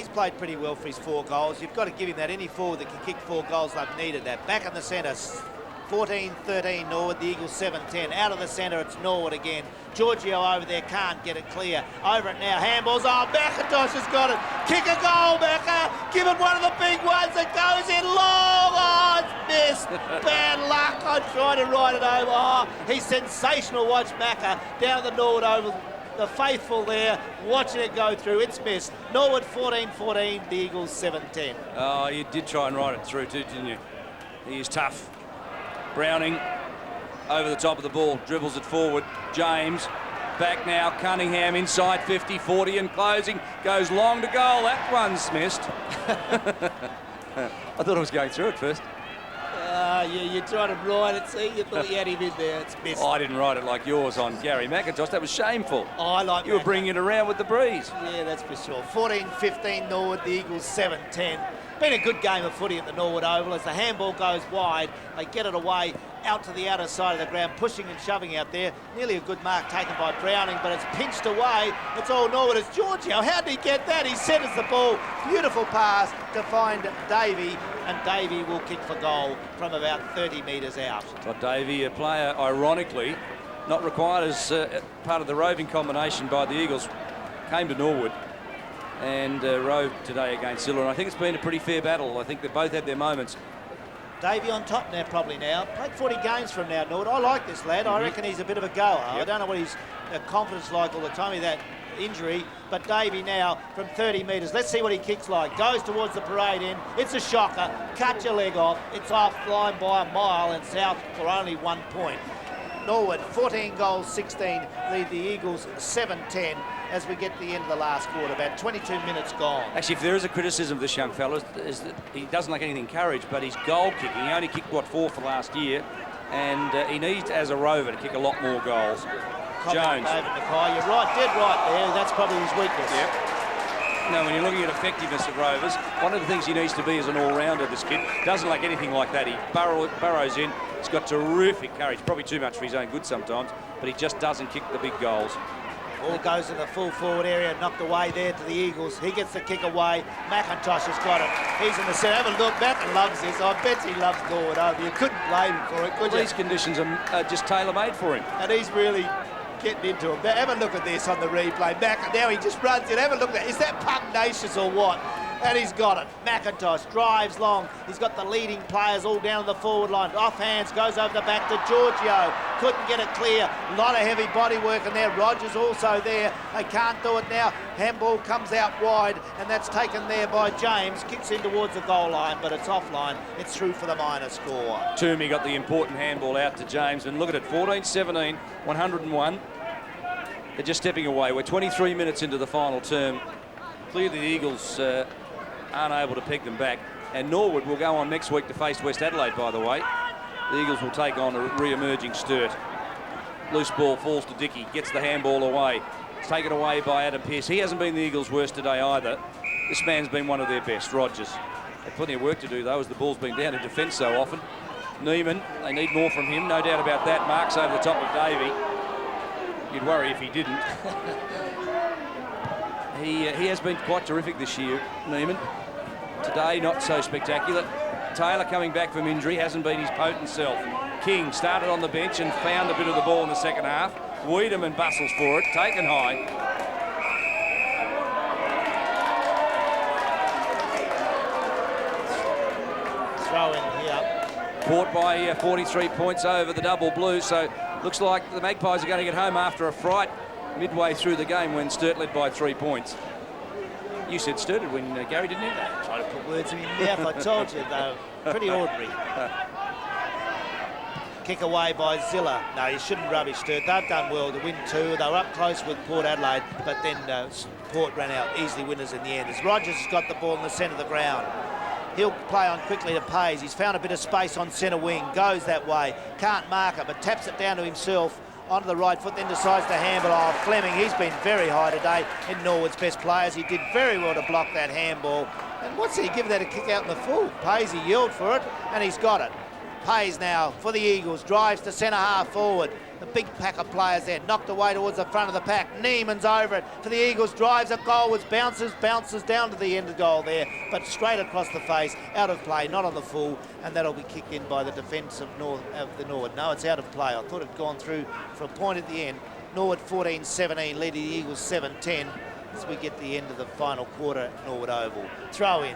played pretty well for his 4 goals. You've got to give him that. Any forward that can kick 4 goals, they've needed that. Back in the centre, 14-13 Norwood, the Eagles 7-10. Out of the centre, it's Norwood again. Giorgio over there can't get it clear. Over it now, handballs. Oh, McIntosh has got it. Kick a goal, Macca. Give it one of the big ones that goes in long. Oh, it's missed. Bad luck. I tried to ride it over. Oh, he's sensational. Watch Macca down the Norwood Oval. The faithful there, watching it go through. It's missed. Norwood 14-14, the Eagles 7-10. Oh, you did try and ride it through too, didn't you? He is tough. Browning over the top of the ball, dribbles it forward. James back now. Cunningham inside 50, 40 and closing. Goes long to goal. That one's missed. I thought I was going through it first. Yeah, you tried to ride it, see? You thought you had him in there. It's missed. Oh, I didn't ride it like yours on Gary McIntosh. That was shameful. Oh, I like You were bringing it around with the breeze. Yeah, that's for sure. 14-15 Norwood, the Eagles 7-10. Been a good game of footy at the Norwood Oval. As the handball goes wide, they get it away out to the outer side of the ground, pushing and shoving out there. Nearly a good mark taken by Browning, but it's pinched away. It's all Norwood. It's Giorgio. How did he get that? He centres the ball. Beautiful pass to find Davey, and Davey will kick for goal from about 30 metres out. Todd Davey, a player, ironically, not required as part of the roving combination by the Eagles, came to Norwood and rode today against Zilla, and I think it's been a pretty fair battle. I think they both had their moments. Davey on top now, probably now. Played 40 games from now, Norwood. I like this lad. I reckon he's a bit of a goer. Yep. I don't know what his confidence like all the time with that injury, but Davey now from 30 metres. Let's see what he kicks like. Goes towards the parade end. It's a shocker. Cut your leg off. It's offline by a mile and south for only 1 point. Norwood 14 goals, 16 lead the Eagles 7-10 as we get to the end of the last quarter. About 22 minutes gone. Actually, if there is a criticism of this young fellow, is that he doesn't like anything encouraged, but his goal kicking, he only kicked, 4 for last year, and he needs, as a rover, to kick a lot more goals. Jones. David Mackay, you're right, dead right there. That's probably his weakness. Yep. No, when you're looking at effectiveness of rovers, one of the things he needs to be is an all-rounder, this kid. Doesn't like anything like that. He burrows in. He's got terrific courage. Probably too much for his own good sometimes, but he just doesn't kick the big goals. Ball goes in the full forward area, knocked away there to the Eagles. He gets the kick away. McIntosh has got it. He's in the centre. Have a look. Matt loves this. I bet he loves Norwood Oval. You couldn't blame him for it, could you? These conditions are just tailor-made for him. And he's really getting into him. Have a look at this on the replay. Now he just runs in. Have a look at that. Is that pugnacious or what? And he's got it. McIntosh drives long. He's got the leading players all down the forward line. Off hands, goes over the back to Giorgio. Couldn't get it clear. A lot of heavy body work in there. Rogers also there. They can't do it now. Handball comes out wide, and that's taken there by James. Kicks in towards the goal line, but it's offline. It's through for the minor score. Toomey got the important handball out to James, and look at it, 14-17, 101. They're just stepping away. We're 23 minutes into the final term. Clearly the Eagles aren't able to peg them back. And Norwood will go on next week to face West Adelaide, by the way. The Eagles will take on a re-emerging Sturt. Loose ball falls to Dickey, gets the handball away. It's taken away by Adam Pearce. He hasn't been the Eagles' worst today either. This man's been one of their best, Rogers. They've plenty of work to do, though, as the ball's been down in defence so often. Neiman, they need more from him, no doubt about that. Marks over the top of Davey. You'd worry if he didn't. He has been quite terrific this year, Neiman. Today, not so spectacular. Taylor coming back from injury, hasn't been his potent self. King started on the bench and found a bit of the ball in the second half. Wiedemann bustles for it, taken high. Throw in here. Caught by 43 points over the double blue, so looks like the Magpies are going to get home after a fright midway through the game when Sturt led by 3 points. You said Sturt would win, Gary, didn't you? Trying to put words in your mouth. I told you, though. Pretty ordinary. Kick away by Zilla. No, you shouldn't rubbish Sturt. They've done well to win 2. They were up close with Port Adelaide, but then Port ran out easily winners in the end. As Rogers has got the ball in the centre of the ground. He'll play on quickly to Pays. He's found a bit of space on centre wing, goes that way, can't mark it, but taps it down to himself onto the right foot, then decides to handball. Oh, Fleming, he's been very high today in Norwood's best players. He did very well to block that handball. And what's he giving that a kick out in the full? Pays, he yelled for it, and he's got it. Pays now for the Eagles, drives to centre half forward. The big pack of players there, knocked away towards the front of the pack. Neiman's over it for the Eagles, drives a goal, bounces down to the end of the goal there, but straight across the face, out of play, not on the full, and that'll be kicked in by the defence of the Norwood. No, it's out of play. I thought it'd gone through for a point at the end. Norwood 14-17, leading the Eagles 7-10 as we get the end of the final quarter at Norwood Oval. Throw in,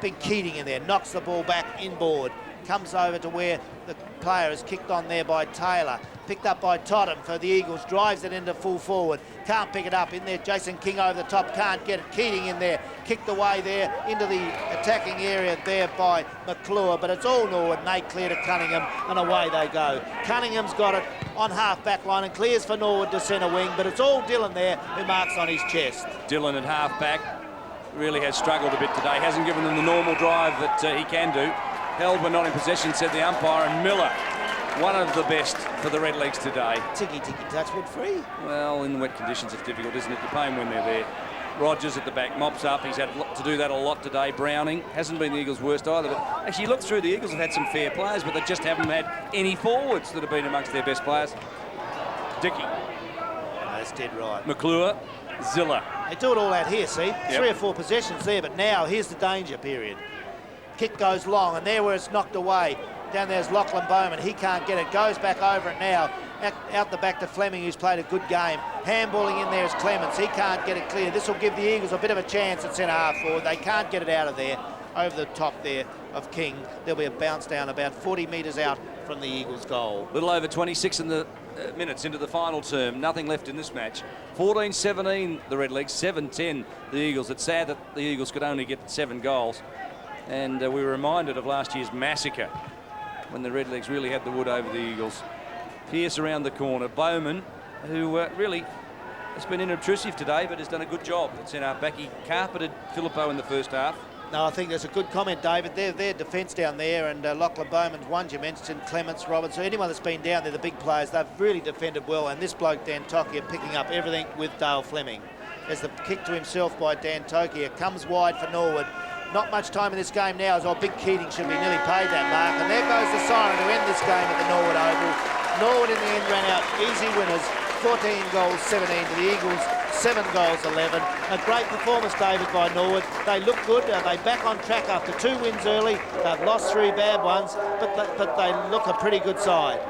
big Keating in there, knocks the ball back inboard, comes over to where the player is kicked on there by Taylor. Picked up by Totham for the Eagles, drives it into full forward. Can't pick it up in there. Jason King over the top, can't get it. Keating in there, kicked away there into the attacking area there by McClure, but it's all Norwood, and they clear to Cunningham, and away they go. Cunningham's got it on half-back line and clears for Norwood to centre wing, but it's all Dillon there who marks on his chest. Dillon at half-back really has struggled a bit today, hasn't given them the normal drive that he can do. Held but not in possession, said the umpire, and Miller, one of the best for the Redlegs today. Ticky-ticky touchwood free. Well, in the wet conditions it's difficult, isn't it, to pay them when they're there. Rogers at the back mops up. He's had to do that a lot today. Browning hasn't been the Eagles' worst either. But actually, you look through, the Eagles have had some fair players, but they just haven't had any forwards that have been amongst their best players. Dickey. That's dead right. McClure. Ziller. They do it all out here, see? Yep. 3 or 4 possessions there, but now here's the danger period. Kick goes long, and there where it's knocked away. Down there's Lachlan Bowman. He can't get it. Goes back over it now. Out the back to Fleming, who's played a good game. Handballing in there is Clements. He can't get it clear. This will give the Eagles a bit of a chance at centre half forward. They can't get it out of there. Over the top there of King. There'll be a bounce down about 40 metres out from the Eagles' goal. A little over 26 in the minutes into the final term. Nothing left in this match. 14-17 the Redlegs, 7-10 the Eagles. It's sad that the Eagles could only get 7 goals. And we were reminded of last year's massacre when the Redlegs really had the wood over the Eagles. Pearce around the corner. Bowman, who really has been inobtrusive today, but has done a good job at centre-back. He carpeted Filippo in the first half. No, I think that's a good comment, David. Their defence down there, and Lachlan Bowman's one you mentioned, Clements, Roberts, so anyone that's been down there, the big players, they've really defended well, and this bloke, Dan Tokia, picking up everything with Dale Fleming. There's the kick to himself by Dan Tokia, comes wide for Norwood. Not much time in this game now, as Big Keating should be nearly paid that mark, and there goes the siren to end this game at the Norwood Oval. Norwood in the end ran out easy winners, 14 goals, 17 to the Eagles, 7 goals, 11. A great performance, David, by Norwood. They look good. They back on track after 2 wins early. They've lost 3 bad ones, but they look a pretty good side.